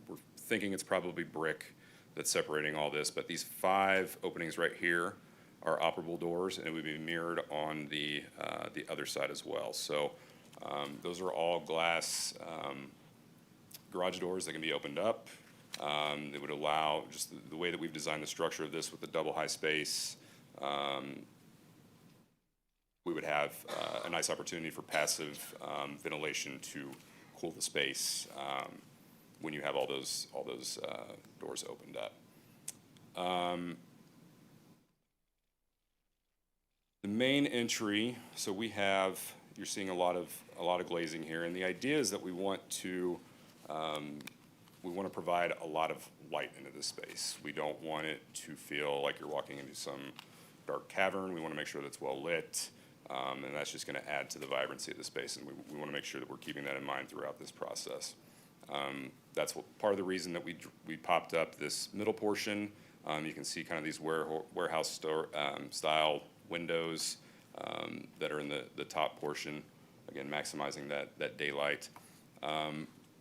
we're thinking it's probably brick that's separating all this, but these 5 openings right here are operable doors, and it would be mirrored on the other side as well. So those are all glass garage doors that can be opened up. It would allow, just the way that we've designed the structure of this with the double high space, we would have a nice opportunity for passive ventilation to cool the space when you have all those doors opened up. The main entry, so you're seeing a lot of glazing here, and the idea is that we want to provide a lot of light into this space. We don't want it to feel like you're walking into some dark cavern. We want to make sure that it's well lit, and that's just going to add to the vibrancy of the space, and we want to make sure that we're keeping that in mind throughout this process. That's part of the reason that we popped up this middle portion. You can see kind of these warehouse style windows that are in the top portion, again maximizing that daylight.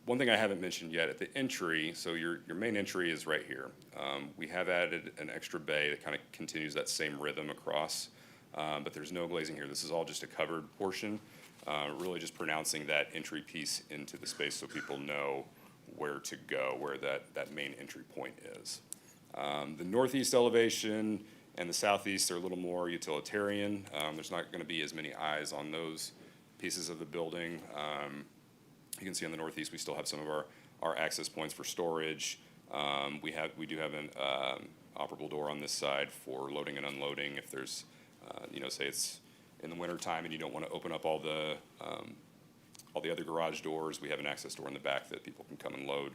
One thing I haven't mentioned yet at the entry, so your main entry is right here. We have added an extra bay that kind of continues that same rhythm across, but there's no glazing here. This is all just a covered portion, really just pronouncing that entry piece into the space so people know where to go, where that main entry point is. The northeast elevation and the southeast are a little more utilitarian. There's not going to be as many eyes on those pieces of the building. You can see on the northeast we still have some of our access points for storage. We do have an operable door on this side for loading and unloading. If there's, say it's in the winter time and you don't want to open up all the other garage doors, we have an access door in the back that people can come and load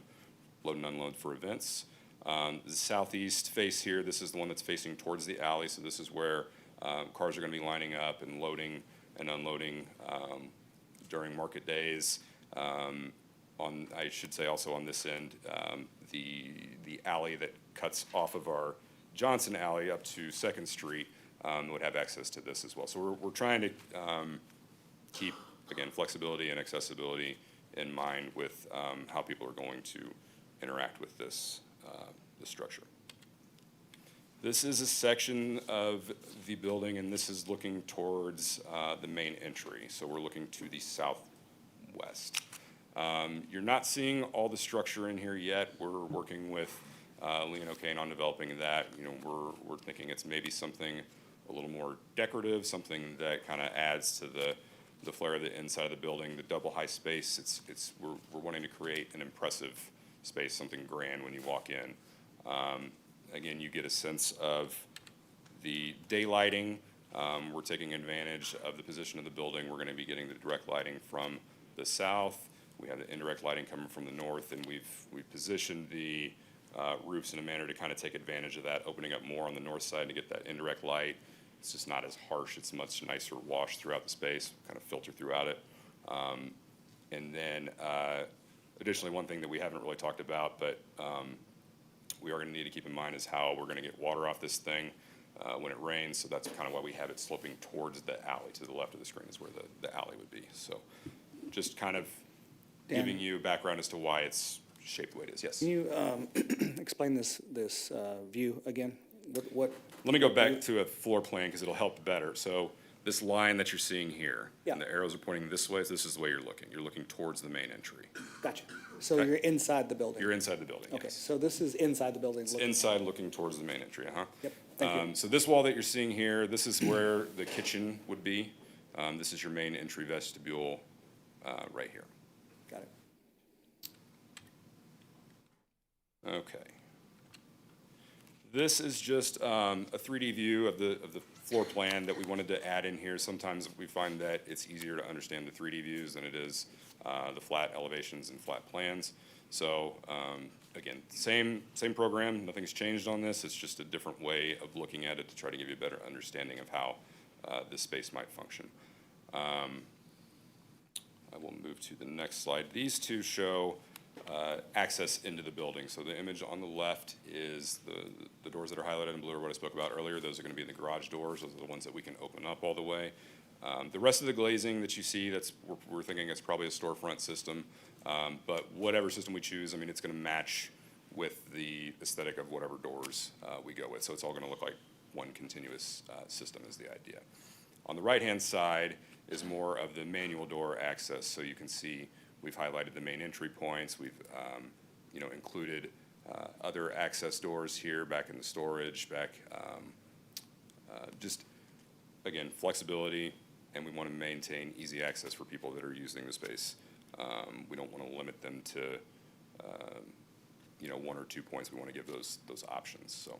and unload for events. The southeast face here, this is the one that's facing towards the alley, so this is where cars are going to be lining up and loading and unloading during market days. I should say also on this end, the alley that cuts off of our Johnson Alley up to 2nd Street would have access to this as well. So we're trying to keep, again, flexibility and accessibility in mind with how people are going to interact with this structure. This is a section of the building, and this is looking towards the main entry. So we're looking to the southwest. You're not seeing all the structure in here yet. We're working with Leon O'Kane on developing that. We're thinking it's maybe something a little more decorative, something that kind of adds to the flair of the inside of the building. The double high space, we're wanting to create an impressive space, something grand when you walk in. Again, you get a sense of the daylighting. We're taking advantage of the position of the building. We're going to be getting the direct lighting from the south. We have the indirect lighting coming from the north, and we've positioned the roofs in a manner to kind of take advantage of that, opening up more on the north side to get that indirect light. It's just not as harsh. It's much nicer wash throughout the space, kind of filter throughout it. And then additionally, one thing that we haven't really talked about, but we are going to need to keep in mind is how we're going to get water off this thing when it rains. So that's kind of why we have it sloping towards the alley. To the left of the screen is where the alley would be. So just kind of giving you background as to why it's shaped the way it is, yes. Can you explain this view again? What? Let me go back to a floor plan because it'll help better. So this line that you're seeing here, and the arrows are pointing this way, so this is the way you're looking. You're looking towards the main entry. Gotcha. So Okay. you're inside the building? You're inside the building, Okay, yes. so this is inside the building? It's inside looking towards the main entry, Yep, thank you. So this wall that you're seeing here, this is where the kitchen would be. This is your main entry vestibule right here. Got it. Okay. This is just a 3D view of the floor plan that we wanted to add in here. Sometimes we find that it's easier to understand the 3D views than it is the flat elevations and flat plans. So again, same program, nothing's changed on this. It's just a different way of looking at it to try to give you a better understanding of how this space might function. I will move to the next slide. These two show access into the building. So the image on the left is the doors that are highlighted in blue are what I spoke about earlier. Those are going to be the garage doors. Those are the ones that we can open up all the way. The rest of the glazing that you see, we're thinking it's probably a storefront system. But whatever system we choose, I mean, it's going to match with the aesthetic of whatever doors we go with. So it's all going to look like one continuous system is the idea. On the right-hand side is more of the manual door access. So you can see we've highlighted the main entry points. We've included other access doors here, back in the storage, just, again, flexibility, and we want to maintain easy access for people that are using the space. We don't want to limit them to, 1 or 2 points. We want to give those options. So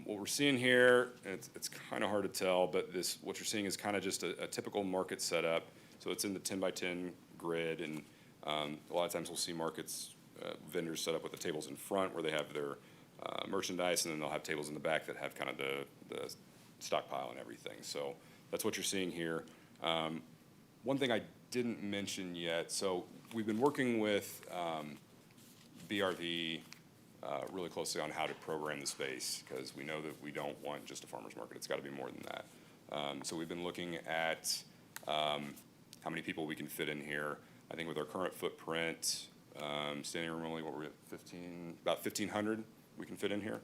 what we're seeing here, and it's kind of hard to tell, but what you're seeing is kind of just a typical market setup. So it's in the 10 by 10 grid, and a lot of times we'll see markets, vendors set up with the tables in front where they have their merchandise, and then they'll have tables in the back that have kind of the stockpile and everything. So that's what you're seeing here. One thing I didn't mention yet, so we've been working with BRV really closely on how to program the space, because we know that we don't want just a farmer's market. It's got to be more than that. So we've been looking at how many people we can fit in here. I think with our current footprint, standing room only, what we're at, about 1,500 we can fit in here,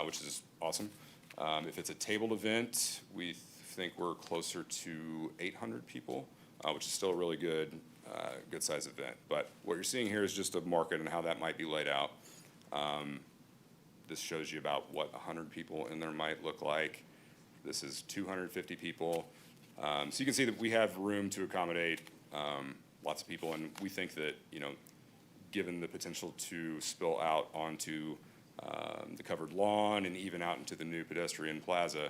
which is awesome. If it's a tabled event, we think we're closer to 800 people, which is still a really good size event. But what you're seeing here is just a market and how that might be laid out. This shows you about what 100 people in there might look like. This is 250 people. So you can see that we have room to accommodate lots of people, and we think that, given the potential to spill out onto the covered lawn and even out into the new pedestrian plaza,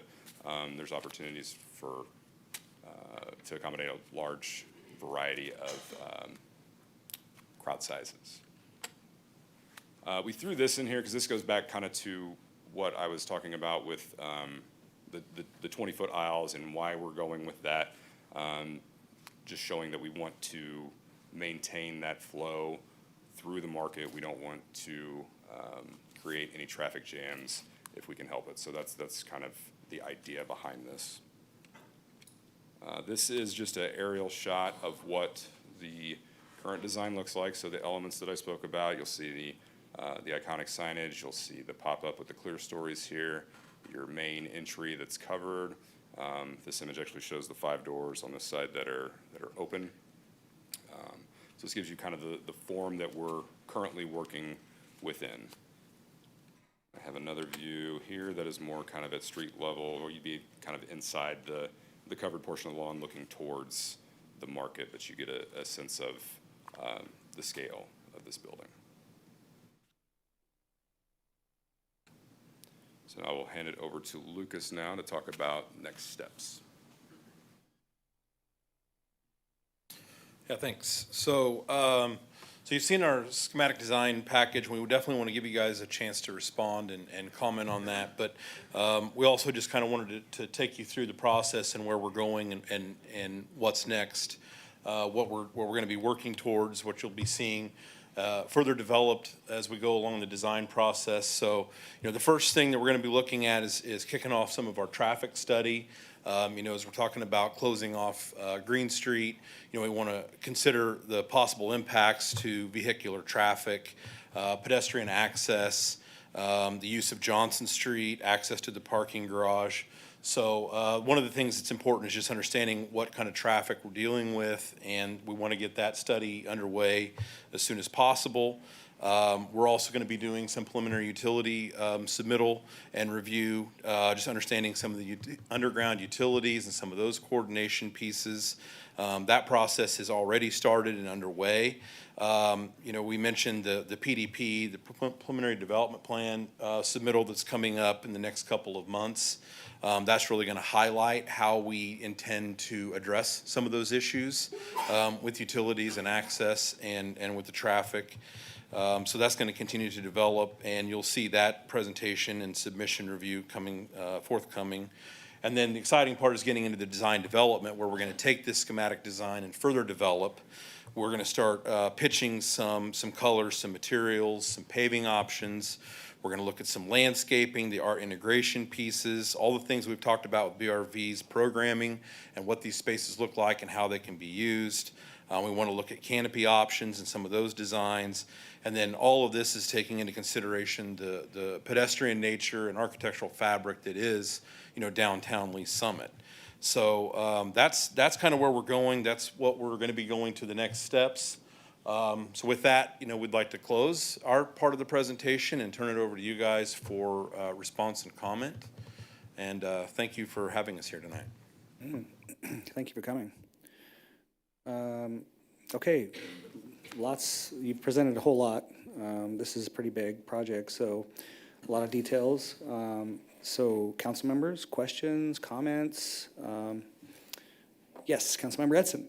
there's opportunities to accommodate a large variety of crowd sizes. We threw this in here because this goes back kind of to what I was talking about with the 20-foot aisles and why we're going with that, just showing that we want to maintain that flow through the market. We don't want to create any traffic jams if we can help it. So that's kind of the idea behind this. This is just an aerial shot of what the current design looks like. So the elements that I spoke about, you'll see the iconic signage, you'll see the pop-up with the clear stories here, your main entry that's covered. This image actually shows the 5 doors on this side that are open. So this gives you kind of the form that we're currently working within. I have another view here that is more kind of at street level, where you'd be kind of inside the covered portion of the lawn looking towards the market, but you get a sense of the scale of this building. So I will hand it over to Lucas now to talk about next steps. Yeah, thanks. So you've seen our schematic design package. We would definitely want to give you guys a chance to respond and comment on that. But we also just kind of wanted to take you through the process and where we're going and what's next, what we're going to be working towards, what you'll be seeing further developed as we go along the design process. So, the first thing that we're going to be looking at is kicking off some of our traffic study. As we're talking about closing off Green Street, we want to consider the possible impacts to vehicular traffic, pedestrian access, the use of Johnson Street, access to the parking garage. So one of the things that's important is just understanding what kind of traffic we're dealing with, and we want to get that study underway as soon as possible. We're also going to be doing some preliminary utility submittal and review, just understanding some of the underground utilities and some of those coordination pieces. That process has already started and underway. We mentioned the PDP, the preliminary development plan submittal that's coming up in the next couple of months. That's really going to highlight how we intend to address some of those issues with utilities and access and with the traffic. So that's going to continue to develop, and you'll see that presentation and submission review forthcoming. And then the exciting part is getting into the design development, where we're going to take this schematic design and further develop. We're going to start pitching some colors, some materials, some paving options. We're going to look at some landscaping, the art integration pieces, all the things we've talked about with BRV's programming and what these spaces look like and how they can be used. We want to look at canopy options and some of those designs. And then all of this is taking into consideration the pedestrian nature and architectural fabric that is, downtown Lee Summit. So that's kind of where we're going. That's what we're going to be going to the next steps. So with that, we'd like to close our part of the presentation and turn it over to you guys for response and comment. And thank you for having us here tonight. Thank you for coming. Okay, you've presented a whole lot. This is a pretty big project, so a lot of details. So council members, questions, comments? Yes, Councilmember Edson.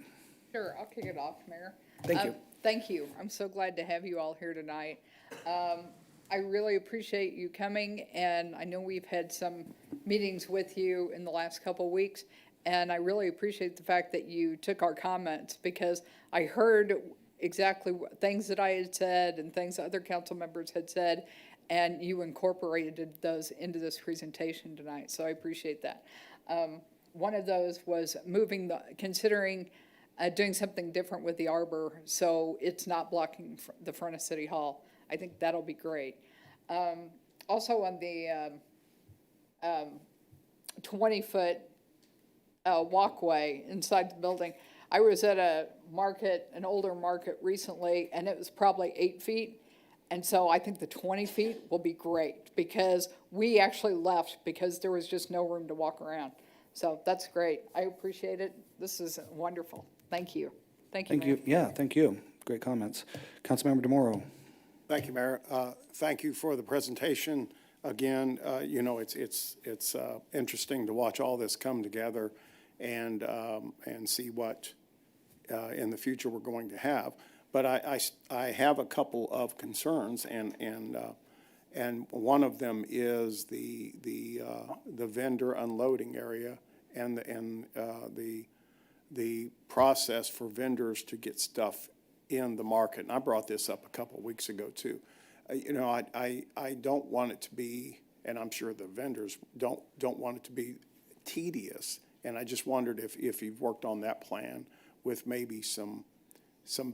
Sure, I'll kick it off, Mayor. Thank you. Thank you. I'm so glad to have you all here tonight. I really appreciate you coming, and I know we've had some meetings with you in the last couple of weeks, and I really appreciate the fact that you took our comments, because I heard exactly things that I had said and things other council members had said, and you incorporated those into this presentation tonight, so I appreciate that. One of those was considering doing something different with the arbor so it's not blocking the front of City Hall. I think that'll be great. Also on the 20-foot walkway inside the building, I was at an older market recently, and it was probably 8 feet. And so I think the 20 feet will be great, because we actually left because there was just no room to walk around. So that's great. I appreciate it. This is wonderful. Thank you. Thank you, Mayor. Yeah, thank you. Great comments. Councilmember DeMoro. Thank you, Mayor. Thank you for the presentation. Again, it's interesting to watch all this come together and see what in the future we're going to have. But I have a couple of concerns, and one of them is the vendor unloading area and the process for vendors to get stuff in the market. And I brought this up a couple of weeks ago too. I don't want it to be, and I'm sure the vendors don't want it to be tedious. And I just wondered if you've worked on that plan with maybe some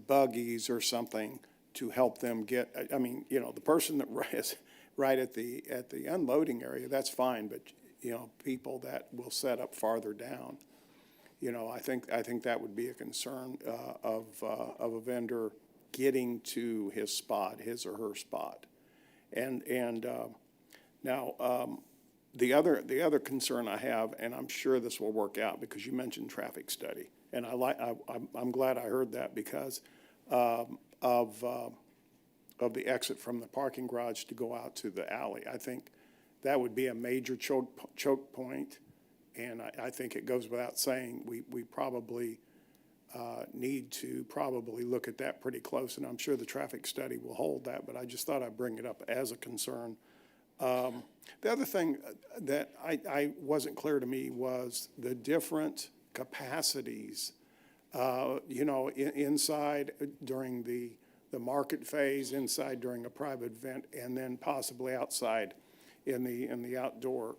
buggies or something to help them get. The person that is right at the unloading area, that's fine, but people that will set up farther down. I think that would be a concern of a vendor getting to his or her spot. And now the other concern I have, and I'm sure this will work out because you mentioned traffic study, and I'm glad I heard that because of the exit from the parking garage to go out to the alley. I think that would be a major choke point. And I think it goes without saying, we probably need to look at that pretty close, and I'm sure the traffic study will hold that, but I just thought I'd bring it up as a concern. The other thing that I wasn't clear to me was the different capacities, inside during the market phase, inside during a private event, and then possibly outside in the outdoor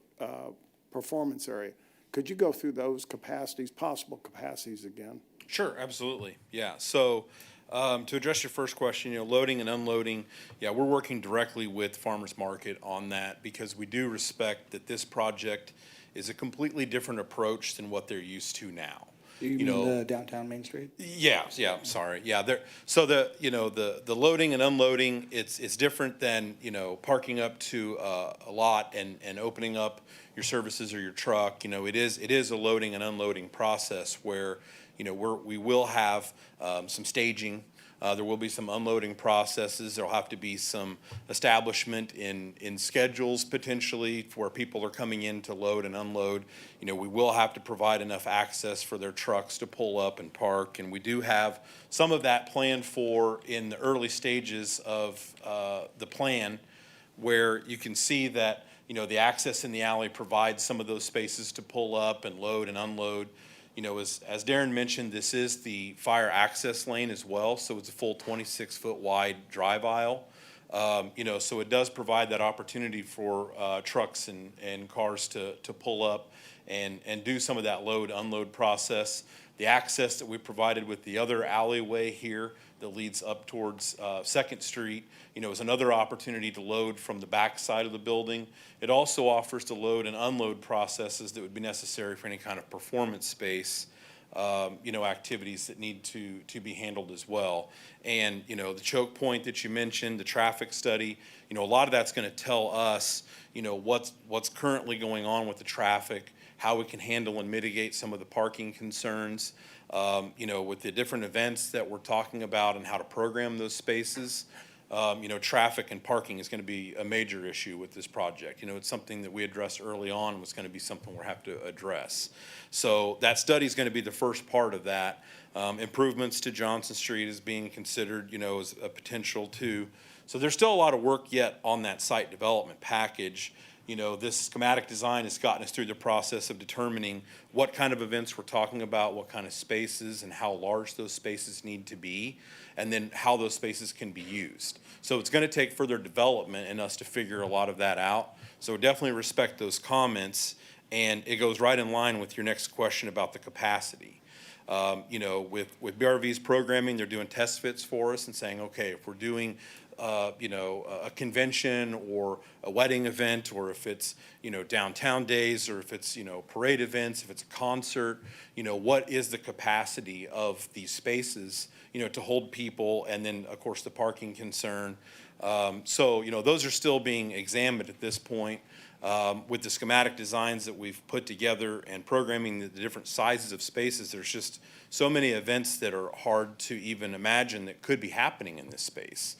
performance area. Could you go through those capacities, possible capacities again? Sure, absolutely. Yeah. So to address your first question, loading and unloading, yeah, we're working directly with Farmers Market on that because we do respect that this project is a completely different approach than what they're used to now. You mean the downtown Main Street? Yeah, sorry. Yeah, so the loading and unloading, it's different than, parking up to a lot and opening up your services or your truck. It is a loading and unloading process where, we will have some staging. There will be some unloading processes. There'll have to be some establishment in schedules potentially where people are coming in to load and unload. We will have to provide enough access for their trucks to pull up and park. And we do have some of that planned for in the early stages of the plan, where you can see that, the access in the alley provides some of those spaces to pull up and load and unload. As Darren mentioned, this is the fire access lane as well, so it's a full 26-foot wide drive aisle. So it does provide that opportunity for trucks and cars to pull up and do some of that load unload process. The access that we provided with the other alleyway here that leads up towards 2nd Street, is another opportunity to load from the back side of the building. It also offers the load and unload processes that would be necessary for any kind of performance space, activities that need to be handled as well. And, the choke point that you mentioned, the traffic study, a lot of that's going to tell us, what's currently going on with the traffic, how we can handle and mitigate some of the parking concerns, with the different events that we're talking about and how to program those spaces. Traffic and parking is going to be a major issue with this project. It's something that we addressed early on and was going to be something we'll have to address. So that study is going to be the first part of that. Improvements to Johnson Street is being considered, as a potential too. So there's still a lot of work yet on that site development package. This schematic design has gotten us through the process of determining what kind of events we're talking about, what kind of spaces and how large those spaces need to be, and then how those spaces can be used. So it's going to take further development in us to figure a lot of that out. So definitely respect those comments, and it goes right in line with your next question about the capacity. With BRV's programming, they're doing test fits for us and saying, okay, if we're doing a convention or a wedding event, or if it's, downtown days, or if it's, parade events, if it's a concert, what is the capacity of these spaces, to hold people, and then, of course, the parking concern. So, those are still being examined at this point. With the schematic designs that we've put together and programming the different sizes of spaces, there's just so many events that are hard to even imagine that could be happening in this space.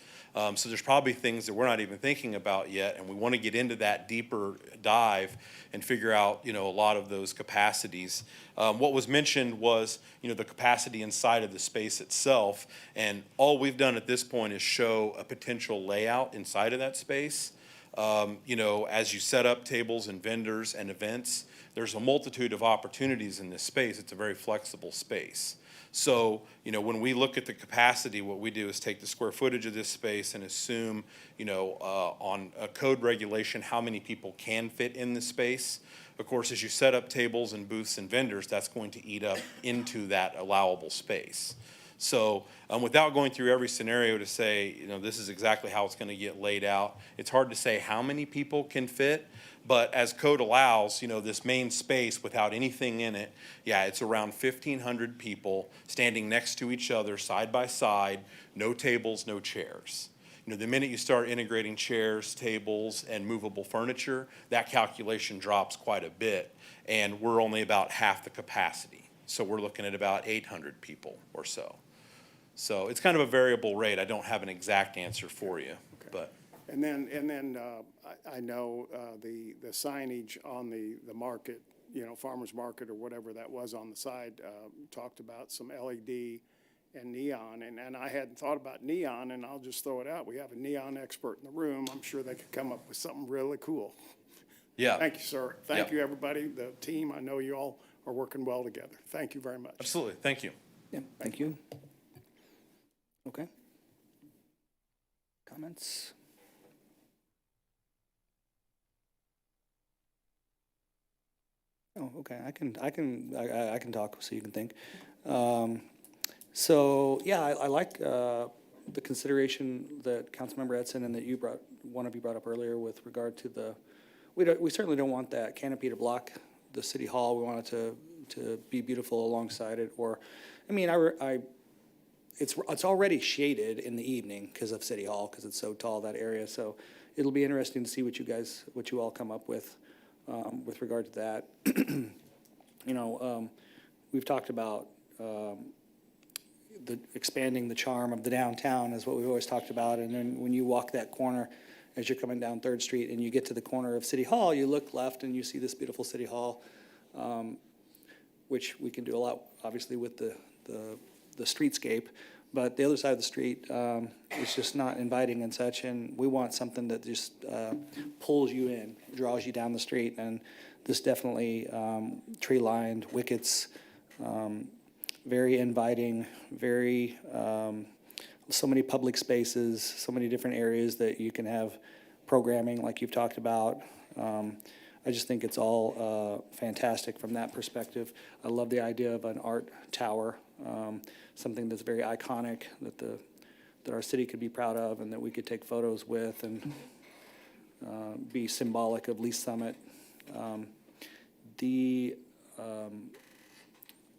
So there's probably things that we're not even thinking about yet, and we want to get into that deeper dive and figure out, a lot of those capacities. What was mentioned was, the capacity inside of the space itself, and all we've done at this point is show a potential layout inside of that space. As you set up tables and vendors and events, there's a multitude of opportunities in this space. It's a very flexible space. So, when we look at the capacity, what we do is take the square footage of this space and assume, on a code regulation, how many people can fit in the space. Of course, as you set up tables and booths and vendors, that's going to eat up into that allowable space. So without going through every scenario to say, this is exactly how it's going to get laid out, it's hard to say how many people can fit. But as code allows, this main space without anything in it, yeah, it's around 1,500 people standing next to each other, side by side, no tables, no chairs. The minute you start integrating chairs, tables, and movable furniture, that calculation drops quite a bit, and we're only about half the capacity. So we're looking at about 800 people or so. So it's kind of a variable rate. I don't have an exact answer for you, but. And then I know the signage on the market, farmer's market or whatever that was on the side, talked about some LED and neon. And I hadn't thought about neon, and I'll just throw it out. We have a neon expert in the room. I'm sure they could come up with something really cool. Yeah. Thank you, sir. Thank you, everybody. The team, I know you all are working well together. Thank you very much. Absolutely. Thank you. Yeah, thank you. Okay. Comments? Oh, okay, I can talk so you can think. So, yeah, I like the consideration that Councilmember Edson and that one of you brought up earlier with regard to we certainly don't want that canopy to block the city hall. We want it to be beautiful alongside it, or, I mean, it's already shaded in the evening because of City Hall, because it's so tall, that area, so it'll be interesting to see what you all come up with regard to that. You know, we've talked about expanding the charm of the downtown is what we've always talked about. And then when you walk that corner as you're coming down 3rd Street and you get to the corner of City Hall, you look left and you see this beautiful City Hall, which we can do a lot, obviously, with the streetscape. But the other side of the street is just not inviting and such, and we want something that just pulls you in, draws you down the street. And this definitely tree-lined, wickets, very inviting, very, so many public spaces, so many different areas that you can have programming like you've talked about. I just think it's all fantastic from that perspective. I love the idea of an art tower, something that's very iconic that our city could be proud of and that we could take photos with and be symbolic of Lee's Summit.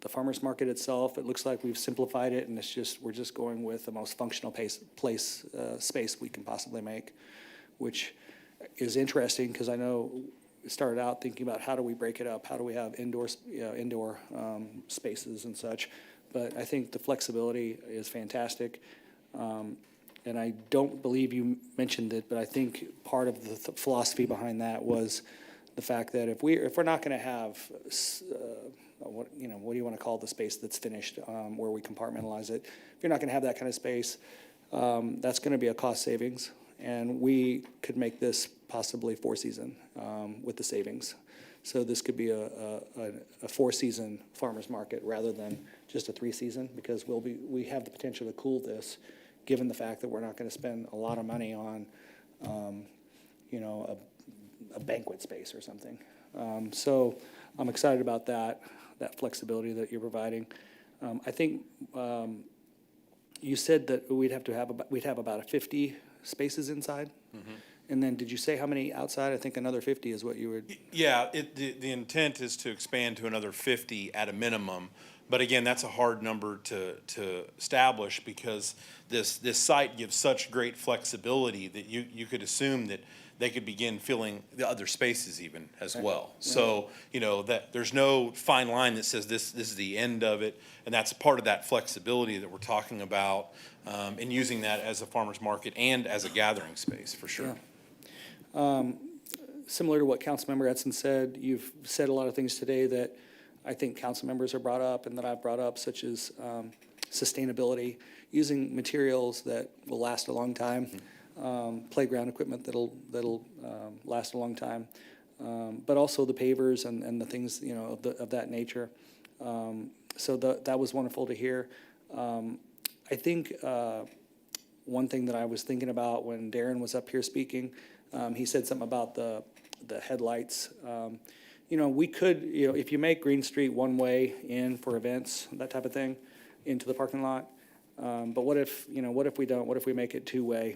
The farmer's market itself, it looks like we've simplified it, and we're just going with the most functional space we can possibly make, which is interesting because I know we started out thinking about how do we break it up, how do we have indoor spaces and such, but I think the flexibility is fantastic. And I don't believe you mentioned it, but I think part of the philosophy behind that was the fact that if we're not going to have what do you want to call the space that's finished, where we compartmentalize it, if you're not going to have that kind of space, that's going to be a cost savings, and we could make this possibly 4-season with the savings. So this could be a 4-season farmer's market rather than just a 3-season, because we have the potential to cool this, given the fact that we're not going to spend a lot of money on a banquet space or something. So I'm excited about that flexibility that you're providing. I think you said that we'd have about 50 spaces inside. Mm-hmm. And then did you say how many outside? I think another 50 is what you would. Yeah, the intent is to expand to another 50 at a minimum. But again, that's a hard number to establish because this site gives such great flexibility that you could assume that they could begin filling the other spaces even as well. Yeah. So, that there's no fine line that says this is the end of it, and that's part of that flexibility that we're talking about, and using that as a farmer's market and as a gathering space for sure. Yeah. Similar to what Councilmember Edson said, you've said a lot of things today that I think council members are brought up and that I've brought up, such as sustainability, using materials that will last a long time. Mm-hmm. Playground equipment that'll last a long time, but also the pavers and the things of that nature. So that was wonderful to hear. I think one thing that I was thinking about when Darren was up here speaking, he said something about the headlights. We could, if you make Green Street one way in for events, that type of thing, into the parking lot. But what if we don't? What if we make it 2-way?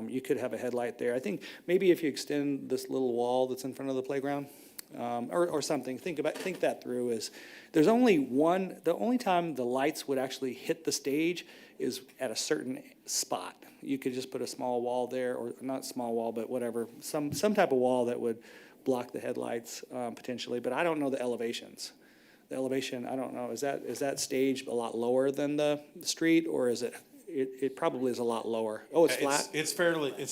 You could have a headlight there. I think maybe if you extend this little wall that's in front of the playground, or something. Think that through. Is there's only one. The only time the lights would actually hit the stage is at a certain spot. You could just put a small wall there, or not small wall, but whatever, some type of wall that would block the headlights potentially. But I don't know the elevations. The elevation, I don't know, is that stage a lot lower than the street, or is it probably is a lot lower? Oh, it's flat? It's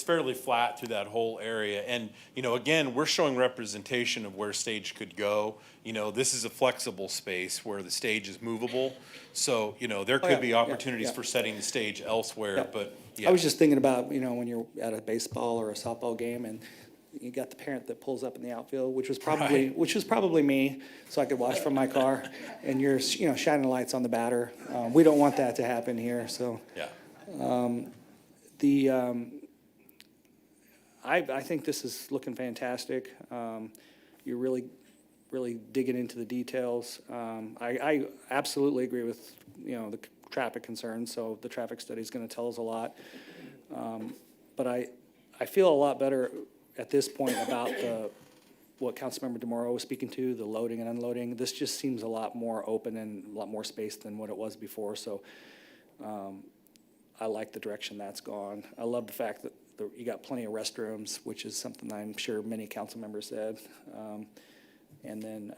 fairly flat through that whole area. And, again, we're showing representation of where stage could go. This is a flexible space where the stage is movable. So, there could be opportunities for setting the stage elsewhere, Yeah. but I was just thinking about, when you're at a baseball or a softball game and you got the parent that pulls up in the outfield, which was probably me, so I could watch from my car, and you're shining lights on the batter. We don't want that to happen here. So yeah. I think this is looking fantastic. You're really really digging into the details. I absolutely agree with, the traffic concerns, so the traffic study is going to tell us a lot. But I feel a lot better at this point about what Councilmember DeMoro was speaking to, the loading and unloading. This just seems a lot more open and a lot more space than what it was before, so I like the direction that's gone. I love the fact that you got plenty of restrooms, which is something I'm sure many council members said. And then,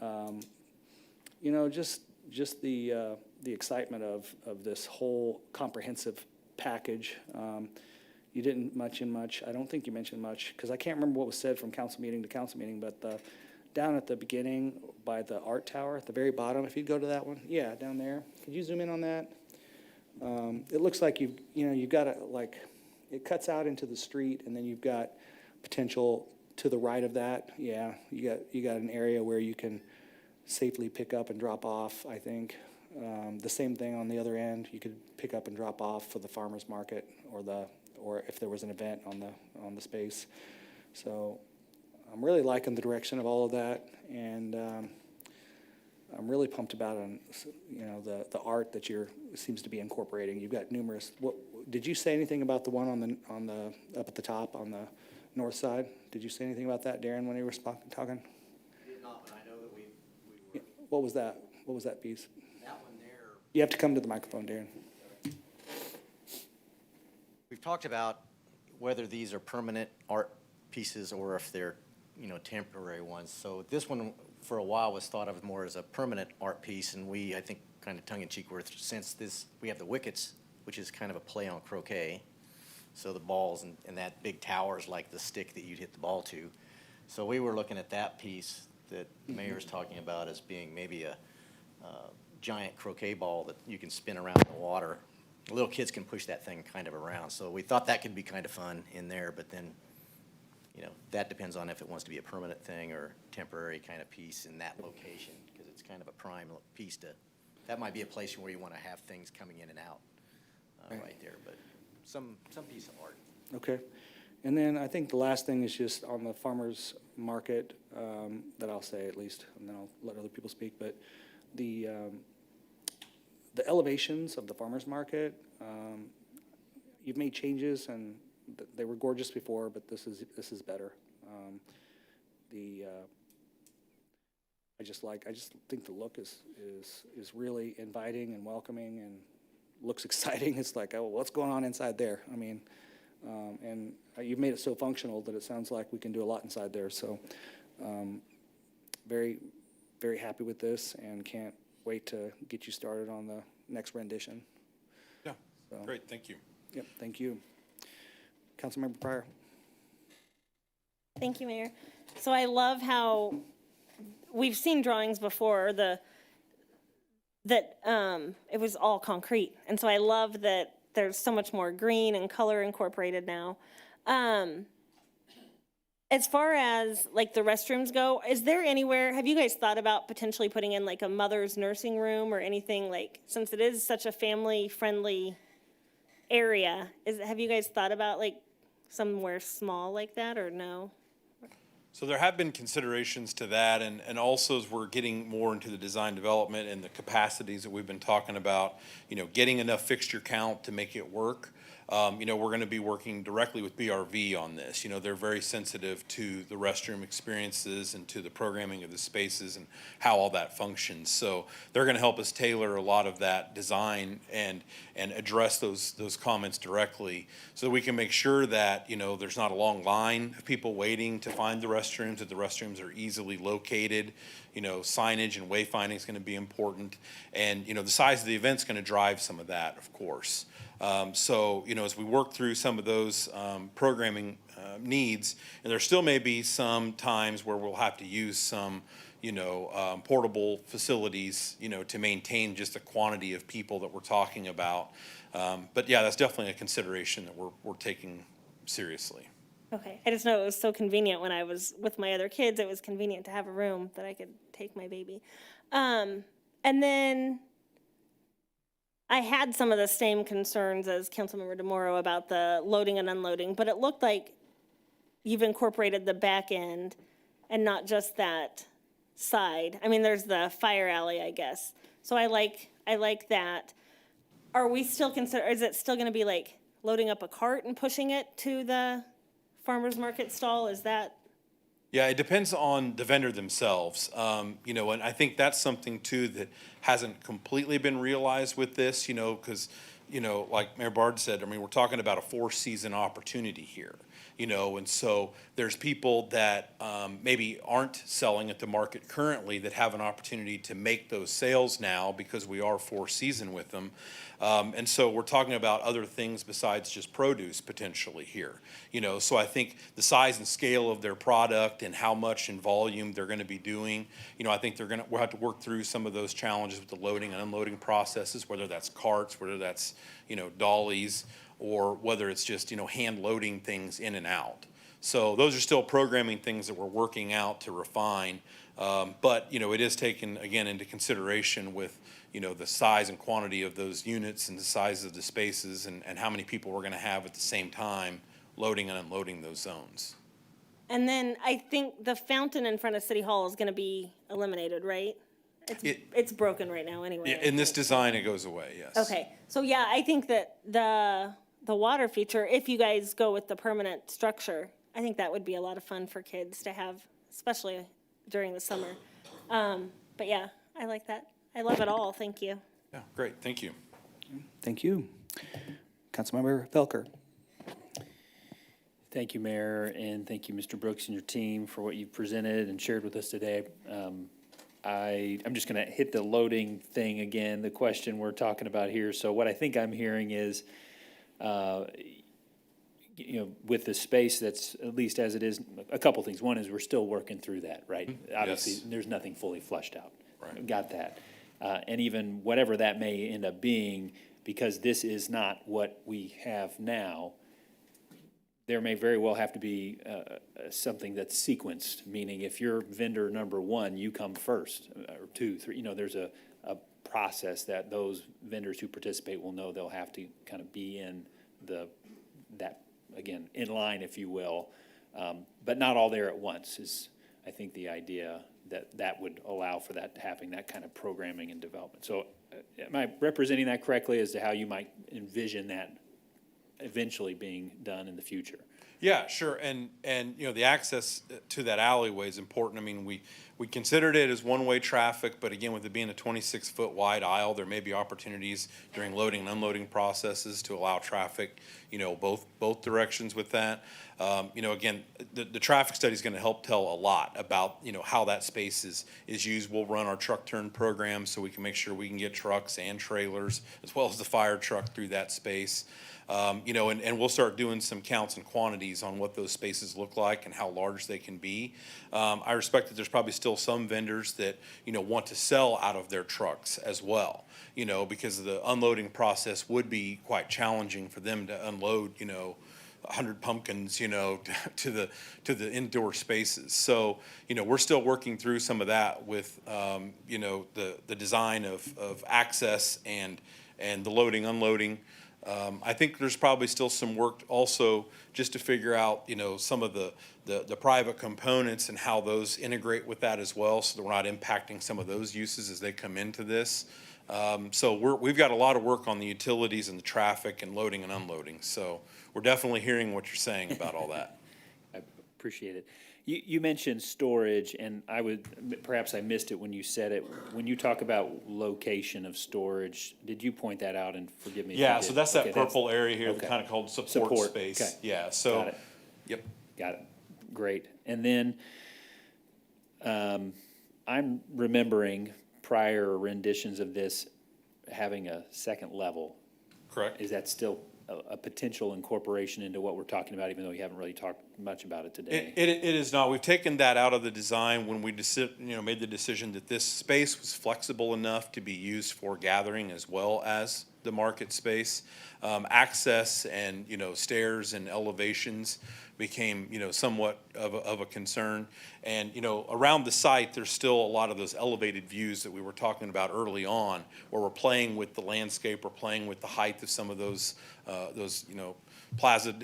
just the excitement of this whole comprehensive package. You didn't mention much. I don't think you mentioned much, because I can't remember what was said from council meeting to council meeting, but down at the beginning by the art tower at the very bottom, if you go to that one, yeah, down there. Could you zoom in on that? It looks like you've got it cuts out into the street, and then you've got potential to the right of that. Yeah, you got an area where you can safely pick up and drop off, I think. The same thing on the other end. You could pick up and drop off for the farmer's market or if there was an event on the space. So I'm really liking the direction of all of that, and I'm really pumped about the art that seems to be incorporating. You've got numerous. Did you say anything about the one on the up at the top on the north side? Did you say anything about that, Darren, when you were talking? I did not, but I know that we were. What was that? What was that piece? That one there. You have to come to the microphone, Darren. We've talked about whether these are permanent art pieces or if they're, temporary ones. So this one, for a while, was thought of more as a permanent art piece, and I think, kind of tongue-in-cheek, since we have the wickets, which is kind of a play on croquet. So the balls and that big tower is like the stick that you'd hit the ball to. So we were looking at that piece that the mayor's talking about as being maybe a giant croquet ball that you can spin around in the water. Little kids can push that thing kind of around. So we thought that could be kind of fun in there, but then, that depends on if it wants to be a permanent thing or temporary kind of piece in that location, because it's kind of a prime piece that might be a place where you want to have things coming in and out right there, but some piece of art. Okay. And then I think the last thing is just on the farmer's market, that I'll say at least, and then I'll let other people speak, but the elevations of the farmer's market, you've made changes, and they were gorgeous before, but this is better. I just think the look is really inviting and welcoming and looks exciting. It's like, oh, what's going on inside there? I mean, and you've made it so functional that it sounds like we can do a lot inside there. So, very, very happy with this, and can't wait to get you started on the next rendition. Yeah, So, great, thank you. Yep, thank you. Councilmember Pryor. Thank you, Mayor. So I love how we've seen drawings before that it was all concrete. And so I love that there's so much more green and color incorporated now. As far as like the restrooms go, is there anywhere, have you guys thought about potentially putting in like a mother's nursing room or anything, like, since it is such a family friendly area, have you guys thought about like somewhere small like that, or no? So there have been considerations to that, and also as we're getting more into the design development and the capacities that we've been talking about, getting enough fixture count to make it work. We're going to be working directly with BRV on this. They're very sensitive to the restroom experiences and to the programming of the spaces and how all that functions. So they're going to help us tailor a lot of that design and address those comments directly, so that we can make sure that there's not a long line of people waiting to find the restrooms, that the restrooms are easily located. Signage and wayfinding is going to be important, and the size of the event's going to drive some of that, of course. As we work through some of those programming needs, and there still may be some times where we'll have to use some, portable facilities, to maintain just the quantity of people that we're talking about. But yeah, that's definitely a consideration that we're taking seriously. Okay, I just know it was so convenient when I was with my other kids. It was convenient to have a room that I could take my baby. And then I had some of the same concerns as Councilmember DeMoro about the loading and unloading, but it looked like you've incorporated the back end and not just that side. I mean, there's the fire alley, I guess. So I like that. Are we still is it still gonna be like loading up a cart and pushing it to the farmer's market stall? Is that? Yeah, it depends on the vendor themselves. You know, and I think that's something too that hasn't completely been realized with this, you know, because, you know, like Mayor Bard said, I mean, we're talking about a 4-season opportunity here, you know, and so there's people that maybe aren't selling at the market currently that have an opportunity to make those sales now because we are 4-season with them. And so we're talking about other things besides just produce potentially here, you know, so I think the size and scale of their product and how much in volume they're going to be doing, you know, I think we'll have to work through some of those challenges with the loading and unloading processes, whether that's carts, whether that's, you know, dollies, or whether it's just, you know, hand loading things in and out. So those are still programming things that we're working out to refine. But, you know, it is taken, again, into consideration with, you know, the size and quantity of those units and the size of the spaces and how many people we're going to have at the same time loading and unloading those zones. And then I think the fountain in front of City Hall is gonna be eliminated, right? It's broken right now anyway. In this design, it goes away, yes. Okay, so yeah, I think that the water feature, if you guys go with the permanent structure, I think that would be a lot of fun for kids to have, especially during the summer. But yeah, I like that. I love it all. Thank you. Yeah, great. Thank you. Thank you. Councilmember Felker. Thank you, Mayor, and thank you, Mr. Brooks and your team for what you've presented and shared with us today. I'm just going to hit the loading thing again, the question we're talking about here. So what I think I'm hearing is, you know, with the space that's, at least as it is, a couple things. One is we're still working through that, right? Obviously, there's nothing fully flushed out. Right. Got that. And even whatever that may end up being, because this is not what we have now, there may very well have to be something that's sequenced, meaning if you're vendor number one, you come first, or 2, 3, you know, there's a process that those vendors who participate will know they'll have to kind of be in that, again, in line, if you will, but not all there at once is, I think, the idea that would allow for that to happen, that kind of programming and development. So am I representing that correctly as to how you might envision that eventually being done in the future? Yeah, sure. And you know, the access to that alleyway is important. I mean, we considered it as one-way traffic, but again, with it being a 26-foot wide aisle, there may be opportunities during loading and unloading processes to allow traffic, you know, both directions with that. You know, again, the traffic study is going to help tell a lot about, you know, how that space is used. We'll run our truck turn program so we can make sure we can get trucks and trailers as well as the fire truck through that space. You know, and we'll start doing some counts and quantities on what those spaces look like and how large they can be. I respect that there's probably still some vendors that, you know, want to sell out of their trucks as well, you know, because the unloading process would be quite challenging for them to unload, you know, 100 pumpkins, you know, to the indoor spaces. So, you know, we're still working through some of that with, you know, the design of access and the loading, unloading. I think there's probably still some work also just to figure out, you know, some of the private components and how those integrate with that as well, so that we're not impacting some of those uses as they come into this. So we've got a lot of work on the utilities and the traffic and loading and unloading. So we're definitely hearing what you're saying about all that. I appreciate it. You mentioned storage, and perhaps I missed it when you said it. When you talk about location of storage, did you point that out? And forgive me if Yeah, you did. so that's that purple area here, okay. kind of called support space. Okay. Yeah, so. Got it. Yep. Got it. Great. And then I'm remembering prior renditions of this having a second level. Correct. Is that still a potential incorporation into what we're talking about, even though we haven't really talked much about it today? It is not. We've taken that out of the design when we made the decision that this space was flexible enough to be used for gathering as well as the market space. Access and, you know, stairs and elevations became, you know, somewhat of a concern. And, you know, around the site, there's still a lot of those elevated views that we were talking about early on, where we're playing with the landscape, we're playing with the height of some of those, you know, plaza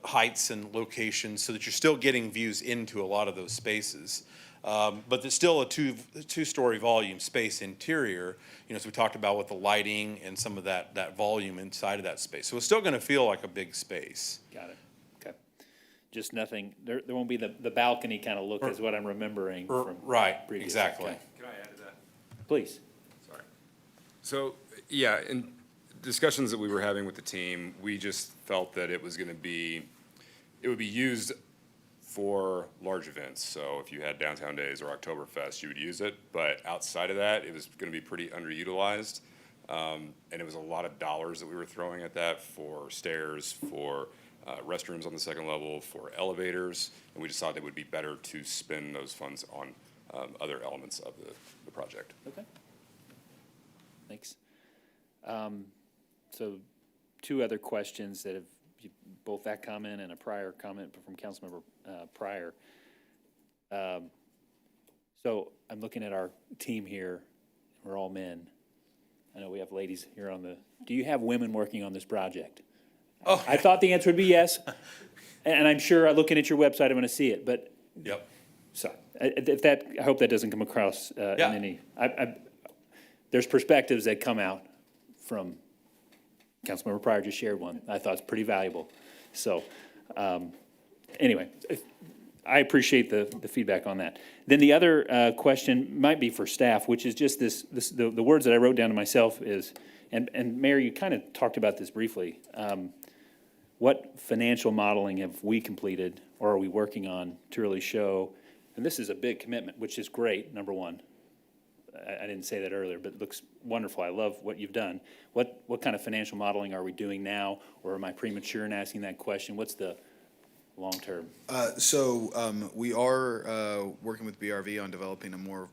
heights and locations, so that you're still getting views into a lot of those spaces. But there's still a two-story volume space interior, so we talked about with the lighting and some of that volume inside of that space. So it's still gonna feel like a big space. Got it, okay. Just nothing, there won't be the balcony kind of look is what I'm remembering from Right, previous. exactly. Okay. Can I add to that? Please. Sorry. So, yeah, in discussions that we were having with the team, we just felt that it would be used for large events. So if you had Downtown Days or Oktoberfest, you would use it. But outside of that, it was going to be pretty underutilized. And it was a lot of dollars that we were throwing at that for stairs, for restrooms on the second level, for elevators. And we just thought it would be better to spend those funds on other elements of the project. Okay. Thanks. So two other questions that have, both that comment and a prior comment from Councilmember Pryor. So I'm looking at our team here. We're all men. I know we have ladies here do you have women working on this project? Oh. I thought the answer would be yes. And I'm sure looking at your website, I'm going to see it, but. Yep. So I hope that doesn't come across in any, there's perspectives that come out from, Councilmember Pryor just shared one. I thought it's pretty valuable. So, anyway, I appreciate the feedback on that. Then the other question might be for staff, which is just the words that I wrote down to myself is, and Mayor, you kind of talked about this briefly. What financial modeling have we completed or are we working on to really show, and this is a big commitment, which is great, number one. I didn't say that earlier, but it looks wonderful. I love what you've done. What kind of financial modeling are we doing now, or am I premature in asking that question? What's the long term? We are working with BRV on developing a more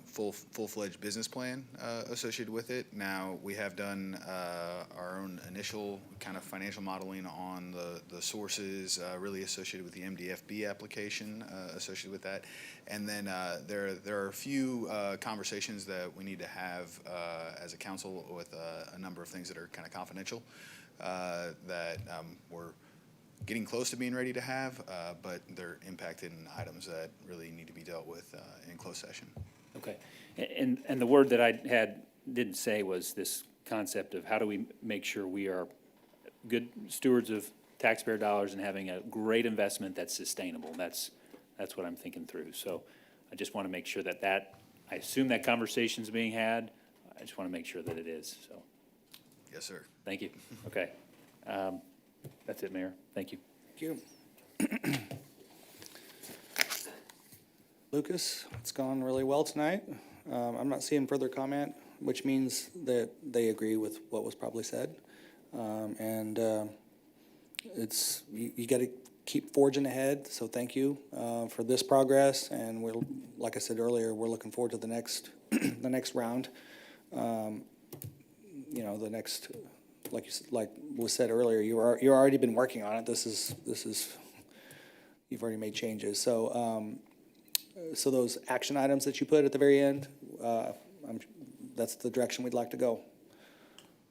full-fledged business plan associated with it. Now, we have done our own initial kind of financial modeling on the sources really associated with the MDFB application associated with that. And then there are a few conversations that we need to have as a council with a number of things that are kind of confidential that we're getting close to being ready to have, but they're impacted in items that really need to be dealt with in closed session. Okay, and the word that I didn't say was this concept of how do we make sure we are good stewards of taxpayer dollars and having a great investment that's sustainable. That's what I'm thinking through. So I just want to make sure that I assume that conversation's being had. I just want to make sure that it is. So. Yes, sir. Thank you. Okay, that's it, Mayor. Thank you. Thank you. Lucas, it's gone really well tonight. I'm not seeing further comment, which means that they agree with what was probably said. It's you got to keep forging ahead. So thank you for this progress. And like I said earlier, we're looking forward to the next the next round. The next, like was said earlier, you're already been working on it. This is you've already made changes. So those action items that you put at the very end, that's the direction we'd like to go.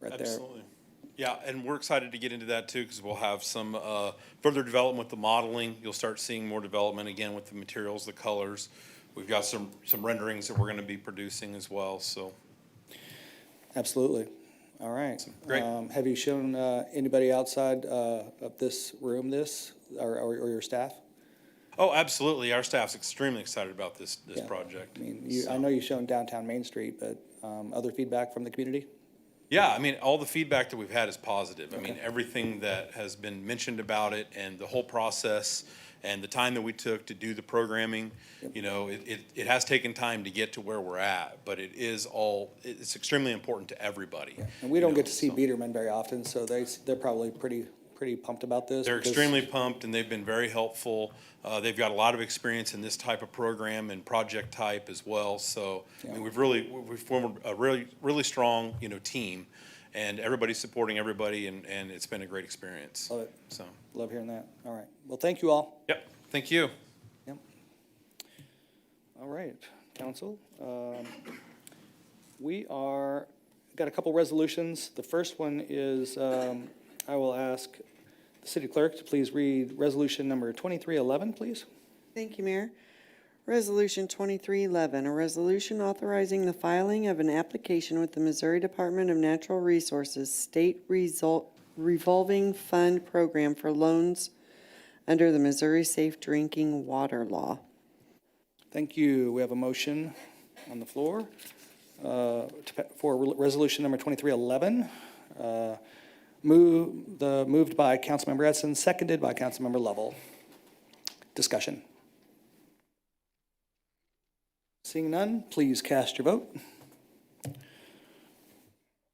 Absolutely. Yeah, and we're excited to get into that too, because we'll have some further development with the modeling. You'll start seeing more development again with the materials, the colors. We've got some renderings that we're going to be producing as well. So, absolutely. All right. Great. Have you shown anybody outside of this room or your staff? Oh, absolutely. Our staff's extremely excited about this project. I mean, I know you've shown downtown Main Street, but other feedback from the community? Yeah, I mean, all the feedback that we've had is positive. I mean, everything that has been mentioned about it and the whole process and the time that we took to do the programming, it has taken time to get to where we're at, but it's extremely important to everybody. Yeah. And we don't get to see Biederman very often, so they're probably pretty pumped about this. They're extremely pumped, and they've been very helpful. They've got a lot of experience in this type of program and project type as well. So I mean, we've formed a really strong team, and everybody's supporting everybody, and it's been a great experience. Love it. So love hearing that. All right. Well, thank you all. Yep. Thank you. Yep. All right, council. We got a couple resolutions. The first one is I will ask the city clerk to please read resolution number 2311, please. Thank you, Mayor. Resolution 2311, a resolution authorizing the filing of an application with the Missouri Department of Natural Resources State Revolving Fund Program for loans under the Missouri Safe Drinking Water Law. Thank you. We have a motion on the floor for resolution number 2311. Moved by Councilmember Edson, seconded by Councilmember Lovell. Discussion. Seeing none, please cast your vote.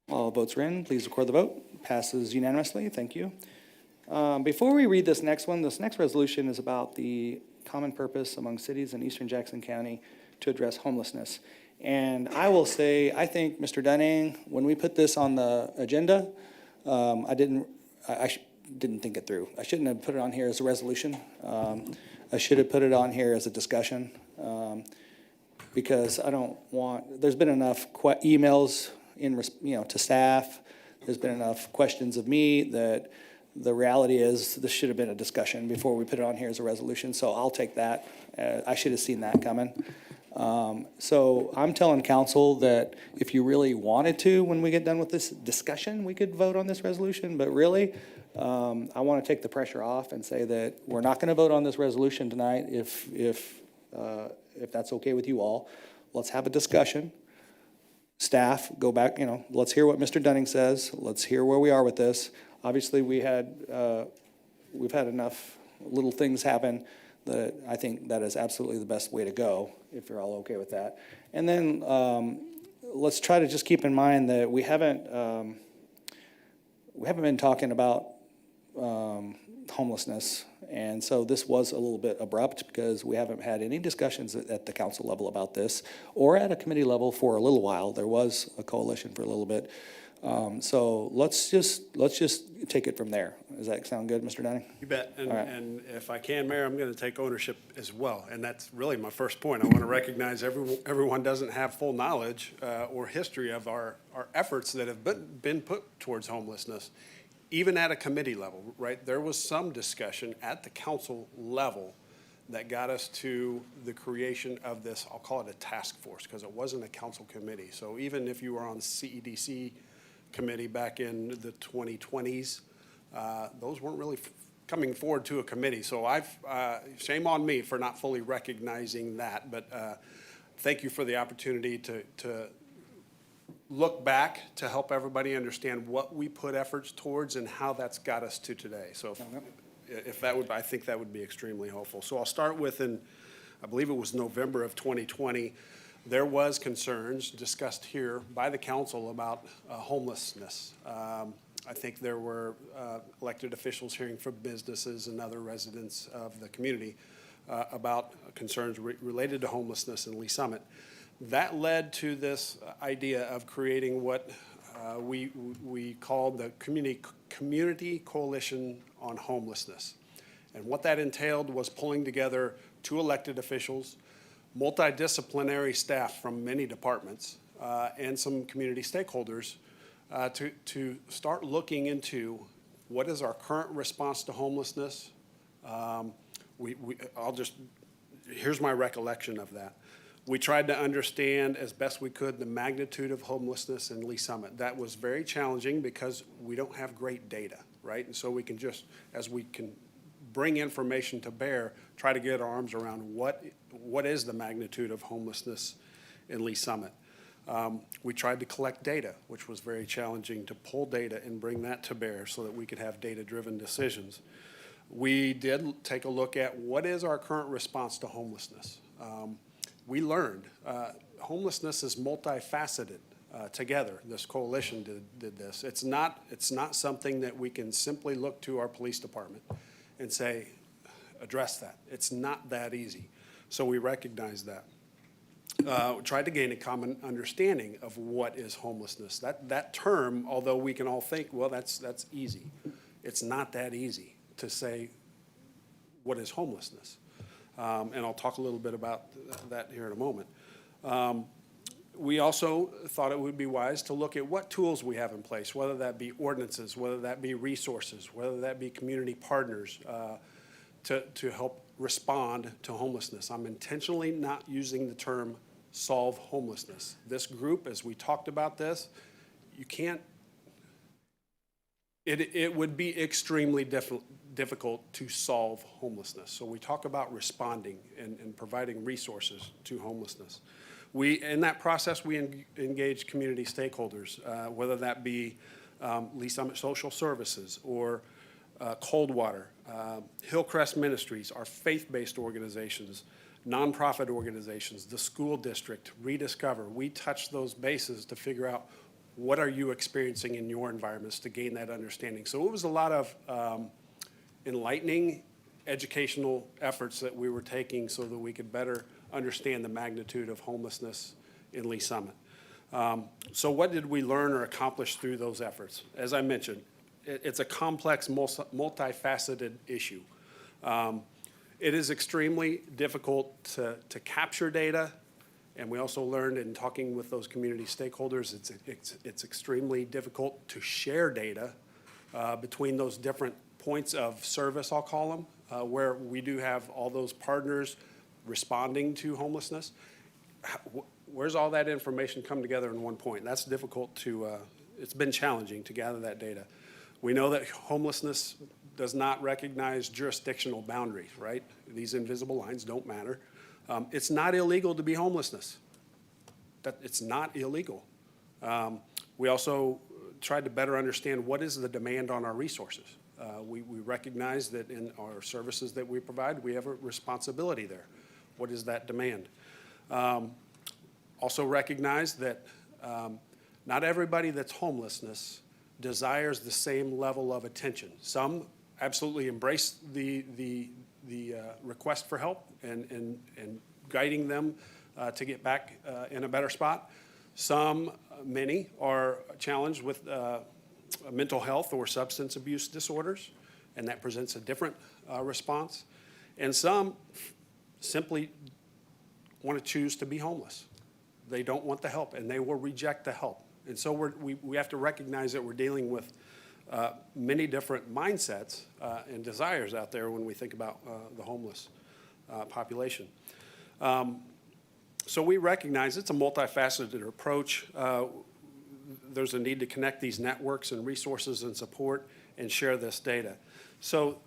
All votes are in. Please record the vote. Passes unanimously. Thank you. Before we read this next one, this next resolution is about the common purpose among cities in eastern Jackson County to address homelessness. And I will say, I think, Mr. Dunning, when we put this on the agenda, I didn't think it through. I shouldn't have put it on here as a resolution. I should have put it on here as a discussion. Because I don't want, there's been enough emails to staff. There's been enough questions of me that the reality is this should have been a discussion before we put it on here as a resolution. So I'll take that. I should have seen that coming. So I'm telling council that if you really wanted to, when we get done with this discussion, we could vote on this resolution. But really, I want to take the pressure off and say that we're not going to vote on this resolution tonight if that's okay with you all. Let's have a discussion. Staff, go back, let's hear what Mr. Dunning says. Let's hear where we are with this. Obviously, we've had enough little things happen that I think that is absolutely the best way to go, if you're all okay with that. And then let's try to just keep in mind that we haven't been talking about homelessness. And so this was a little bit abrupt because we haven't had any discussions at the council level about this or at a committee level for a little while. There was a coalition for a little bit. So let's just take it from there. Does that sound good, Mr. Dunning? You bet. And, All right. and if I can, Mayor, I'm going to take ownership as well. And that's really my first point. I want to recognize everyone doesn't have full knowledge or history of our efforts that have been put towards homelessness. Even at a committee level, right? There was some discussion at the council level that got us to the creation of this, I'll call it a task force, because it wasn't a council committee. So even if you were on the CEDC committee back in the 2020s, those weren't really coming forward to a committee. So shame on me for not fully recognizing that, but thank you for the opportunity to look back to help everybody understand what we put efforts towards and how that's got us to today. So I think that would be extremely helpful. So I'll start with I believe it was November of 2020, there was concerns discussed here by the council about homelessness. I think there were elected officials hearing from businesses and other residents of the community about concerns related to homelessness in Lee Summit. That led to this idea of creating what we called the Community Coalition on Homelessness. And what that entailed was pulling together 2 elected officials, multidisciplinary staff from many departments, and some community stakeholders to start looking into what is our current response to homelessness. Here's my recollection of that. We tried to understand as best we could the magnitude of homelessness in Lee Summit. That was very challenging because we don't have great data, right? And so we can just, as we can bring information to bear, try to get our arms around what is the magnitude of homelessness in Lee Summit. We tried to collect data, which was very challenging to pull data and bring that to bear so that we could have data-driven decisions. We did take a look at what is our current response to homelessness. We learned homelessness is multifaceted together. This coalition did this. It's not something that we can simply look to our police department and say, address that. It's not that easy. So we recognize that. We tried to gain a common understanding of what is homelessness. That term, although we can all think, well, that's easy. It's not that easy to say what is homelessness. And I'll talk a little bit about that here in a moment. We also thought it would be wise to look at what tools we have in place, whether that be ordinances, whether that be resources, whether that be community partners, to help respond to homelessness. I'm intentionally not using the term solve homelessness. This group, as we talked about this, you can't, it would be extremely difficult to solve homelessness. So we talk about responding and providing resources to homelessness. In that process, we engage community stakeholders, whether that be Lee Summit Social Services or Coldwater, Hillcrest Ministries, our faith-based organizations, nonprofit organizations, the school district, Rediscover. We touch those bases to figure out what are you experiencing in your environments to gain that understanding. So it was a lot of enlightening educational efforts that we were taking so that we could better understand the magnitude of homelessness in Lee Summit. So what did we learn or accomplish through those efforts? As I mentioned, it's a complex, multifaceted issue. It is extremely difficult to capture data, and we also learned in talking with those community stakeholders, it's extremely difficult to share data between those different points of service, I'll call them, where we do have all those partners responding to homelessness. Where's all that information come together in one point? That's difficult to, it's been challenging to gather that data. We know that homelessness does not recognize jurisdictional boundaries, right? These invisible lines don't matter. It's not illegal to be homelessness. It's not illegal. We also tried to better understand what is the demand on our resources. We recognize that in our services that we provide, we have a responsibility there. What is that demand? Also recognize that not everybody that's homelessness desires the same level of attention. Some absolutely embrace the request for help and guiding them to get back in a better spot. Many are challenged with mental health or substance abuse disorders, and that presents a different response. And some simply want to choose to be homeless. They don't want the help, and they will reject the help. And so we have to recognize that we're dealing with many different mindsets and desires out there when we think about the homeless population. So we recognize it's a multifaceted approach. There's a need to connect these networks and resources and support and share this data. So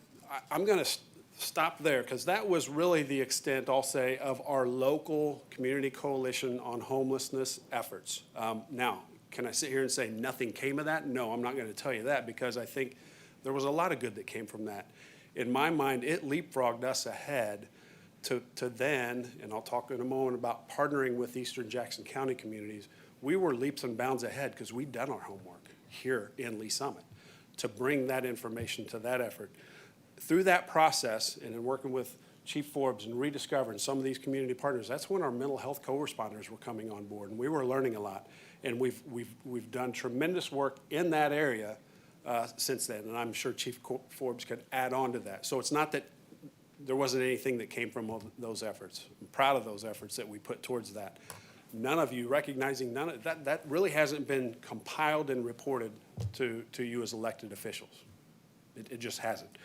I'm going to stop there because that was really the extent, I'll say, of our local community coalition on homelessness efforts. Now, can I sit here and say nothing came of that? No, I'm not going to tell you that because I think there was a lot of good that came from that. In my mind, it leapfrogged us ahead to then, and I'll talk in a moment about partnering with Eastern Jackson County communities. We were leaps and bounds ahead because we'd done our homework here in Lee Summit to bring that information to that effort. Through that process and in working with Chief Forbes and Rediscover and some of these community partners, that's when our mental health co-responders were coming on board, and we were learning a lot. And we've done tremendous work in that area since then, and I'm sure Chief Forbes could add on to that. So it's not that there wasn't anything that came from those efforts. I'm proud of those efforts that we put towards that. None of you recognizing none of that really hasn't been compiled and reported to you as elected officials. It just hasn't.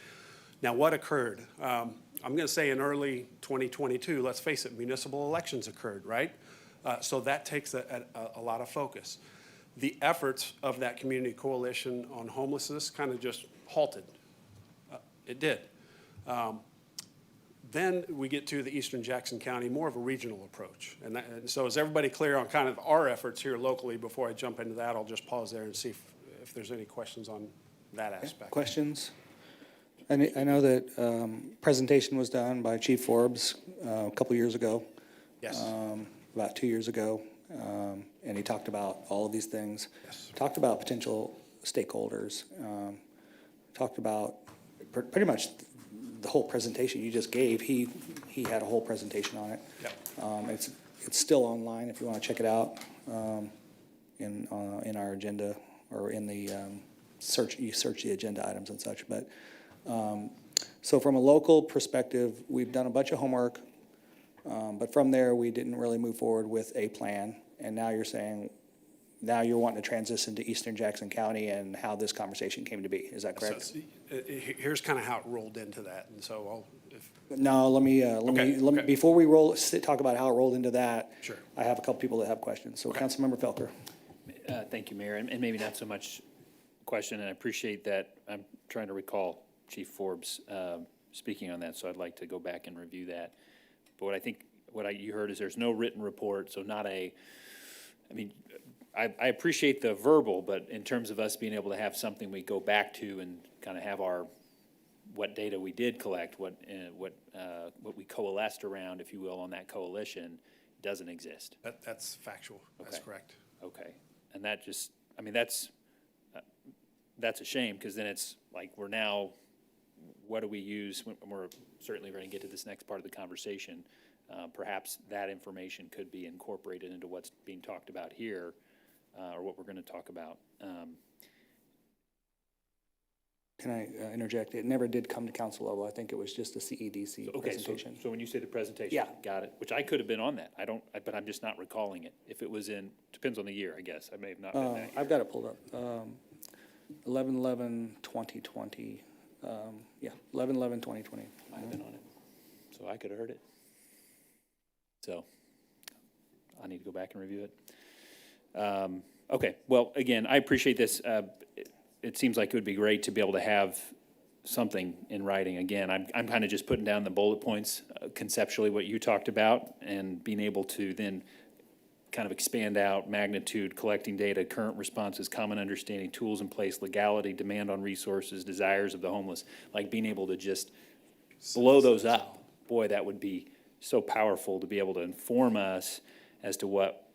Now, what occurred? I'm going to say in early 2022, let's face it, municipal elections occurred, right? So that takes a lot of focus. The efforts of that community coalition on homelessness kind of just halted. It did. Then we get to the Eastern Jackson County, more of a regional approach. And so is everybody clear on kind of our efforts here locally? Before I jump into that, I'll just pause there and see if there's any questions on that aspect. Questions? I know that presentation was done by Chief Forbes a couple years ago. Yes. About 2 years ago, and he talked about all of these things. Yes. Talked about potential stakeholders. Talked about pretty much the whole presentation you just gave. He had a whole presentation on it. Yep. It's still online if you want to check it out in our agenda or in the search. You search the agenda items and such. But so from a local perspective, we've done a bunch of homework. But from there, we didn't really move forward with a plan. And now you're saying now you're wanting to transition to Eastern Jackson County and how this conversation came to be. Is that correct? So, here's kind of how it rolled into that, and so No, let me, Okay. before we talk about how it rolled into that. Sure. I have a couple people that have questions. So Councilmember Felker. Thank you, Mayor, and maybe not so much question, and I appreciate that. I'm trying to recall Chief Forbes speaking on that, so I'd like to go back and review that. But you heard is there's no written report, so I appreciate the verbal, but in terms of us being able to have something we go back to and kind of have what data we did collect, what we coalesced around, if you will, on that coalition, doesn't exist. That's factual. That's correct. Okay, and that just, that's a shame, because then it's like what do we use? We're certainly going to get to this next part of the conversation. Perhaps that information could be incorporated into what's being talked about here, or what we're going to talk about. Can I interject? It never did come to council level. I think it was just a CEDC presentation. So when you say the presentation, Yeah. got it. Which I could have been on that. But I'm just not recalling it. If it was depends on the year, I guess. I may have not been that year. I've got it pulled up. 11/11/2020. Yeah, 11/11/2020. Might have been on it. So I could have heard it. So I need to go back and review it. Okay, well, again, I appreciate this. It seems like it would be great to be able to have something in writing. Again, I'm kind of just putting down the bullet points, conceptually what you talked about, and being able to then kind of expand out magnitude, collecting data, current responses, common understanding, tools in place, legality, demand on resources, desires of the homeless, like being able to just blow those up. Boy, that would be so powerful to be able to inform us as to what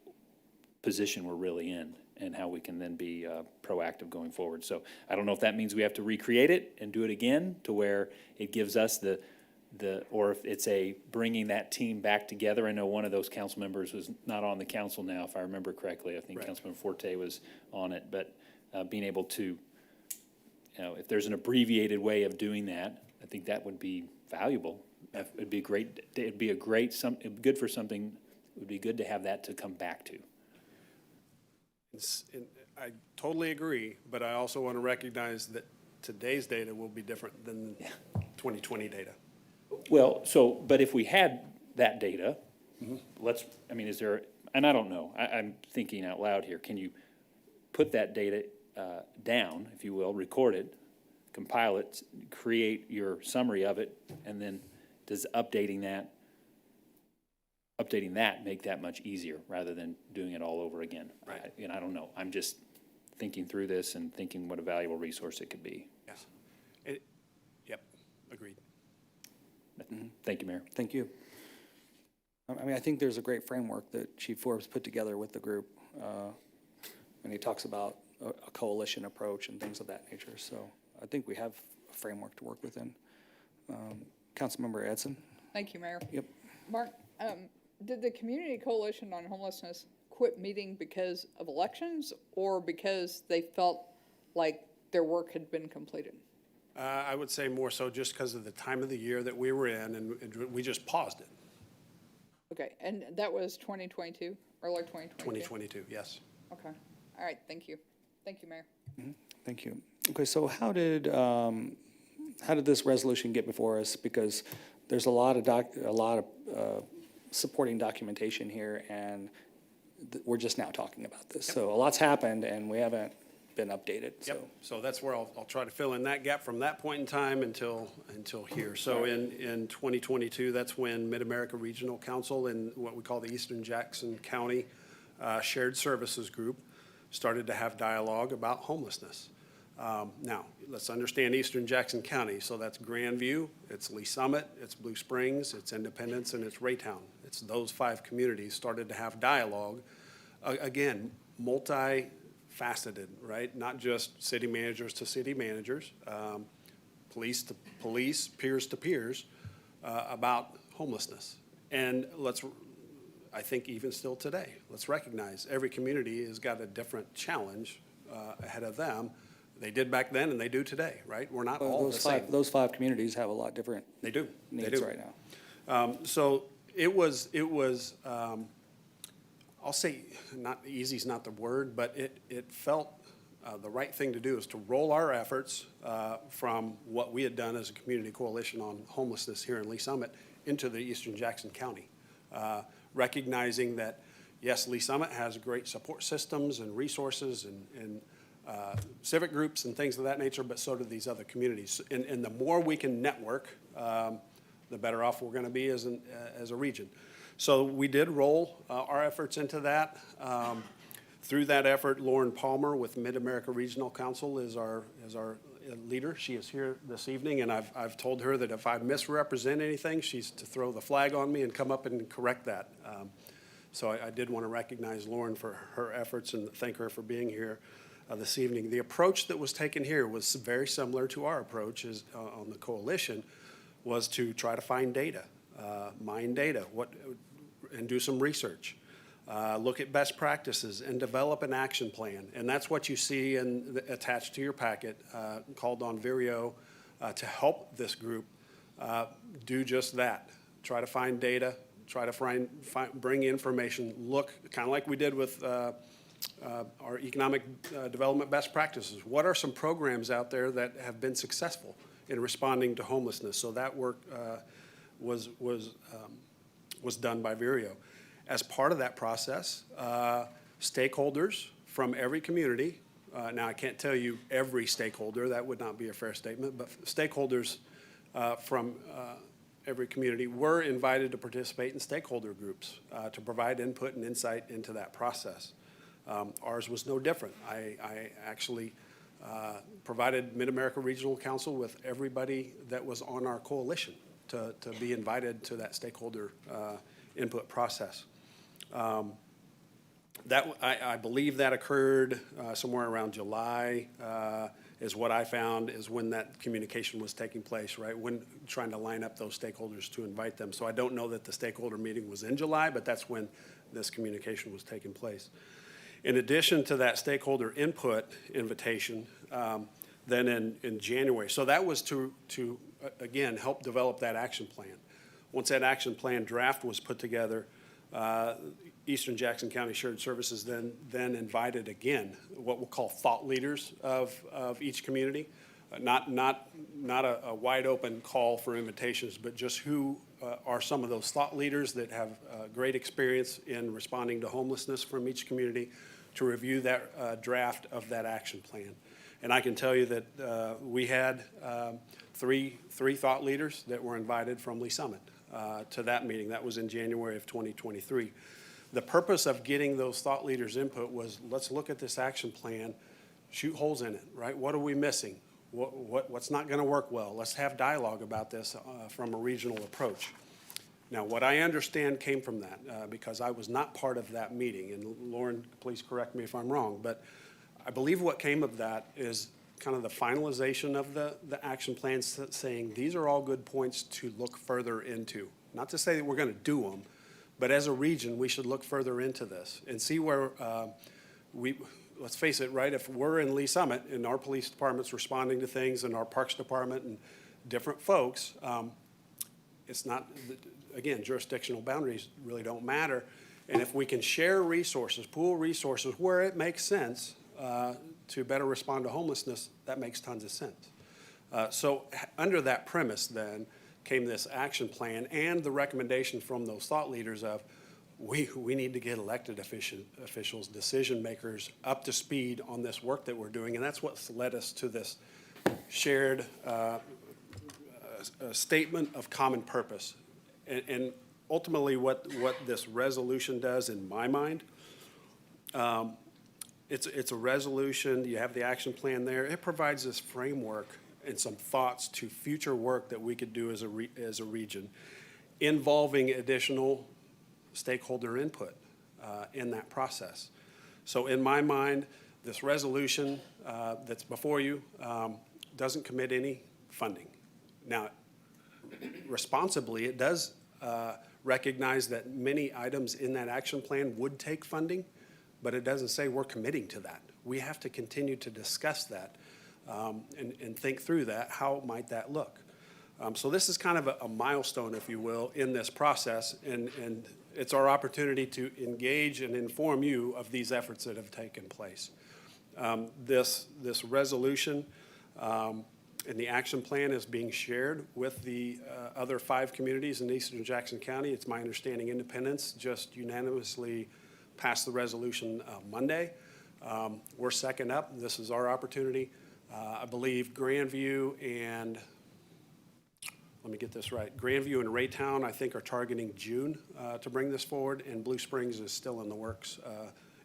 position we're really in and how we can then be proactive going forward. So I don't know if that means we have to recreate it and do it again to where it gives us or if it's bringing that team back together. I know one of those council members was not on the council now, if I remember correctly. I think Councilmember Forte was on it, but being able to, if there's an abbreviated way of doing that, I think that would be valuable. It'd be great. It'd be good for something. It would be good to have that to come back to. I totally agree, but I also want to recognize that today's data will be different than 2020 data. Well, but if we had that data, is there, and I don't know, I'm thinking out loud here, can you put that data down, if you will, record it, compile it, create your summary of it, and then does updating that make that much easier rather than doing it all over again? Right. I don't know. I'm just thinking through this and thinking what a valuable resource it could be. Yes. Yep, agreed. Thank you, Mayor. Thank you. I think there's a great framework that Chief Forbes put together with the group. And he talks about a coalition approach and things of that nature. So I think we have a framework to work within. Councilmember Edson? Thank you, Mayor. Yep. Mark, did the Community Coalition on Homelessness quit meeting because of elections or because they felt like their work had been completed? I would say more so just because of the time of the year that we were in, and we just paused it. Okay, and that was 2022, early 2022? 2022, yes. Okay, all right, thank you. Thank you, Mayor. Thank you. Okay, so how did this resolution get before us? Because there's a lot of supporting documentation here, and we're just now talking about this. So a lot's happened, and we haven't been updated. Yep. So that's where I'll try to fill in that gap from that point in time until here. So in 2022, that's when Mid-America Regional Council and what we call the Eastern Jackson County Shared Services Group started to have dialogue about homelessness. Now, let's understand Eastern Jackson County. So that's Grandview, it's Lee Summit, it's Blue Springs, it's Independence, and it's Raytown. It's those 5 communities started to have dialogue. Again, multi-faceted, right? Not just city managers to city managers, police to police, peers to peers, about homelessness. And I think even still today, let's recognize every community has got a different challenge ahead of them. They did back then and they do today, right? We're not all the same. Those 5 communities have a lot different needs right now. So it was I'll say, not easy is not the word, but it felt the right thing to do is to roll our efforts from what we had done as a community coalition on homelessness here in Lee Summit into the Eastern Jackson County, recognizing that, yes, Lee Summit has great support systems and resources and civic groups and things of that nature, but so do these other communities. And the more we can network, the better off we're going to be as a region. So we did roll our efforts into that. Through that effort, Lauren Palmer with Mid-America Regional Council is our leader. She is here this evening, and I've told her that if I misrepresent anything, she's to throw the flag on me and come up and correct that. So I did want to recognize Lauren for her efforts and thank her for being here this evening. The approach that was taken here was very similar to our approach on the coalition, was to try to find data, mine data, and do some research. Look at best practices and develop an action plan. And that's what you see attached to your packet, called on Vireo to help this group do just that. Try to find data, try to bring information, look, kind of like we did with our economic development best practices. What are some programs out there that have been successful in responding to homelessness? So that work was done by Vireo. As part of that process, stakeholders from every community, now I can't tell you every stakeholder, that would not be a fair statement, but stakeholders from every community were invited to participate in stakeholder groups to provide input and insight into that process. Ours was no different. I actually provided Mid-America Regional Council with everybody that was on our coalition to be invited to that stakeholder input process. I believe that occurred somewhere around July, is what I found, is when that communication was taking place, right? When trying to line up those stakeholders to invite them. So I don't know that the stakeholder meeting was in July, but that's when this communication was taking place. In addition to that stakeholder input invitation, then in January, so that was to again, help develop that action plan. Once that action plan draft was put together, Eastern Jackson County Shared Services then invited again what we'll call thought leaders of each community. Not a wide open call for invitations, but just who are some of those thought leaders that have great experience in responding to homelessness from each community, to review that draft of that action plan. And I can tell you that we had three thought leaders that were invited from Lee Summit to that meeting. That was in January of 2023. The purpose of getting those thought leaders' input was, let's look at this action plan, shoot holes in it, right? What are we missing? What's not going to work well? Let's have dialogue about this from a regional approach. Now, what I understand came from that, because I was not part of that meeting, and Lauren, please correct me if I'm wrong, but I believe what came of that is kind of the finalization of the action plan, saying these are all good points to look further into. Not to say that we're going to do them, but as a region, we should look further into this and see where let's face it, right, if we're in Lee Summit and our police department's responding to things and our parks department and different folks, it's not, again, jurisdictional boundaries really don't matter. And if we can share resources, pool resources where it makes sense to better respond to homelessness, that makes tons of sense. So under that premise then came this action plan and the recommendation from those thought leaders of we need to get elected officials, decision makers up to speed on this work that we're doing. And that's what's led us to this shared statement of common purpose. And ultimately what this resolution does in my mind, it's a resolution, you have the action plan there. It provides this framework and some thoughts to future work that we could do as a region, involving additional stakeholder input in that process. So in my mind, this resolution that's before you doesn't commit any funding. Now, responsibly, it does recognize that many items in that action plan would take funding, but it doesn't say we're committing to that. We have to continue to discuss that and think through that. How might that look? So this is kind of a milestone, if you will, in this process, and it's our opportunity to engage and inform you of these efforts that have taken place. This resolution and the action plan is being shared with the other 5 communities in eastern Jackson County. It's my understanding Independence just unanimously passed the resolution Monday. We're second up. This is our opportunity. I believe Grandview and, let me get this right, Grandview and Raytown, I think, are targeting June to bring this forward, and Blue Springs is still in the works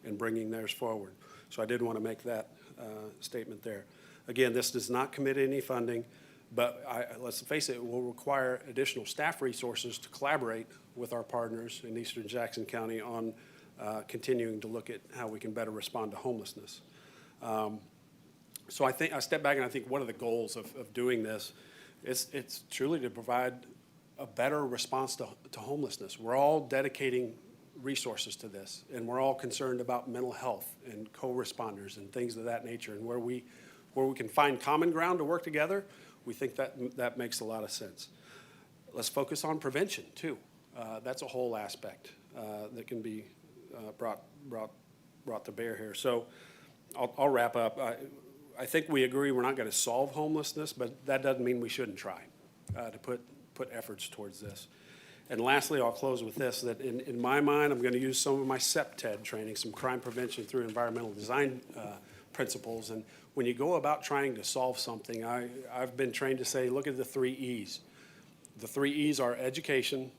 in bringing theirs forward. So I did want to make that statement there. Again, this does not commit any funding, but let's face it will require additional staff resources to collaborate with our partners in eastern Jackson County on continuing to look at how we can better respond to homelessness. So I think I step back and I think one of the goals of doing this is it's truly to provide a better response to homelessness. We're all dedicating resources to this, and we're all concerned about mental health and co-responders and things of that nature, and where we can find common ground to work together, we think that makes a lot of sense. Let's focus on prevention too. That's a whole aspect that can be brought to bear here. So I'll wrap up. I think we agree we're not going to solve homelessness, but that doesn't mean we shouldn't try to put efforts towards this. And lastly, I'll close with this, that in my mind, I'm going to use some of my CEPTED training, some crime prevention through environmental design principles. And when you go about trying to solve something, I've been trained to say, look at the 3 E's. The 3 E's are education,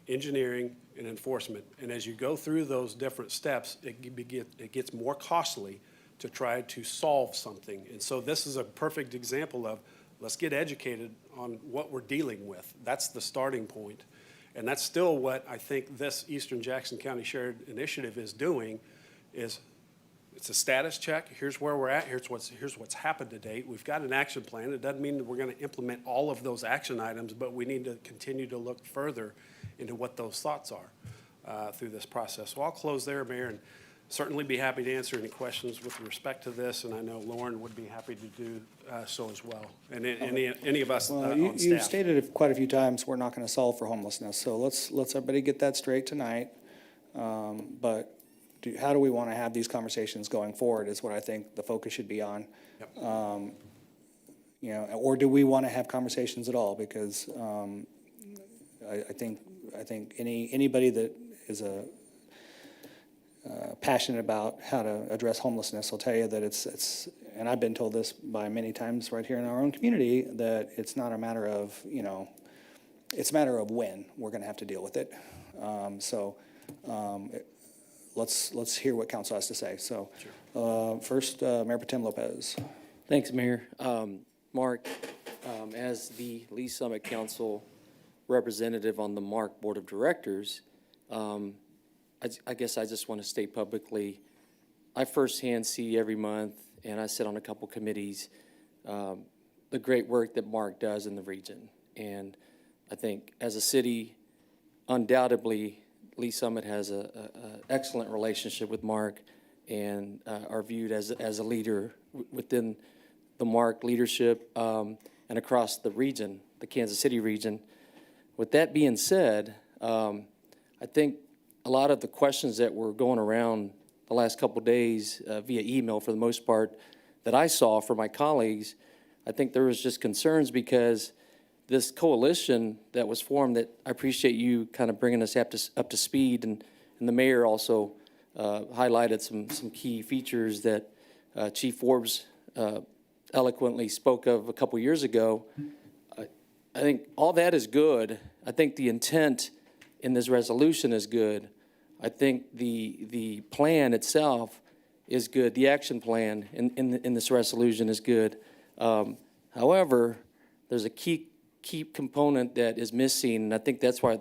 engineering, and enforcement. And as you go through those different steps, it gets more costly to try to solve something. And so this is a perfect example of, let's get educated on what we're dealing with. That's the starting point. And that's still what I think this Eastern Jackson County Shared Initiative is doing, is it's a status check. Here's where we're at. Here's what's happened to date. We've got an action plan. It doesn't mean that we're going to implement all of those action items, but we need to continue to look further into what those thoughts are through this process. So I'll close there, Mayor, and certainly be happy to answer any questions with respect to this, and I know Lauren would be happy to do so as well, and any of us on staff. You've stated it quite a few times, we're not going to solve for homelessness, so let's everybody get that straight tonight. But how do we want to have these conversations going forward is what I think the focus should be on. Yep. You know, or do we want to have conversations at all? Because I think anybody that is passionate about how to address homelessness will tell you that it's and I've been told this by many times right here in our own community, that it's not a matter of, you know, it's a matter of when we're going to have to deal with it. Let's hear what council has to say. So first, Mayor Pro Tem Lopez. Thanks, Mayor. Mark, as the Lee Summit Council representative on the Mark Board of Directors, I guess I just want to state publicly, I firsthand see every month, and I sit on a couple committees, the great work that Mark does in the region. And I think as a city, undoubtedly, Lee Summit has an excellent relationship with Mark and are viewed as a leader within the Mark leadership and across the region, the Kansas City region. With that being said, I think a lot of the questions that were going around the last couple of days via email, for the most part, that I saw from my colleagues, I think there was just concerns because this coalition that was formed, that I appreciate you kind of bringing us up to speed, and the mayor also highlighted some key features that Chief Forbes eloquently spoke of a couple years ago. I think all that is good. I think the intent in this resolution is good. I think the plan itself is good. The action plan in this resolution is good. However, there's a key component that is missing, and I think that's why,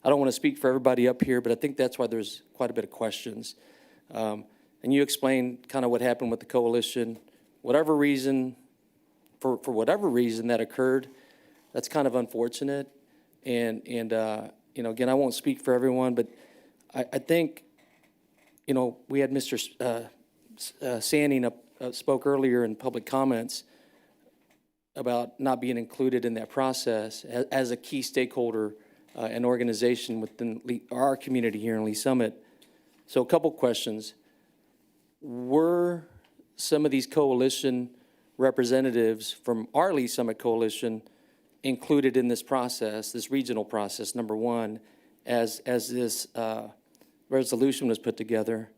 I don't want to speak for everybody up here, but I think that's why there's quite a bit of questions. And you explained kind of what happened with the coalition. Whatever reason, for whatever reason that occurred, that's kind of unfortunate. And you know, again, I won't speak for everyone, but I think, you know, we had Mr. Sanning spoke earlier in public comments about not being included in that process as a key stakeholder an organization within our community here in Lee Summit. So a couple questions. Were some of these coalition representatives from our Lee Summit Coalition included in this process, this regional process, number one, as this resolution was put together?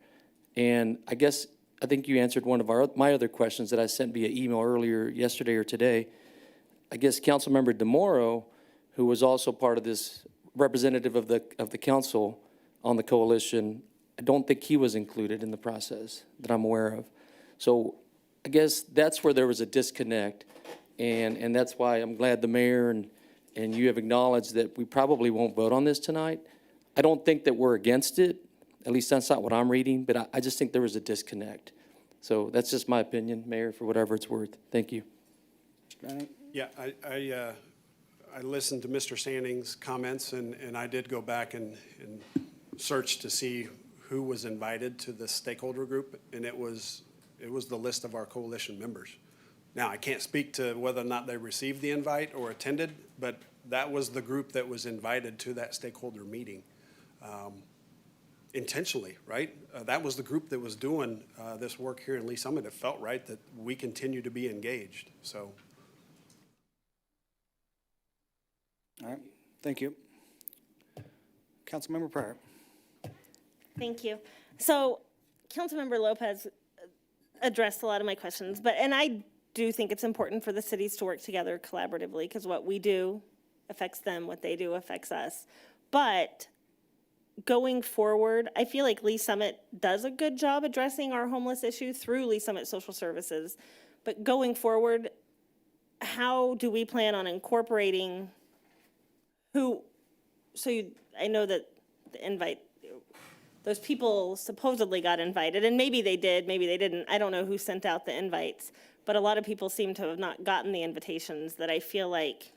And I think you answered one of my other questions that I sent via email earlier yesterday or today. I guess Councilmember DeMoro, who was also part of this representative of the council on the coalition, I don't think he was included in the process that I'm aware of. So I guess that's where there was a disconnect, and that's why I'm glad the mayor and you have acknowledged that we probably won't vote on this tonight. I don't think that we're against it. At least that's not what I'm reading, but I just think there was a disconnect. So that's just my opinion, Mayor, for whatever it's worth. Thank you. Yeah, I listened to Mr. Sanding's comments, and I did go back and search to see who was invited to the stakeholder group, and it was the list of our coalition members. Now, I can't speak to whether or not they received the invite or attended, but that was the group that was invited to that stakeholder meeting. Intentionally, right? That was the group that was doing this work here in Lee Summit. It felt right that we continue to be engaged, so. All right, thank you. Councilmember Pryor. Thank you. So Councilmember Lopez addressed a lot of my questions, and I do think it's important for the cities to work together collaboratively, because what we do affects them, what they do affects us. But going forward, I feel like Lee Summit does a good job addressing our homeless issue through Lee Summit Social Services. But going forward, how do we plan on incorporating I know that the invite, those people supposedly got invited, and maybe they did, maybe they didn't. I don't know who sent out the invites, but a lot of people seem to have not gotten the invitations that I feel like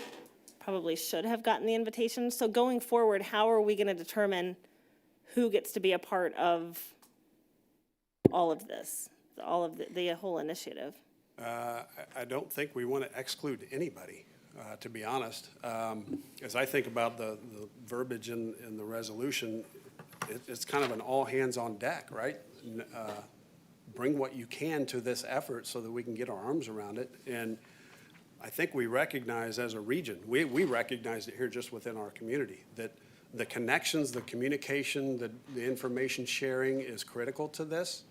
probably should have gotten the invitations. So going forward, how are we going to determine who gets to be a part of all of this, all of the whole initiative? I don't think we want to exclude anybody, to be honest. As I think about the verbiage in the resolution, it's kind of an all hands on deck, right? Bring what you can to this effort so that we can get our arms around it. And I think we recognize as a region, we recognize it here just within our community, that the connections, the communication, the information sharing is critical to this.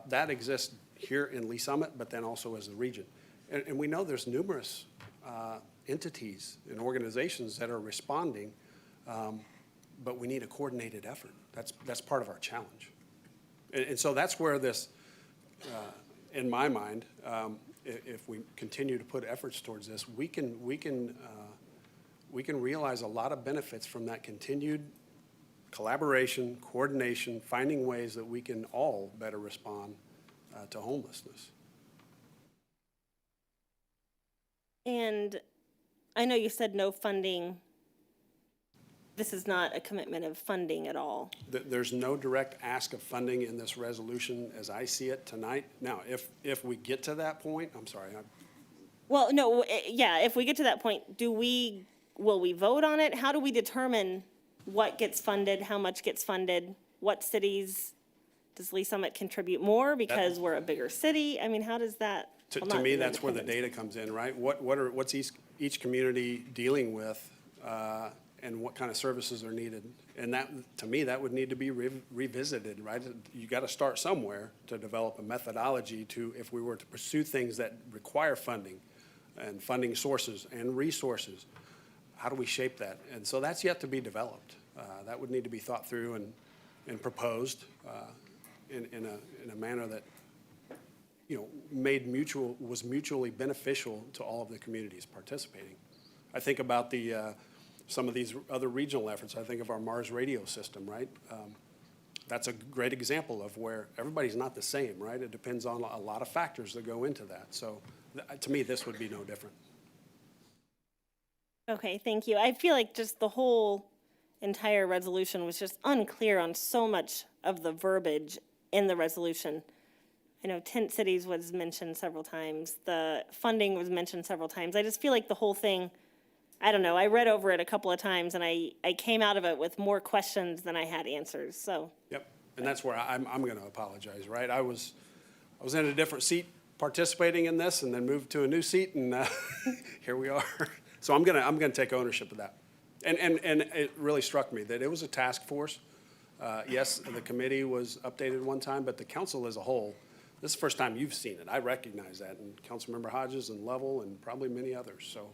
That exists here in Lee Summit, but then also as a region. And we know there's numerous entities and organizations that are responding, but we need a coordinated effort. That's part of our challenge. And so that's where this, in my mind, if we continue to put efforts towards this, we can realize a lot of benefits from that continued collaboration, coordination, finding ways that we can all better respond to homelessness. And I know you said no funding. This is not a commitment of funding at all. There's no direct ask of funding in this resolution as I see it tonight. Now, if we get to that point, I'm sorry. Well, no, yeah, if we get to that point, will we vote on it? How do we determine what gets funded, how much gets funded? What cities, does Lee Summit contribute more because we're a bigger city? I mean, how does that? To me, that's where the data comes in, right? What's each community dealing with, and what kind of services are needed? And that, to me, that would need to be revisited, right? You got to start somewhere to develop a methodology to, if we were to pursue things that require funding and funding sources and resources, how do we shape that? And so that's yet to be developed. That would need to be thought through and proposed in a manner that, was mutually beneficial to all of the communities participating. I think about some of these other regional efforts. I think of our Mars radio system, right? That's a great example of where everybody's not the same, right? It depends on a lot of factors that go into that. So to me, this would be no different. Okay, thank you. I feel like just the whole entire resolution was just unclear on so much of the verbiage in the resolution. I know tent cities was mentioned several times. The funding was mentioned several times. I just feel like the whole thing, I don't know, I read over it a couple of times and I came out of it with more questions than I had answers, so. Yep, and that's where I'm going to apologize, right? I was in a different seat participating in this and then moved to a new seat, and here we are. So I'm gonna take ownership of that. And it really struck me that it was a task force. Yes, the committee was updated one time, but the council as a whole, this is the first time you've seen it. I recognize that, and Councilmember Hodges and Lovell and probably many others. So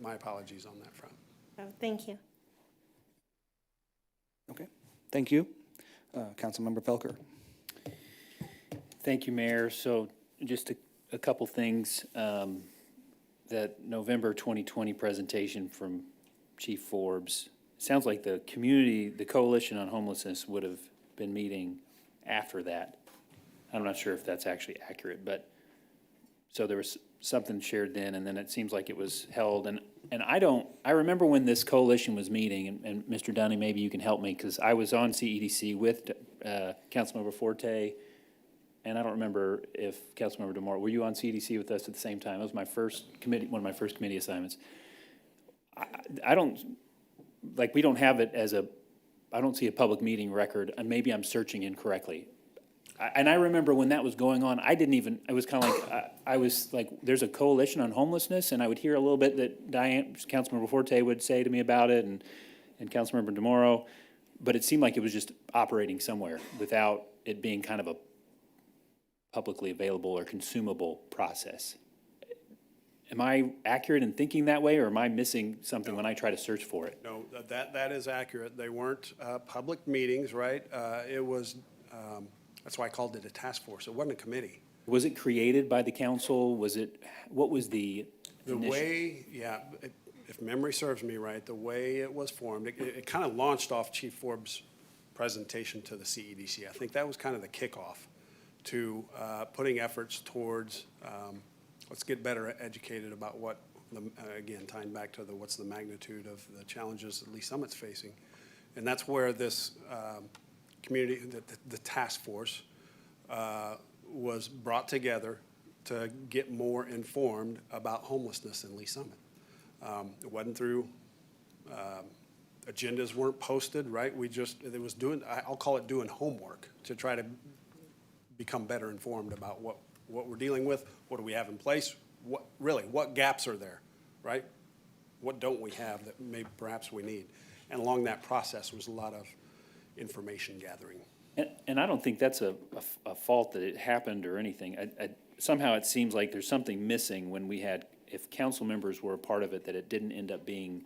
my apologies on that front. Oh, thank you. Okay, thank you. Councilmember Felker. Thank you, Mayor. So just a couple things. That November 2020 presentation from Chief Forbes, sounds like the community, the Coalition on Homelessness would have been meeting after that. I'm not sure if that's actually accurate, but so there was something shared then, and then it seems like it was held. And I remember when this coalition was meeting, and Mr. Dunning, maybe you can help me, because I was on CEDC with Councilmember Forte, and I don't remember if Councilmember DeMore, were you on CEDC with us at the same time? It was my first committee, one of my first committee assignments. I don't, like, we don't have it as I don't see a public meeting record, and maybe I'm searching incorrectly. And I remember when that was going on, I was kind of like, I was like, there's a coalition on homelessness, and I would hear a little bit that Councilmember Forte would say to me about it, and Councilmember DeMoro, but it seemed like it was just operating somewhere without it being kind of a publicly available or consumable process. Am I accurate in thinking that way, or am I missing something when I try to search for it? No, that is accurate. They weren't public meetings, right? It was, that's why I called it a task force. It wasn't a committee. Was it created by the council? What was the way, yeah, if memory serves me right, the way it was formed, it kind of launched off Chief Forbes' presentation to the CEDC. I think that was kind of the kickoff to putting efforts towards let's get better educated about what, again, tying back to what's the magnitude of the challenges that Lee Summit's facing. And that's where this community, the task force was brought together to get more informed about homelessness in Lee Summit. It wasn't through, agendas weren't posted, right? It was doing, I'll call it doing homework to try to become better informed about what we're dealing with, what do we have in place, what gaps are there, right? What don't we have that maybe perhaps we need? And along that process was a lot of information gathering. And I don't think that's a fault that it happened or anything. Somehow it seems like there's something missing when we had, if council members were a part of it, that it didn't end up being,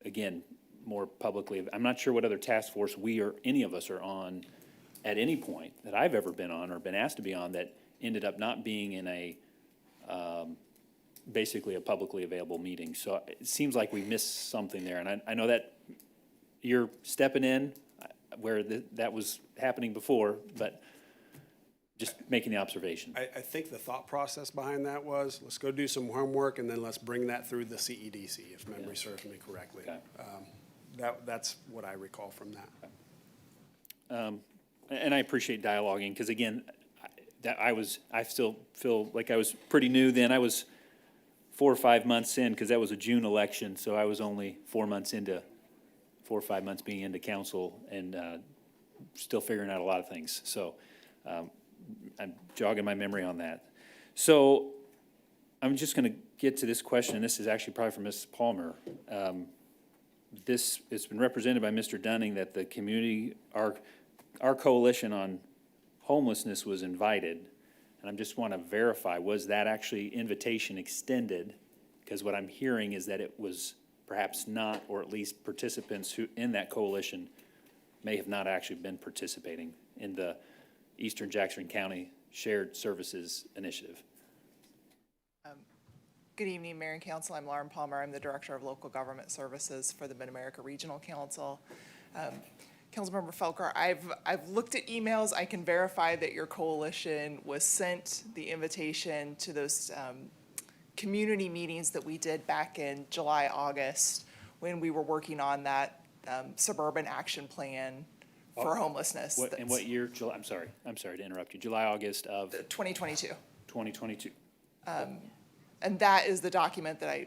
again, more publicly. I'm not sure what other task force we or any of us are on at any point that I've ever been on or been asked to be on that ended up not being in a, basically a publicly available meeting. So it seems like we missed something there. And I know that you're stepping in where that was happening before, but just making the observation. I think the thought process behind that was, let's go do some homework and then let's bring that through the CEDC, if memory serves me correctly. Okay. That's what I recall from that. And I appreciate dialoguing, because again, I still feel like I was pretty new then. I was 4 or 5 months in, because that was a June election, so I was only 4 or 5 months being into council, and still figuring out a lot of things. So I'm jogging my memory on that. So I'm just going to get to this question, and this is actually probably for Ms. Palmer. It's been represented by Mr. Dunning that the community, our coalition on homelessness was invited, and I just want to verify, was that actually invitation extended? Because what I'm hearing is that it was perhaps not, or at least participants who in that coalition may have not actually been participating in the Eastern Jackson County Shared Services Initiative. Good evening, Mayor and Council. I'm Lauren Palmer. I'm the Director of Local Government Services for the Mid-America Regional Council. Councilmember Felker, I've looked at emails. I can verify that your coalition was sent the invitation to those community meetings that we did back in July, August, when we were working on that suburban action plan for homelessness. And what year? I'm sorry to interrupt you. July, August of? 2022. 2022. And that is the document that I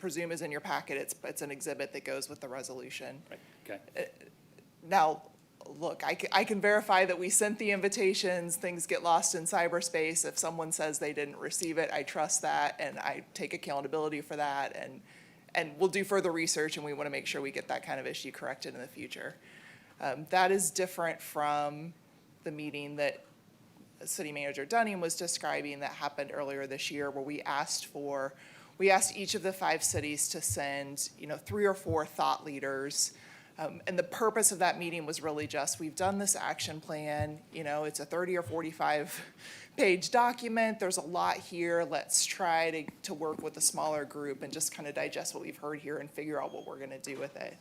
presume is in your packet. It's an exhibit that goes with the resolution. Right, okay. Now, look, I can verify that we sent the invitations, things get lost in cyberspace. If someone says they didn't receive it, I trust that, and I take accountability for that, and we'll do further research, and we want to make sure we get that kind of issue corrected in the future. That is different from the meeting that City Manager Dunning was describing that happened earlier this year, where we asked each of the 5 cities to send, 3 or 4 thought leaders. And the purpose of that meeting was really just, we've done this action plan, it's a 30 or 45 page document. There's a lot here. Let's try to work with a smaller group and just kind of digest what we've heard here and figure out what we're going to do with it.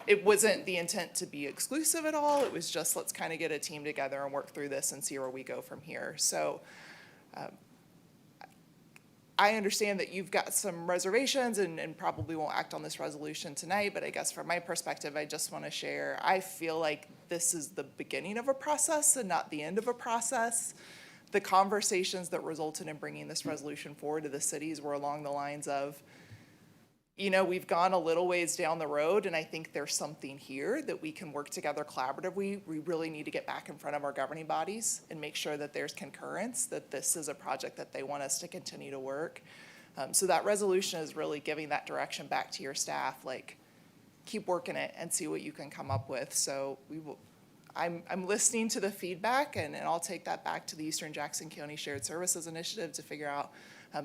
It wasn't the intent to be exclusive at all. It was just, let's kind of get a team together and work through this and see where we go from here. So I understand that you've got some reservations and probably won't act on this resolution tonight, but I guess from my perspective, I just want to share, I feel like this is the beginning of a process and not the end of a process. The conversations that resulted in bringing this resolution forward to the cities were along the lines of, we've gone a little ways down the road, and I think there's something here that we can work together collaboratively. We really need to get back in front of our governing bodies and make sure that there's concurrence, that this is a project that they want us to continue to work. So that resolution is really giving that direction back to your staff, like, keep working it and see what you can come up with. So I'm listening to the feedback, and I'll take that back to the Eastern Jackson County Shared Services Initiative to figure out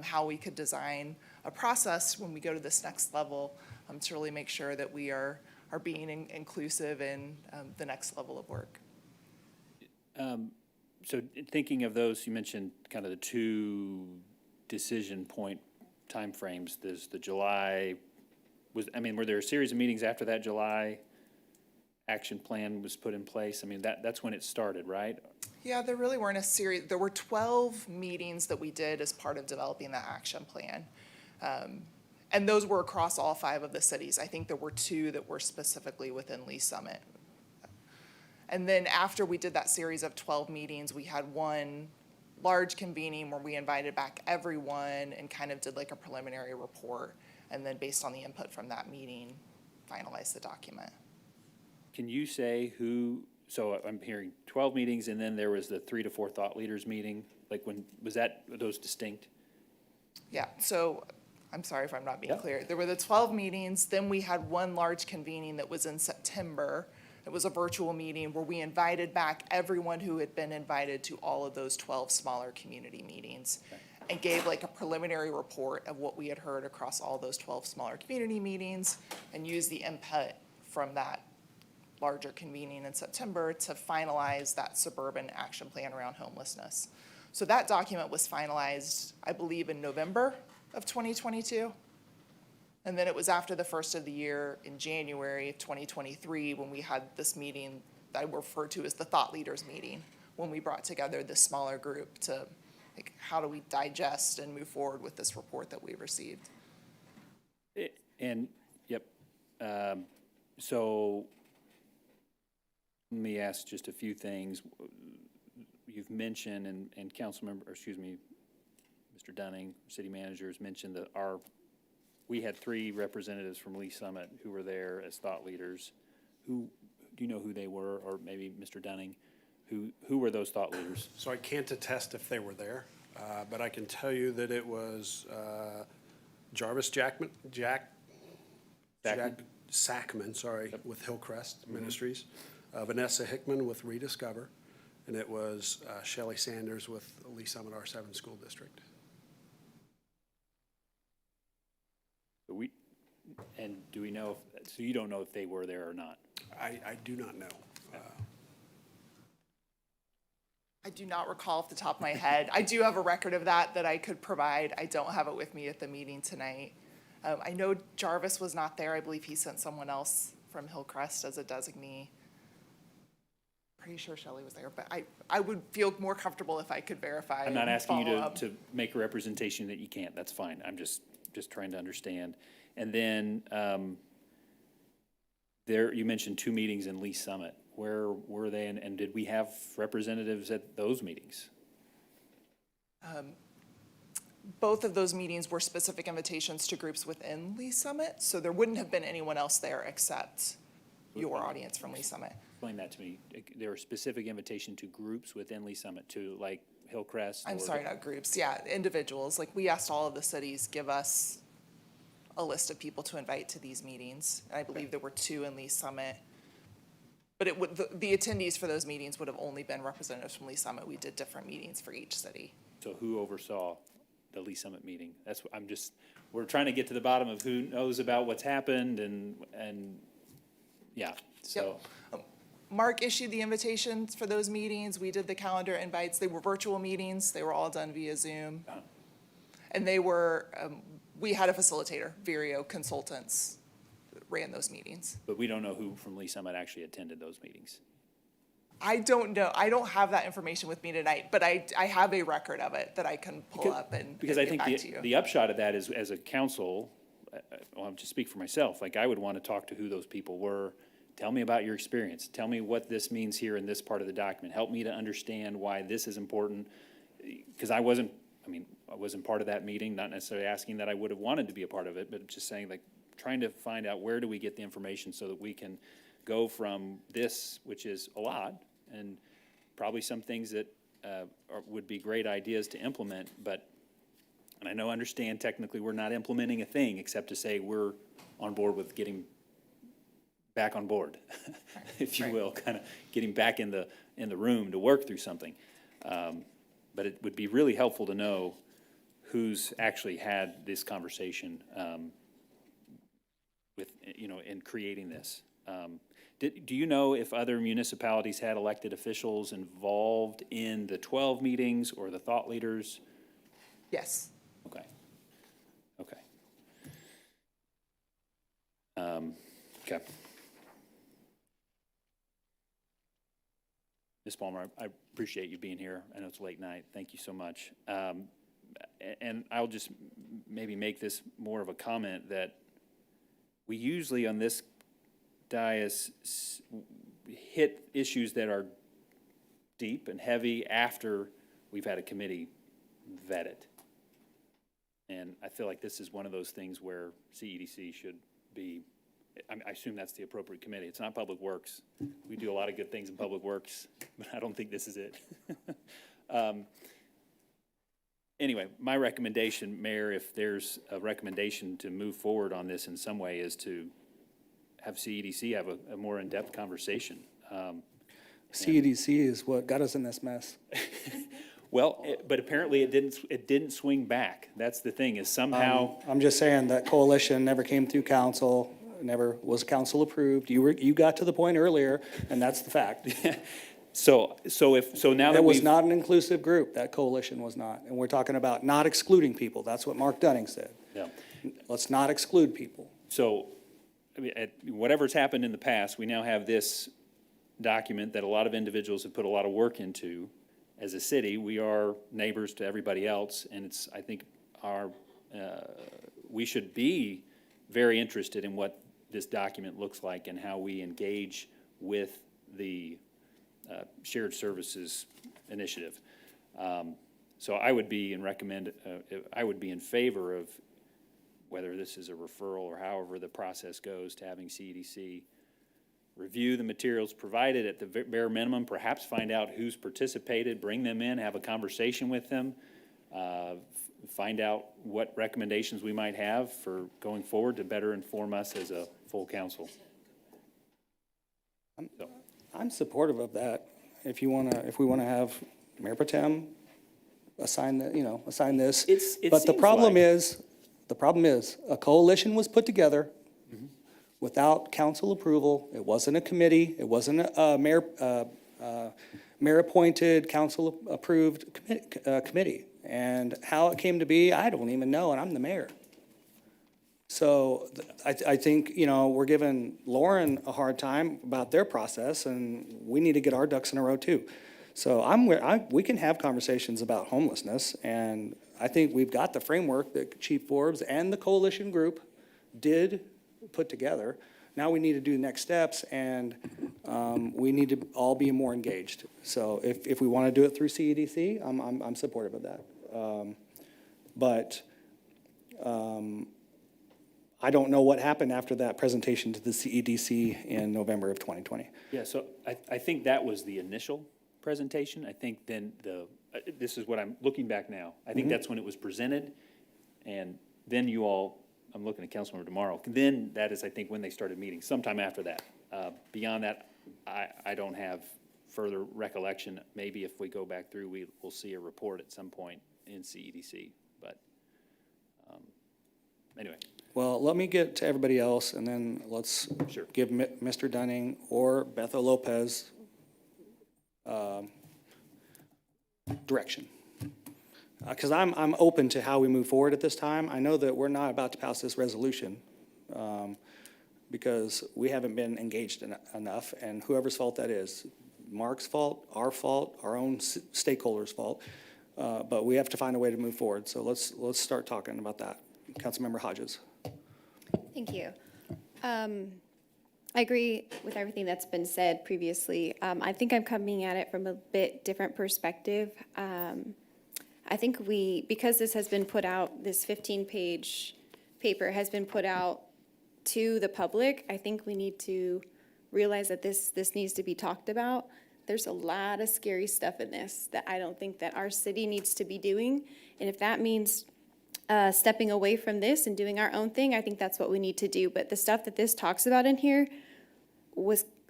how we could design a process when we go to this next level to really make sure that we are being inclusive in the next level of work. So thinking of those, you mentioned kind of the 2 decision point timeframes. There's the July, were there a series of meetings after that July action plan was put in place? That's when it started, right? Yeah, there really weren't a series. There were 12 meetings that we did as part of developing that action plan. And those were across all 5 of the cities. I think there were 2 that were specifically within Lee Summit. And then after we did that series of 12 meetings, we had one large convening where we invited back everyone and kind of did like a preliminary report. And then based on the input from that meeting, finalized the document. Can you say who, so I'm hearing 12 meetings, and then there was the 3 to 4 thought leaders meeting. Like, was those distinct? Yeah, so I'm sorry if I'm not being clear. There were the 12 meetings, then we had one large convening that was in September. It was a virtual meeting where we invited back everyone who had been invited to all of those 12 smaller community meetings and gave like a preliminary report of what we had heard across all those 12 smaller community meetings and used the input from that larger convening in September to finalize that suburban action plan around homelessness. So that document was finalized, I believe, in November of 2022. And then it was after the first of the year in January of 2023 when we had this meeting that I refer to as the thought leaders meeting, when we brought together this smaller group to, like, how do we digest and move forward with this report that we received? So let me ask just a few things. You've mentioned, and Mr. Dunning, city manager, has mentioned that we had 3 representatives from Lee Summit who were there as thought leaders. Do you know who they were, or maybe Mr. Dunning? Who were those thought leaders? So I can't attest if they were there, but I can tell you that it was Jarvis Sackman, with Hillcrest Ministries, Vanessa Hickman with Rediscover, and it was Shelley Sanders with Lee Summit R7 School District. Do we know so you don't know if they were there or not? I do not know. I do not recall off the top of my head. I do have a record of that I could provide. I don't have it with me at the meeting tonight. I know Jarvis was not there. I believe he sent someone else from Hillcrest as a designee. Pretty sure Shelley was there, but I would feel more comfortable if I could verify. I'm not asking you to make a representation that you can't. That's fine. I'm just trying to understand. And then you mentioned 2 meetings in Lee Summit. Where were they, and did we have representatives at those meetings? both of those meetings were specific invitations to groups within Lee Summit, so there wouldn't have been anyone else there except your audience from Lee Summit. Explain that to me. There are specific invitation to groups within Lee Summit, to like Hillcrest? I'm or sorry, not groups, yeah, individuals. Like, we asked all of the cities, give us a list of people to invite to these meetings. And I believe there were 2 in Lee Summit. But it would, the attendees for those meetings would have only been representatives from Lee Summit. We did different meetings for each city. So who oversaw the Lee Summit meeting? That's what we're trying to get to the bottom of who knows about what's happened and yeah, so. Yep. Mark issued the invitations for those meetings. We did the calendar invites. They were virtual meetings. They were all done via Zoom. And they were, we had a facilitator, Vireo Consultants, ran those meetings. But we don't know who from Lee Summit actually attended those meetings. I don't know. I don't have that information with me tonight, but I have a record of it that I can pull up and Because and I get think back to you. the upshot of that is, as a council, well, I'll just speak for myself, like I would want to talk to who those people were. Tell me about your experience. Tell me what this means here in this part of the document. Help me to understand why this is important. Because I wasn't part of that meeting, not necessarily asking that I would have wanted to be a part of it, but just saying, like, trying to find out where do we get the information so that we can go from this, which is a lot, and probably some things that would be great ideas to implement, but, and I know, understand technically we're not implementing a thing except to say we're on board with getting back on board, if you will, kind of getting back in the room to work through something. But it would be really helpful to know who's actually had this conversation with, in creating this. Do you know if other municipalities had elected officials involved in the 12 meetings or the thought leaders? Yes. Okay. Okay. Okay. Ms. Palmer, I appreciate you being here. I know it's late night. Thank you so much. And I'll just maybe make this more of a comment that we usually on this dais hit issues that are deep and heavy after we've had a committee vet it. And I feel like this is one of those things where CEDC should be, I assume that's the appropriate committee. It's not Public Works. We do a lot of good things in Public Works, but I don't think this is it. Anyway, my recommendation, Mayor, if there's a recommendation to move forward on this in some way, is to have CEDC have a more in-depth conversation. CEDC is what got us in this mess. Well, but apparently it didn't swing back. That's the thing, is somehow. I'm just saying that coalition never came through council, never was council approved. You got to the point earlier, and that's the fact. So now that it was not an inclusive group, that coalition was not. And we're talking about not excluding people. That's what Mark Dunning said. Yeah. Let's not exclude people. So, I mean, whatever's happened in the past, we now have this document that a lot of individuals have put a lot of work into. As a city, we are neighbors to everybody else, and it's, I think, we should be very interested in what this document looks like and how we engage with the shared services initiative. So I would be I would be in favor of whether this is a referral or however the process goes, to having CEDC review the materials provided at the bare minimum, perhaps find out who's participated, bring them in, have a conversation with them, find out what recommendations we might have for going forward to better inform us as a full council. I'm supportive of that. If we wanna have Mayor Pro Tem assign this. But the problem is a coalition was put together without council approval. It wasn't a committee. It wasn't a mayor-appointed, council-approved committee. And how it came to be, I don't even know, and I'm the mayor. So I think, we're giving Lauren a hard time about their process, and we need to get our ducks in a row too. So we can have conversations about homelessness, and I think we've got the framework that Chief Forbes and the coalition group did put together. Now we need to do next steps, and we need to all be more engaged. So if we want to do it through CEDC, I'm supportive of that. But I don't know what happened after that presentation to the CEDC in November of 2020. Yeah, so I think that was the initial presentation. I think then this is what I'm looking back now. I think that's when it was presented. And then you all, I'm looking at Councilmember tomorrow. Then that is, I think, when they started meeting, sometime after that. Beyond that, I don't have further recollection. Maybe if we go back through, we'll see a report at some point in CEDC. But anyway. Well, let me get to everybody else, and then let's give Mr. Dunning or Bethel Lopez direction. Because I'm open to how we move forward at this time. I know that we're not about to pass this resolution because we haven't been engaged enough, and whoever's fault that is, Mark's fault, our own stakeholders' fault, but we have to find a way to move forward. So let's start talking about that. Councilmember Hodges. Thank you. I agree with everything that's been said previously. I think I'm coming at it from a bit different perspective. I think because this has been put out, this 15-page paper has been put out to the public, I think we need to realize that this needs to be talked about. There's a lot of scary stuff in this that I don't think that our city needs to be doing. And if that means stepping away from this and doing our own thing, I think that's what we need to do. But the stuff that this talks about in here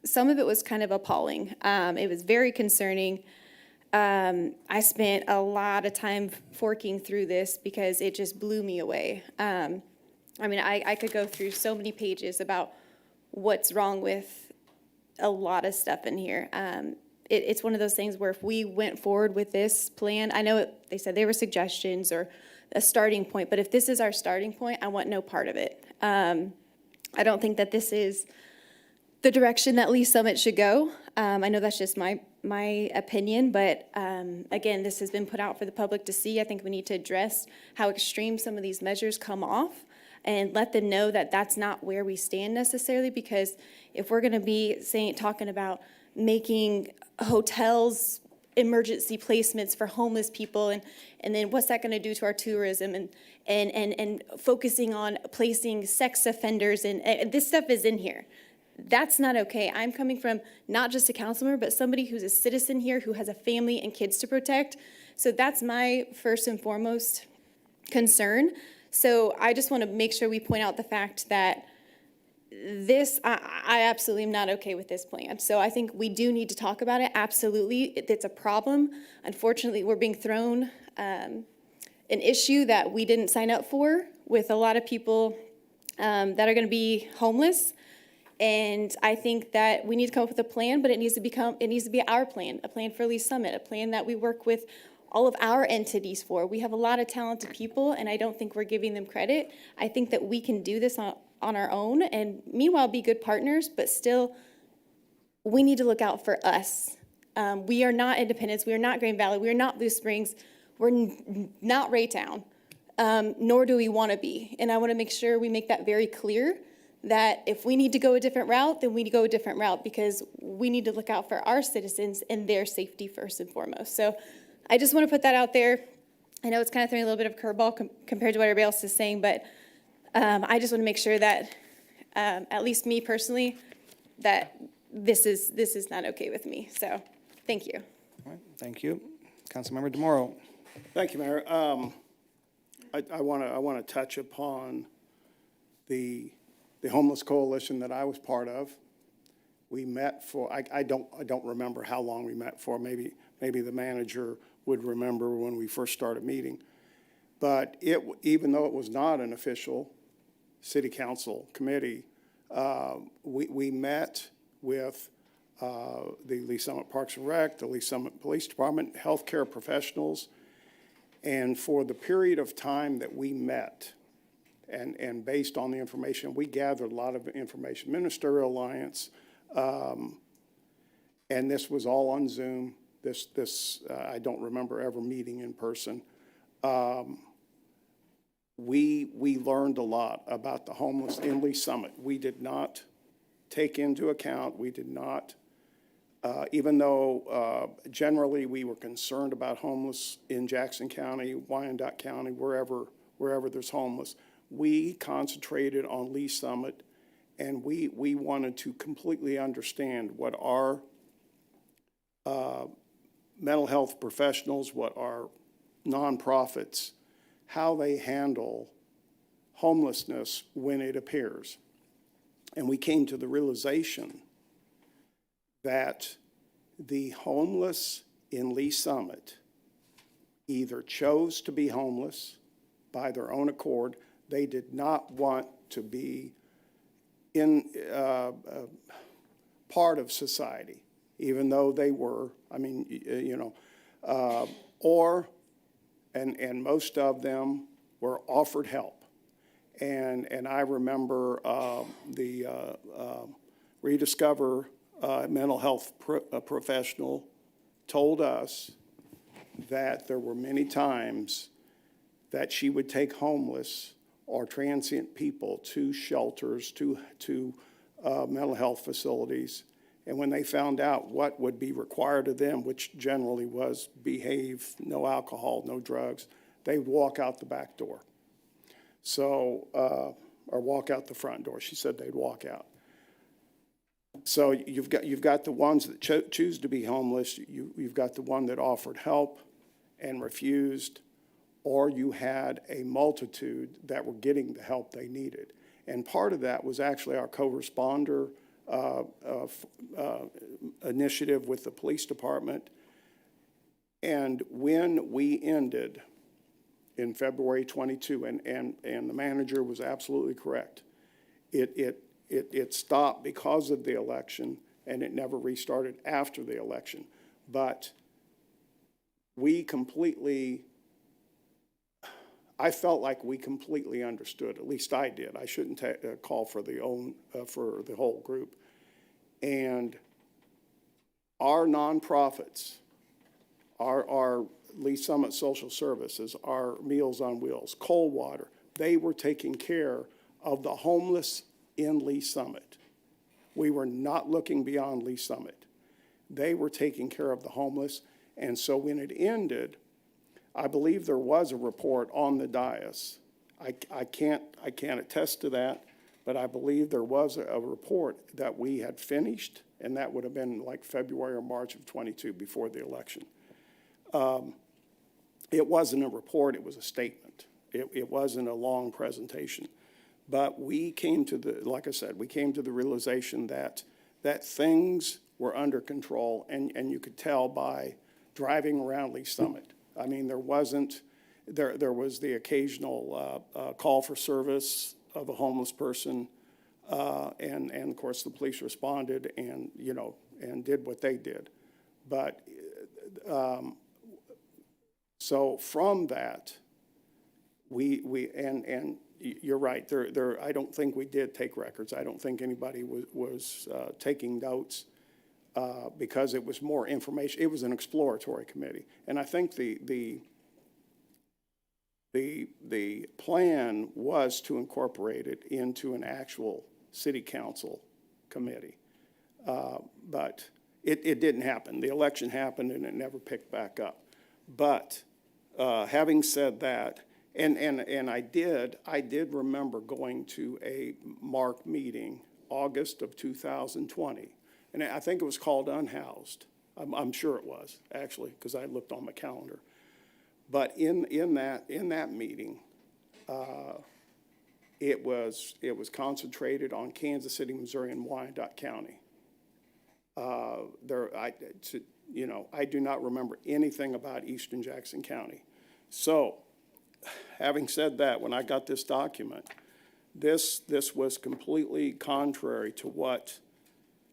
some of it was kind of appalling. It was very concerning. I spent a lot of time forking through this because it just blew me away. I could go through so many pages about what's wrong with a lot of stuff in here. It's one of those things where if we went forward with this plan, I know they said they were suggestions or a starting point, but if this is our starting point, I want no part of it. I don't think that this is the direction that Lee Summit should go. I know that's just my opinion, but again, this has been put out for the public to see. I think we need to address how extreme some of these measures come off and let them know that that's not where we stand necessarily, because if we're gonna be talking about making hotels emergency placements for homeless people, and then what's that going to do to our tourism, and focusing on placing sex offenders, and this stuff is in here. That's not okay. I'm coming from not just a council member, but somebody who's a citizen here who has a family and kids to protect. So that's my first and foremost concern. So I just want to make sure we point out the fact that I absolutely am not okay with this plan. So I think we do need to talk about it. Absolutely, it's a problem. Unfortunately, we're being thrown an issue that we didn't sign up for, with a lot of people that are going to be homeless. And I think that we need to come up with a plan, but it needs to be our plan, a plan for Lee Summit, a plan that we work with all of our entities for. We have a lot of talented people, and I don't think we're giving them credit. I think that we can do this on our own, and meanwhile be good partners, but still, we need to look out for us. We are not Independence, we are not Green Valley, we are not Blue Springs, we're not Raytown, nor do we want to be. And I want to make sure we make that very clear, that if we need to go a different route, then we go a different route, because we need to look out for our citizens and their safety first and foremost. So I just want to put that out there. I know it's kind of throwing a little bit of a curveball compared to what everybody else is saying, but I just want to make sure that, at least me personally, that this is not okay with me. So, thank you. All right, thank you. Councilmember DeMoro. Thank you, Mayor. I want to touch upon the homeless coalition that I was part of. We met for, I don't remember how long we met for. Maybe the manager would remember when we first started meeting. But even though it was not an official city council committee, we met with the Lee Summit Parks and Rec, the Lee Summit Police Department, healthcare professionals, and for the period of time that we met, and based on the information, we gathered a lot of information, Ministerial Alliance, and this was all on Zoom. I don't remember ever meeting in person. We learned a lot about the homeless in Lee Summit. We did not take into account, we did not Even though generally we were concerned about homeless in Jackson County, Wyandotte County, wherever there's homeless, we concentrated on Lee Summit, and we wanted to completely understand what our mental health professionals, what our nonprofits, how they handle homelessness when it appears. And we came to the realization that the homeless in Lee Summit either chose to be homeless by their own accord. They did not want to be in part of society, even though they were, I mean, and most of them were offered help. And I remember the Rediscover mental health professional told us that there were many times that she would take homeless or transient people to shelters, to mental health facilities. And when they found out what would be required of them, which generally was behave, no alcohol, no drugs, they'd walk out the back door. So, or walk out the front door. She said they'd walk out. So you've got the ones that choose to be homeless. You've got the one that offered help and refused, or you had a multitude that were getting the help they needed. And part of that was actually our co-responder initiative with the police department. And when we ended in February 22, and the manager was absolutely correct, it stopped because of the election, and it never restarted after the election. But we completely, I felt like we completely understood, at least I did. I shouldn't call for the whole group. And our nonprofits, our Lee Summit Social Services, our Meals on Wheels, Cold Water, they were taking care of the homeless in Lee Summit. We were not looking beyond Lee Summit. They were taking care of the homeless. And so when it ended, I believe there was a report on the dais. I can't attest to that, but I believe there was a report that we had finished, and that would have been like February or March of 22 before the election. It wasn't a report, it was a statement. It wasn't a long presentation. But we came to the, like I said, we came to the realization that things were under control, and you could tell by driving around Lee Summit. I mean, there was the occasional call for service of a homeless person, and of course the police responded and did what they did. But so from that, and you're right. I don't think we did take records. I don't think anybody was taking notes because it was more information. It was an exploratory committee, and I think the plan was to incorporate it into an actual city council committee, but it didn't happen. The election happened, and it never picked back up. But having said that. And I did remember going to a MARC meeting, August of 2020, and I think it was called Unhoused. I'm sure it was, actually, because I looked on my calendar. But in that meeting, it was concentrated on Kansas City, Missouri, and Wyandotte County. I do not remember anything about Eastern Jackson County. So, having said that, when I got this document, this was completely contrary to what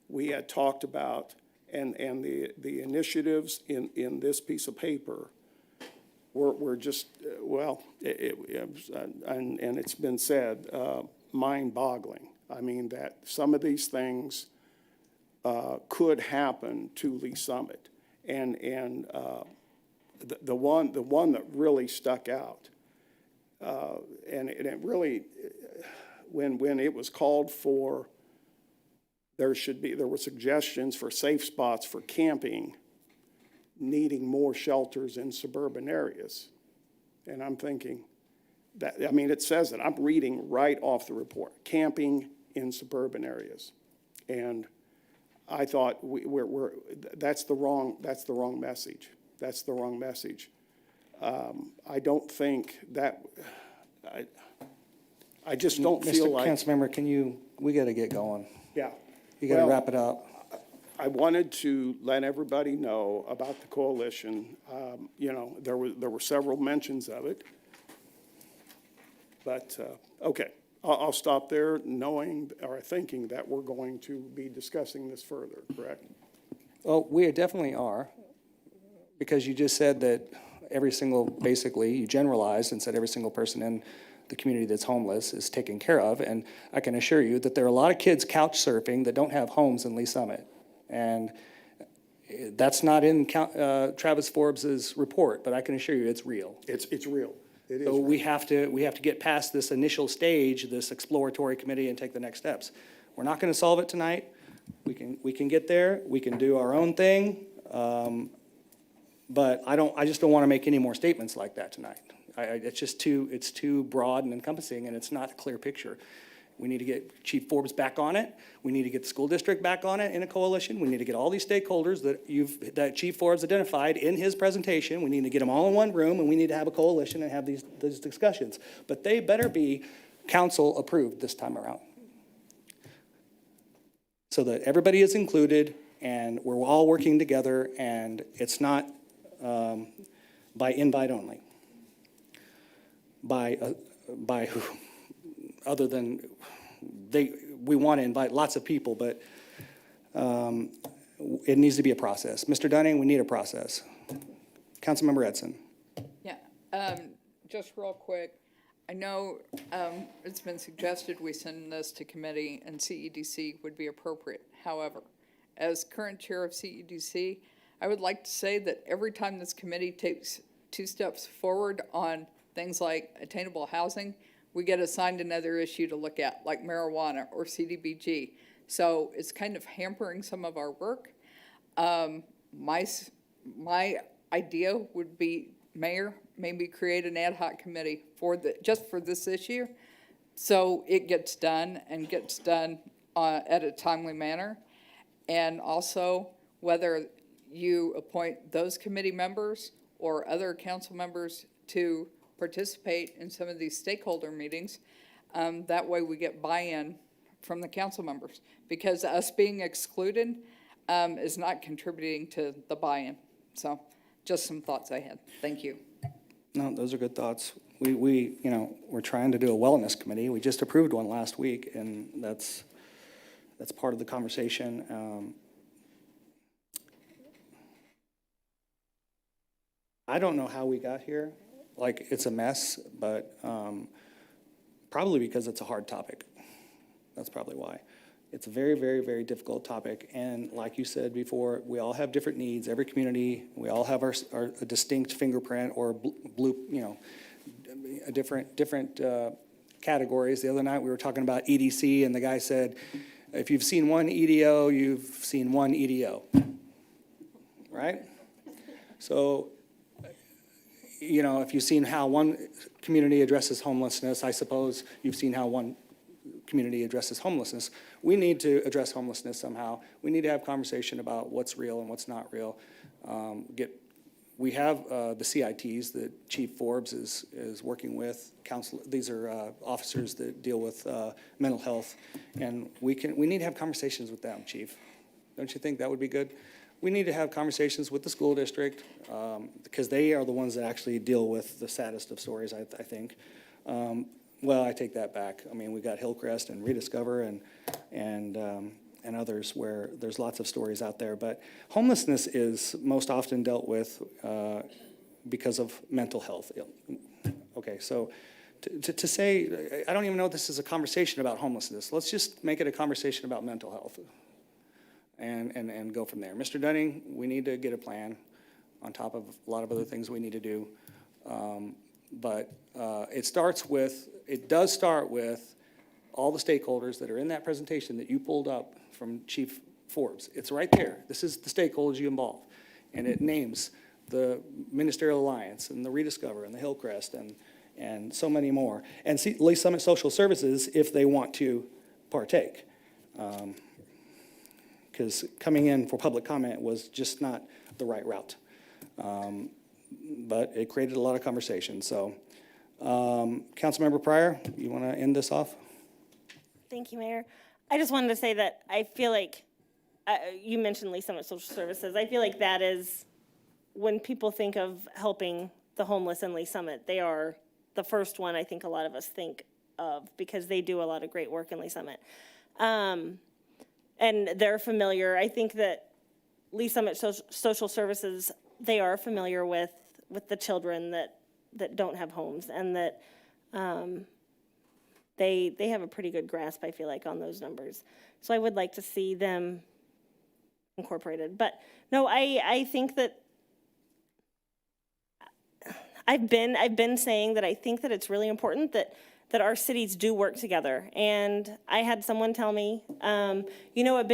we had talked about, and the initiatives in this piece of paper were just, well, and it's been said, mind-boggling. I mean, that some of these things could happen to Lee Summit, and the one that really stuck out. And it really, when it was called for there were suggestions for safe spots for camping, needing more shelters in suburban areas. And I'm thinking, it says that, I'm reading right off the report, camping in suburban areas. And I thought that's the wrong message. That's the wrong message. I don't think that, I just don't feel like. Mr. Councilmember, we got to get going. Yeah. You got to Well, wrap it up. I wanted to let everybody know about the coalition. There were several mentions of it. But, okay, I'll stop there knowing or thinking that we're going to be discussing this further, correct? Well, we definitely are, because you just said that basically, you generalized and said every single person in the community that's homeless is taken care of. And I can assure you that there are a lot of kids couch surfing that don't have homes in Lee Summit. And that's not in Travis Forbes's report, but I can assure you it's real. It's real. It is So real. we have to get past this initial stage, this exploratory committee, and take the next steps. We're not going to solve it tonight. We can get there. We can do our own thing. But I just don't want to make any more statements like that tonight. It's too broad and encompassing, and it's not a clear picture. We need to get Chief Forbes back on it. We need to get the school district back on it in a coalition. We need to get all these stakeholders that Chief Forbes identified in his presentation. We need to get them all in one room, and we need to have a coalition and have these discussions. But they better be council approved this time around, so that everybody is included and we're all working together, and it's not by invite only. By who, other than we want to invite lots of people, but it needs to be a process. Mr. Dunning, we need a process. Councilmember Edson. Yeah, just real quick, I know it's been suggested we send this to committee and CEDC would be appropriate. However, as current chair of CEDC, I would like to say that every time this committee takes 2 steps forward on things like attainable housing, we get assigned another issue to look at, like marijuana or CDBG. So it's kind of hampering some of our work. My idea would be, Mayor, maybe create an ad hoc committee just for this issue, so it gets done and gets done at a timely manner. And also, whether you appoint those committee members or other council members to participate in some of these stakeholder meetings. That way we get buy-in from the council members, because us being excluded is not contributing to the buy-in. So just some thoughts I had. Thank you. No, those are good thoughts. We're trying to do a wellness committee. We just approved one last week, and that's part of the conversation. I don't know how we got here. Like, it's a mess, but probably because it's a hard topic. That's probably why. It's a very, very, very difficult topic. And like you said before, we all have different needs. Every community, we all have our distinct fingerprint or different categories. The other night we were talking about EDC, and the guy said, if you've seen one EDO, you've seen one EDO, right? So, if you've seen how one community addresses homelessness, I suppose you've seen how one community addresses homelessness. We need to address homelessness somehow. We need to have conversation about what's real and what's not real. We have the CITs that Chief Forbes is working with. These are officers that deal with mental health, and we need to have conversations with them, Chief. Don't you think that would be good? We need to have conversations with the school district, because they are the ones that actually deal with the saddest of stories, I think. Well, I take that back. I mean, we've got Hillcrest and Rediscover and others where there's lots of stories out there. But homelessness is most often dealt with because of mental health. Okay, so to say, I don't even know if this is a conversation about homelessness. Let's just make it a conversation about mental health. And go from there. Mr. Dunning, we need to get a plan on top of a lot of other things we need to do. But it does start with all the stakeholders that are in that presentation that you pulled up from Chief Forbes. It's right there. This is the stakeholders you involve. And it names the Ministerial Alliance and the Rediscover and the Hillcrest and so many more. And see, Lee Summit Social Services if they want to partake. Because coming in for public comment was just not the right route. But it created a lot of conversation. So, Councilmember Pryor, you want to end this off? Thank you, Mayor. I just wanted to say that I feel like, you mentioned Lee Summit Social Services. I feel like that is, when people think of helping the homeless in Lee Summit, they are the first one I think a lot of us think of, because they do a lot of great work in Lee Summit. And they're familiar. I think that Lee Summit Social Services, they are familiar with the children that don't have homes, and that they have a pretty good grasp, I feel like, on those numbers. So I would like to see them incorporated. But no, I think that I've been saying that I think that it's really important that our cities do work together. And I had someone tell me, the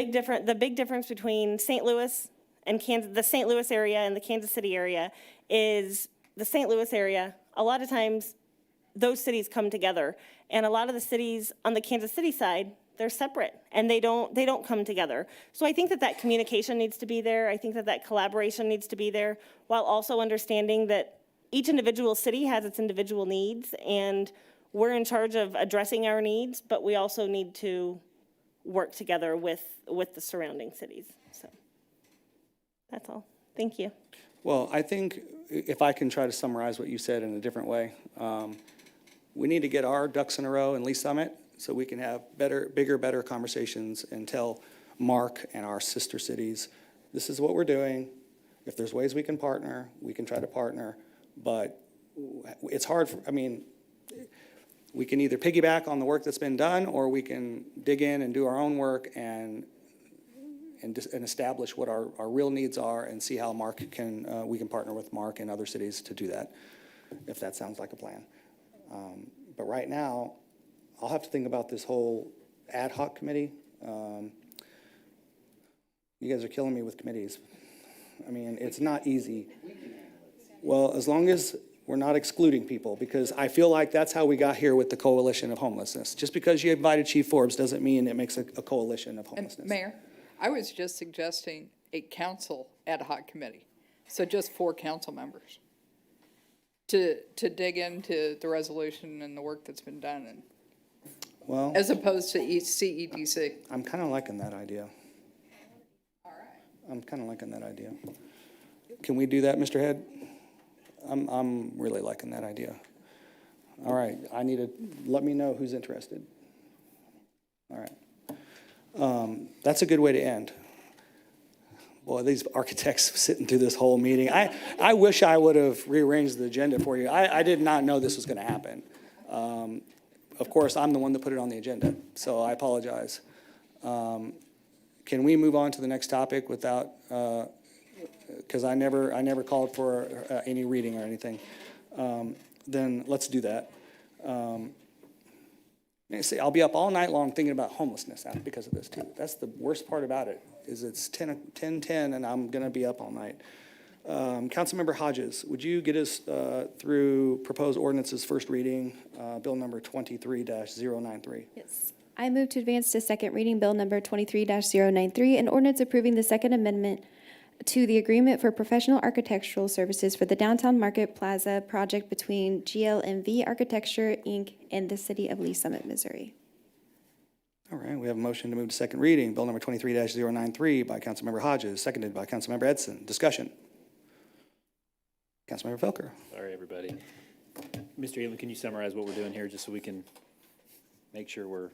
big difference between St. Louis and the St. Louis area and the Kansas City area is the St. Louis area, a lot of times those cities come together. And a lot of the cities on the Kansas City side, they're separate and they don't come together. So I think that communication needs to be there. I think that collaboration needs to be there, while also understanding that each individual city has its individual needs, and we're in charge of addressing our needs, but we also need to work together with the surrounding cities. So that's all. Thank you. Well, I think if I can try to summarize what you said in a different way, we need to get our ducks in a row in Lee Summit so we can have bigger, better conversations and tell Mark and our sister cities, this is what we're doing. If there's ways we can partner, we can try to partner. But it's hard we can either piggyback on the work that's been done, or we can dig in and do our own work and establish what our real needs are, and see how we can partner with Mark and other cities to do that, if that sounds like a plan. But right now, I'll have to think about this whole ad hoc committee. You guys are killing me with committees. It's not easy. Well, as long as we're not excluding people, because I feel like that's how we got here with the Coalition of Homelessness. Just because you invited Chief Forbes doesn't mean it makes a coalition of homelessness. And Mayor, I was just suggesting a council ad hoc committee, so just 4 council members to dig into the resolution and the work that's been done, and as opposed to CEDC. I'm kind of liking that idea. All right. I'm kind of liking that idea. Can we do that, Mr. Head? I'm really liking that idea. All right, let me know who's interested. All right. That's a good way to end. Boy, these architects sitting through this whole meeting. I wish I would have rearranged the agenda for you. I did not know this was going to happen. Of course, I'm the one that put it on the agenda, so I apologize. Can we move on to the next topic without, because I never called for any reading or anything. Then let's do that. See, I'll be up all night long thinking about homelessness because of this too. That's the worst part about it, is it's 10:10 and I'm gonna be up all night. Councilmember Hodges, would you get us through proposed ordinances first reading, bill number 23-093? Yes. I move to advance to second reading bill number 23-093, an ordinance approving the Second Amendment to the agreement for professional architectural services for the Downtown Market Plaza project between GLMV Architecture, Inc. and the City of Lee Summit, Missouri. All right, we have a motion to move to second reading, bill number 23-093 by Councilmember Hodges, seconded by Councilmember Edson. Discussion. Councilmember Felker. Sorry, everybody. Mr. Elam, can you summarize what we're doing here, just so we can make sure we're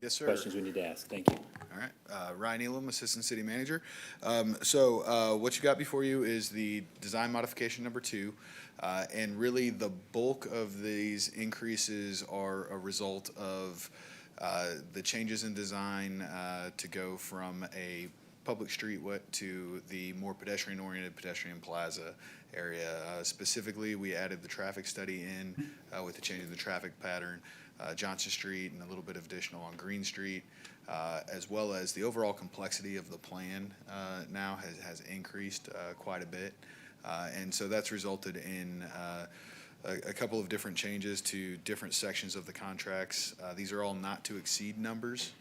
Yes, sir. questions we need to ask? Thank you. All right, Ryan Elam, Assistant City Manager. What you got before you is the design modification number 2, and really the bulk of these increases are a result of the changes in design to go from a public street to the more pedestrian-oriented pedestrian plaza area. Specifically, we added the traffic study in with the change in the traffic pattern. Johnson Street and a little bit of additional on Green Street, as well as the overall complexity of the plan now has increased quite a bit. And so that's resulted in a couple of different changes to different sections of the contracts. These are all not to exceed numbers,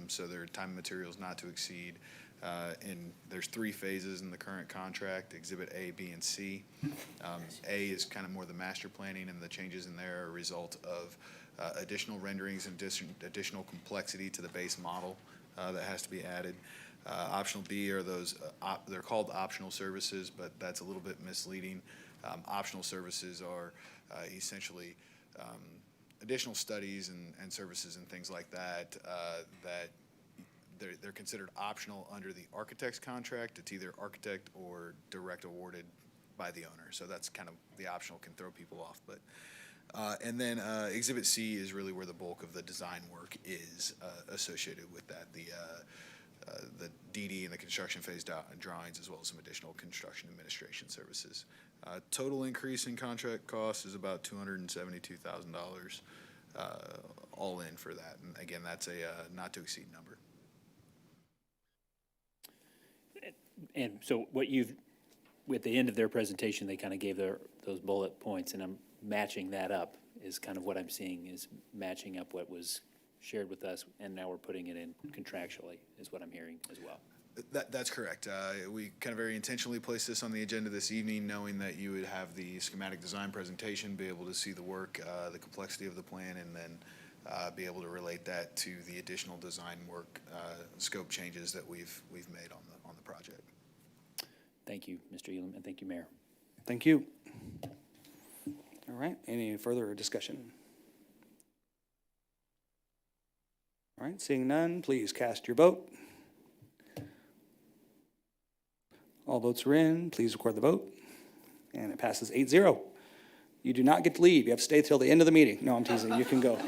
so they're time and materials not to exceed. And there's 3 phases in the current contract, Exhibit A, B, and C. A is kind of more the master planning, and the changes in there are a result of additional renderings and additional complexity to the base model that has to be added. Optional B are those, they're called optional services, but that's a little bit misleading. Optional services are essentially additional studies and services and things like that that they're considered optional under the architect's contract. It's either architect or direct awarded by the owner. So that's kind of the optional can throw people off. But and then Exhibit C is really where the bulk of the design work is associated with that. The DD and the construction phase drawings, as well as some additional construction administration services. Total increase in contract cost is about $272,000 all in for that. And again, that's a not to exceed number. And so what you've, at the end of their presentation, they kind of gave those bullet points, and I'm matching that up is kind of what I'm seeing is matching up what was shared with us, and now we're putting it in contractually is what I'm hearing as well. That's correct. We kind of very intentionally placed this on the agenda this evening, knowing that you would have the schematic design presentation, be able to see the work, the complexity of the plan, and then be able to relate that to the additional design work scope changes that we've made on the project. Thank you, Mr. Elam, and thank you, Mayor. Thank you. All right, any further discussion? All right, seeing none, please cast your vote. All votes are in. Please record the vote. And it passes 8-0. You do not get to leave. You have to stay till the end of the meeting. No, I'm teasing. You can go.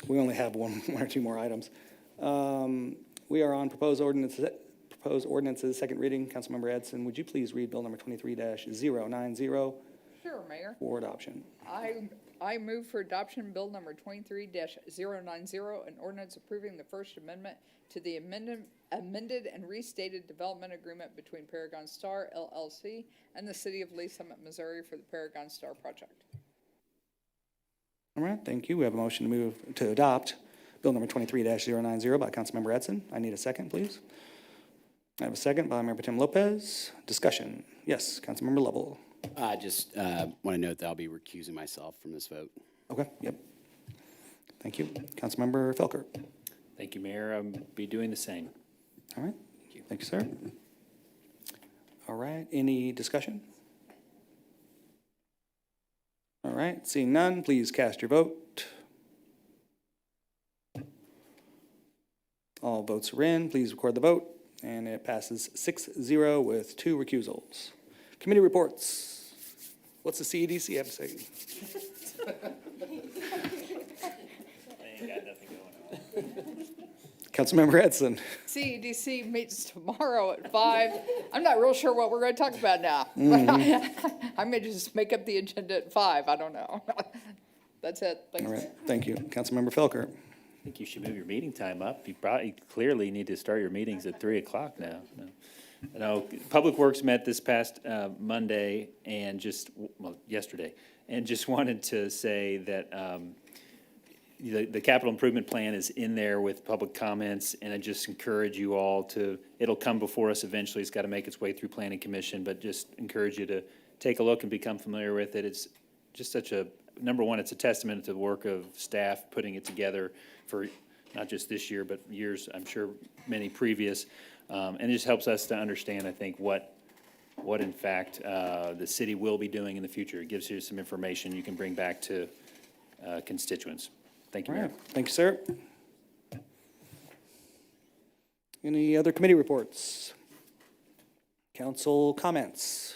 We only have one or two more items. We are on proposed ordinances, second reading. Councilmember Edson, would you please read bill number 23-090 Sure, Mayor. for adoption? I move for adoption bill number 23-090, an ordinance approving the First Amendment to the amended and restated development agreement between Paragon Star LLC and the City of Lee Summit, Missouri for the Paragon Star project. All right, thank you. We have a motion to move to adopt bill number 23-090 by Councilmember Edson. I need a second, please. I have a second by Mayor Tim Lopez. Discussion. Yes, Councilmember Lovell. I just want to note that I'll be recusing myself from this vote. Okay, yep. Thank you. Councilmember Felker. Thank you, Mayor. I'll be doing the same. All right. Thank you, sir. All right, any discussion? All right, seeing none, please cast your vote. All votes are in. Please record the vote. And it passes 6-0 with 2 recusals. Committee reports. What's the CEDC have to say? Ain't got nothing going on. Councilmember Edson. CEDC meets tomorrow at 5. I'm not real sure what we're going to talk about now. I may just make up the agenda at 5. I don't know. That's it. Thanks. All right, thank you. Councilmember Felker. I think you should move your meeting time up. You probably clearly need to start your meetings at 3 o'clock now. No, Public Works met this past Monday and yesterday, and just wanted to say that the capital improvement plan is in there with public comments, and I just encourage you all it'll come before us eventually. It's got to make its way through Planning Commission, but just encourage you to take a look and become familiar with it. It's just number one, it's a testament to the work of staff putting it together for not just this year, but years, I'm sure, many previous. And it just helps us to understand, I think, what in fact the city will be doing in the future. It gives you some information you can bring back to constituents. Thank you, Mayor. Thank you, sir. Any other committee reports? Council comments?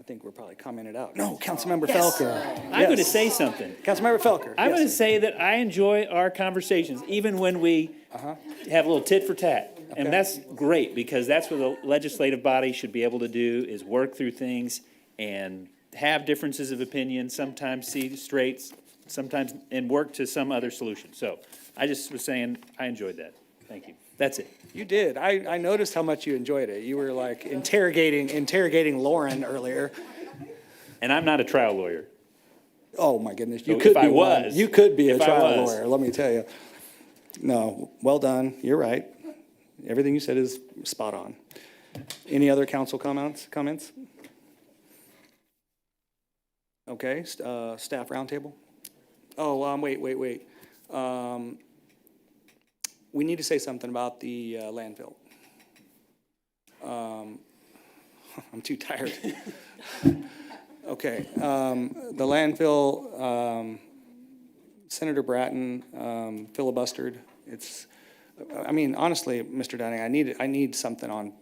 I think we're probably commented out. No, Councilmember Felker. I'm going to say something. Councilmember Felker. I'm going to say that I enjoy our conversations, even when we have a little tit for tat. Okay. And that's great, because that's what the legislative body should be able to do, is work through things and have differences of opinion, sometimes see straight, sometimes, and work to some other solution. So I just was saying, I enjoyed that. Thank you. That's it. You did. I noticed how much you enjoyed it. You were like interrogating Lauren earlier. And I'm not a trial lawyer. Oh, my goodness. You So could if be I one. was- You could be a if I trial was. lawyer, let me tell you. No, well done. You're right. Everything you said is spot on. Any other council comments? Okay, staff roundtable? Oh, wait. We need to say something about the landfill. I'm too tired. Okay, the landfill, Senator Bratton filibustered. I mean, honestly, Mr. Dunning, I need something on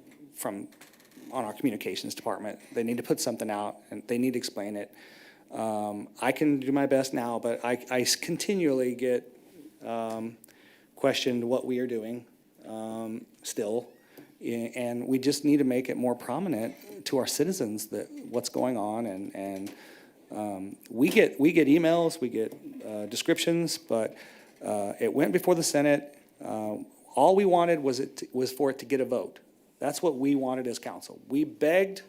our communications department. They need to put something out, and they need to explain it. I can do my best now, but I continually get questioned what we are doing still. And we just need to make it more prominent to our citizens that what's going on. And we get emails, we get descriptions, but it went before the Senate. All we wanted was for it to get a vote. That's what we wanted as council. We begged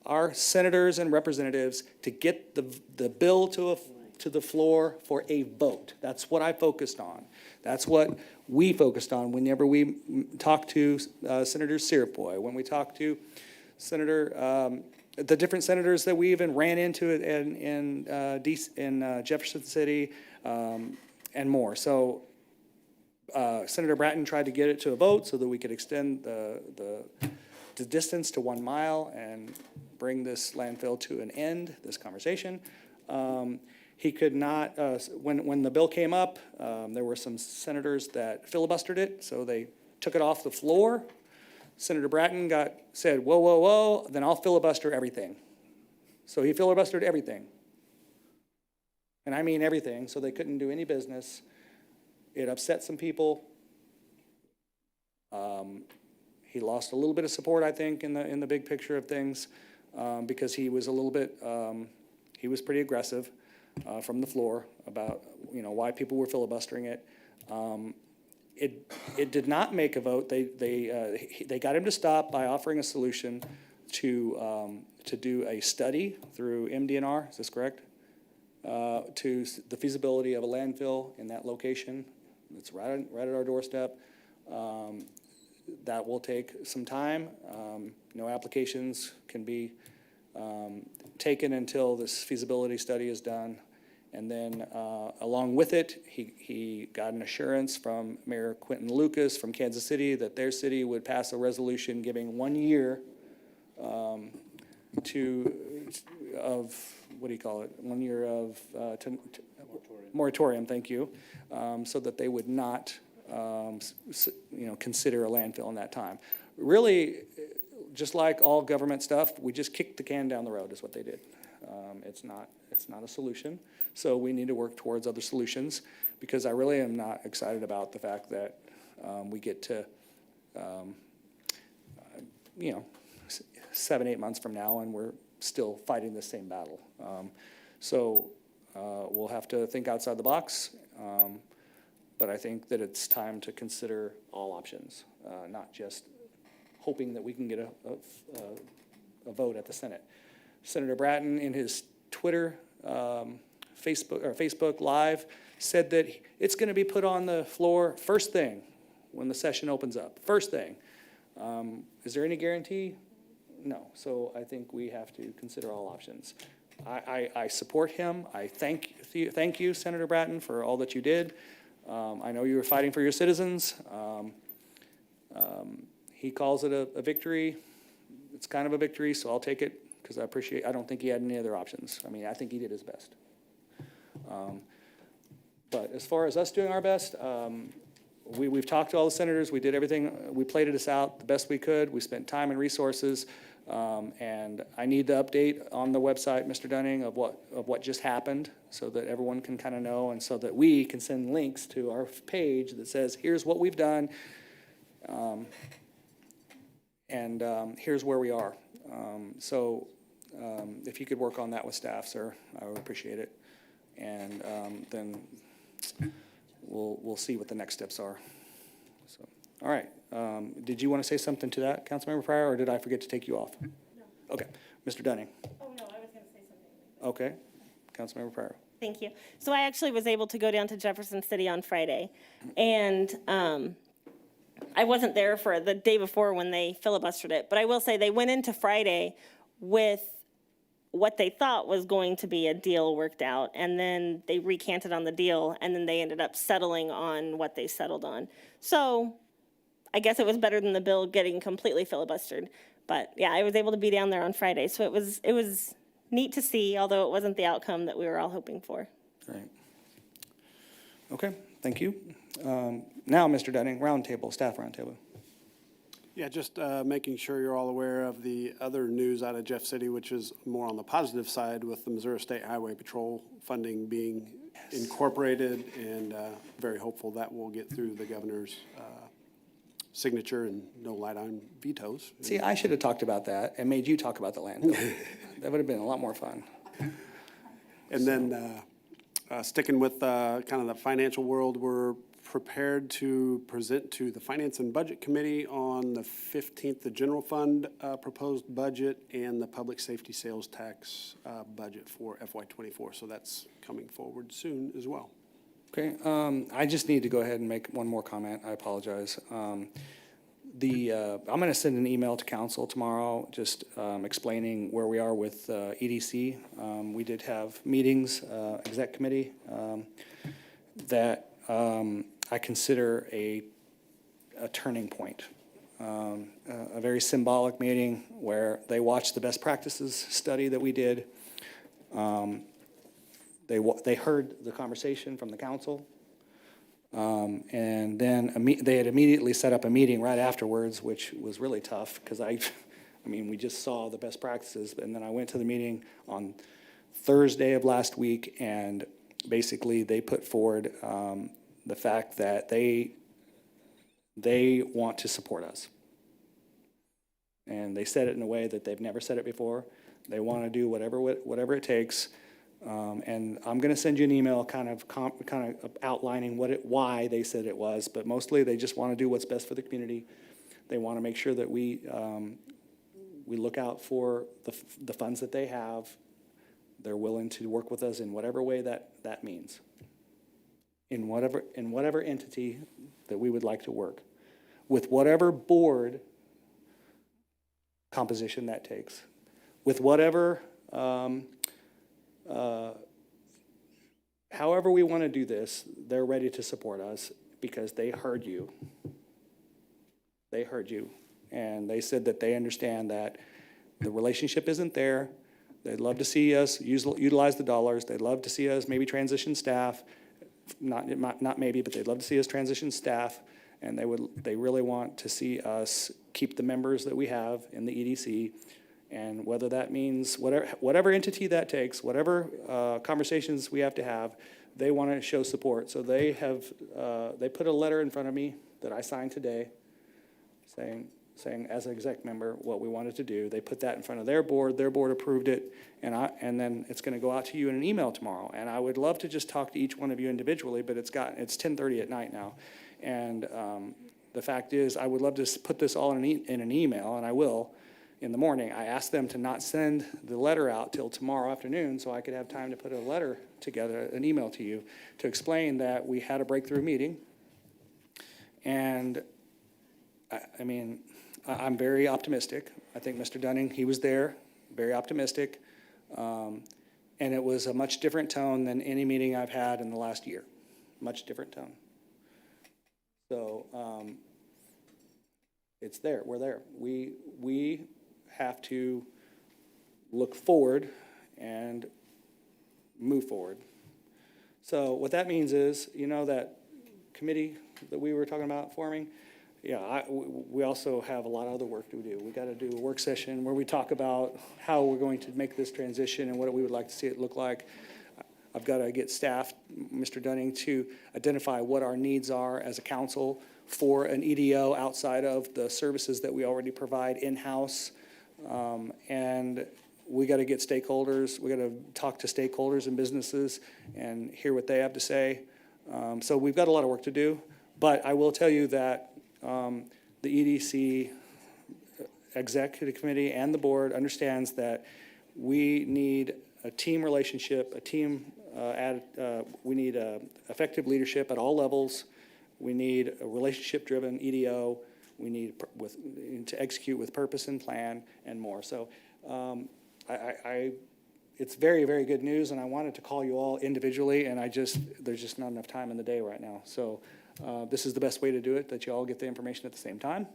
our senators and representatives to get the bill to the floor for a vote. That's what I focused on. That's what we focused on whenever we talked to Senator Siripoy, when we talked to the different senators that we even ran into in Jefferson City, and more. So Senator Bratton tried to get it to a vote so that we could extend the distance to 1 mile and bring this landfill to an end, this conversation. He could not, when the bill came up, there were some senators that filibustered it, so they took it off the floor. Senator Bratton said, whoa, then I'll filibuster everything. So he filibustered everything. And I mean everything, so they couldn't do any business. It upset some people. He lost a little bit of support, I think, in the big picture of things, because he was a little bit, he was pretty aggressive from the floor about why people were filibustering it. It did not make a vote. They got him to stop by offering a solution to do a study through MDNR. Is this correct? To the feasibility of a landfill in that location. It's right at our doorstep. That will take some time. No applications can be taken until this feasibility study is done. And then along with it, he got an assurance from Mayor Quentin Lucas from Kansas City that their city would pass a resolution giving 1 year of 1 year of moratorium, thank you, so that they would not consider a landfill in that time. Really, just like all government stuff, we just kicked the can down the road is what they did. It's not a solution. So we need to work towards other solutions, because I really am not excited about the fact that we get to 7-8 months from now and we're still fighting the same battle. So we'll have to think outside the box, but I think that it's time to consider all options, not just hoping that we can get a vote at the Senate. Senator Bratton, in his Twitter, Facebook Live, said that it's going to be put on the floor first thing when the session opens up. First thing. Is there any guarantee? No. So I think we have to consider all options. I support him. I thank you, Senator Bratton, for all that you did. I know you were fighting for your citizens. He calls it a victory. It's kind of a victory, so I'll take it, because I don't think he had any other options. I mean, I think he did his best. But as far as us doing our best, we've talked to all the senators. We did everything. We played this out the best we could. We spent time and resources. And I need the update on the website, Mr. Dunning, of what just happened, so that everyone can kind of know, and so that we can send links to our page that says, here's what we've done, and here's where we are. So if you could work on that with staff, sir, I would appreciate it. And then we'll see what the next steps are. So, all right. Did you want to say something to that, Councilmember Pryor, or did I forget to take you off? No. Okay. Mr. Dunning. Oh, no, I was going to say something. Okay. Councilmember Pryor. Thank you. So I actually was able to go down to Jefferson City on Friday, and I wasn't there for the day before when they filibustered it, but I will say they went into Friday with what they thought was going to be a deal worked out, and then they recanted on the deal, and then they ended up settling on what they settled on. So I guess it was better than the bill getting completely filibustered. But yeah, I was able to be down there on Friday, so it was neat to see, although it wasn't the outcome that we were all hoping for. Great. Okay, thank you. Now, Mr. Dunning, roundtable, staff roundtable. Yeah, just making sure you're all aware of the other news out of Jeff City, which is more on the positive side with the Missouri State Highway Patrol funding being incorporated, and very hopeful that will get through the governor's signature and no light on vetoes. See, I should have talked about that and made you talk about the landfill. That would have been a lot more fun. And then sticking with kind of the financial world, we're prepared to present to the Finance and Budget Committee on the 15th, the general fund proposed budget and the public safety sales tax budget for FY24. So that's coming forward soon as well. Okay, I just need to go ahead and make one more comment. I apologize. I'm going to send an email to council tomorrow, just explaining where we are with EDC. We did have meetings, exec committee, that I consider a turning point. A very symbolic meeting where they watched the best practices study that we did. They heard the conversation from the council, and then they had immediately set up a meeting right afterwards, which was really tough because I mean, we just saw the best practices, and then I went to the meeting on Thursday of last week, and basically they put forward the fact that they want to support us, and they said it in a way that they've never said it before. They want to do whatever it takes. And I'm going to send you an email kind of outlining why they said it was, but mostly they just want to do what's best for the community. They want to make sure that we look out for the funds that they have. They're willing to work with us in whatever way that means, in whatever entity that we would like to work, with whatever board composition that takes, with whatever however we want to do this, they're ready to support us because they heard you. They heard you. And they said that they understand that the relationship isn't there. They'd love to see us utilize the dollars. They'd love to see us maybe transition staff. Not maybe, but they'd love to see us transition staff. And they really want to see us keep the members that we have in the EDC. And whether that means whatever entity that takes, whatever conversations we have to have, they want to show support. So they put a letter in front of me that I signed today, saying as an exec member what we wanted to do. They put that in front of their board approved it, and then it's going to go out to you in an email tomorrow. And I would love to just talk to each one of you individually, but it's 10:30 at night now, and the fact is I would love to put this all in an email, and I will. In the morning, I asked them to not send the letter out till tomorrow afternoon so I could have time to put a letter together, an email to you, to explain that we had a breakthrough meeting. And I mean, I'm very optimistic. I think Mr. Dunning, he was there, very optimistic. And it was a much different tone than any meeting I've had in the last year, much different tone. So it's there, we're there. We have to look forward and move forward. So what that means is, that committee that we were talking about forming, we also have a lot of other work to do. We got to do a work session where we talk about how we're going to make this transition and what we would like to see it look like. I've got to get staff, Mr. Dunning, to identify what our needs are as a council for an EDO outside of the services that we already provide in-house. And we got to get stakeholders, we got to talk to stakeholders and businesses and hear what they have to say. So we've got a lot of work to do, but I will tell you that the EDC Executive Committee and the board understands that we need a team relationship, we need effective leadership at all levels. We need a relationship-driven EDO. We need to execute with purpose and plan and more. So it's very, very good news, and I wanted to call you all individually, and there's just not enough time in the day right now. So this is the best way to do it, that you all get the information at the same time,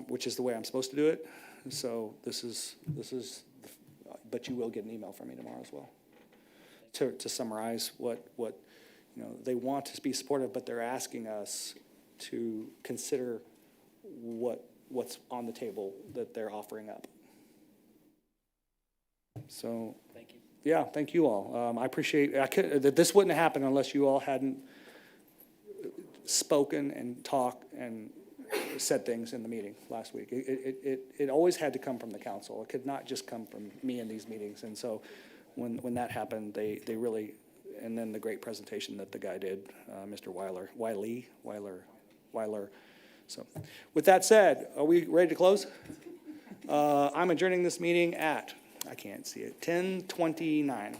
which is the way I'm supposed to do it. So but you will get an email from me tomorrow as well to summarize what they want to be supportive, but they're asking us to consider what's on the table that they're offering up. So, thank you. Yeah, thank you all. I appreciate that this wouldn't have happened unless you all hadn't spoken and talked and said things in the meeting last week. It always had to come from the council. It could not just come from me in these meetings. And so when that happened, they really, and then the great presentation that the guy did, Mr. Weiler. So with that said, are we ready to close? I'm adjourning this meeting at, I can't see it, 10:29.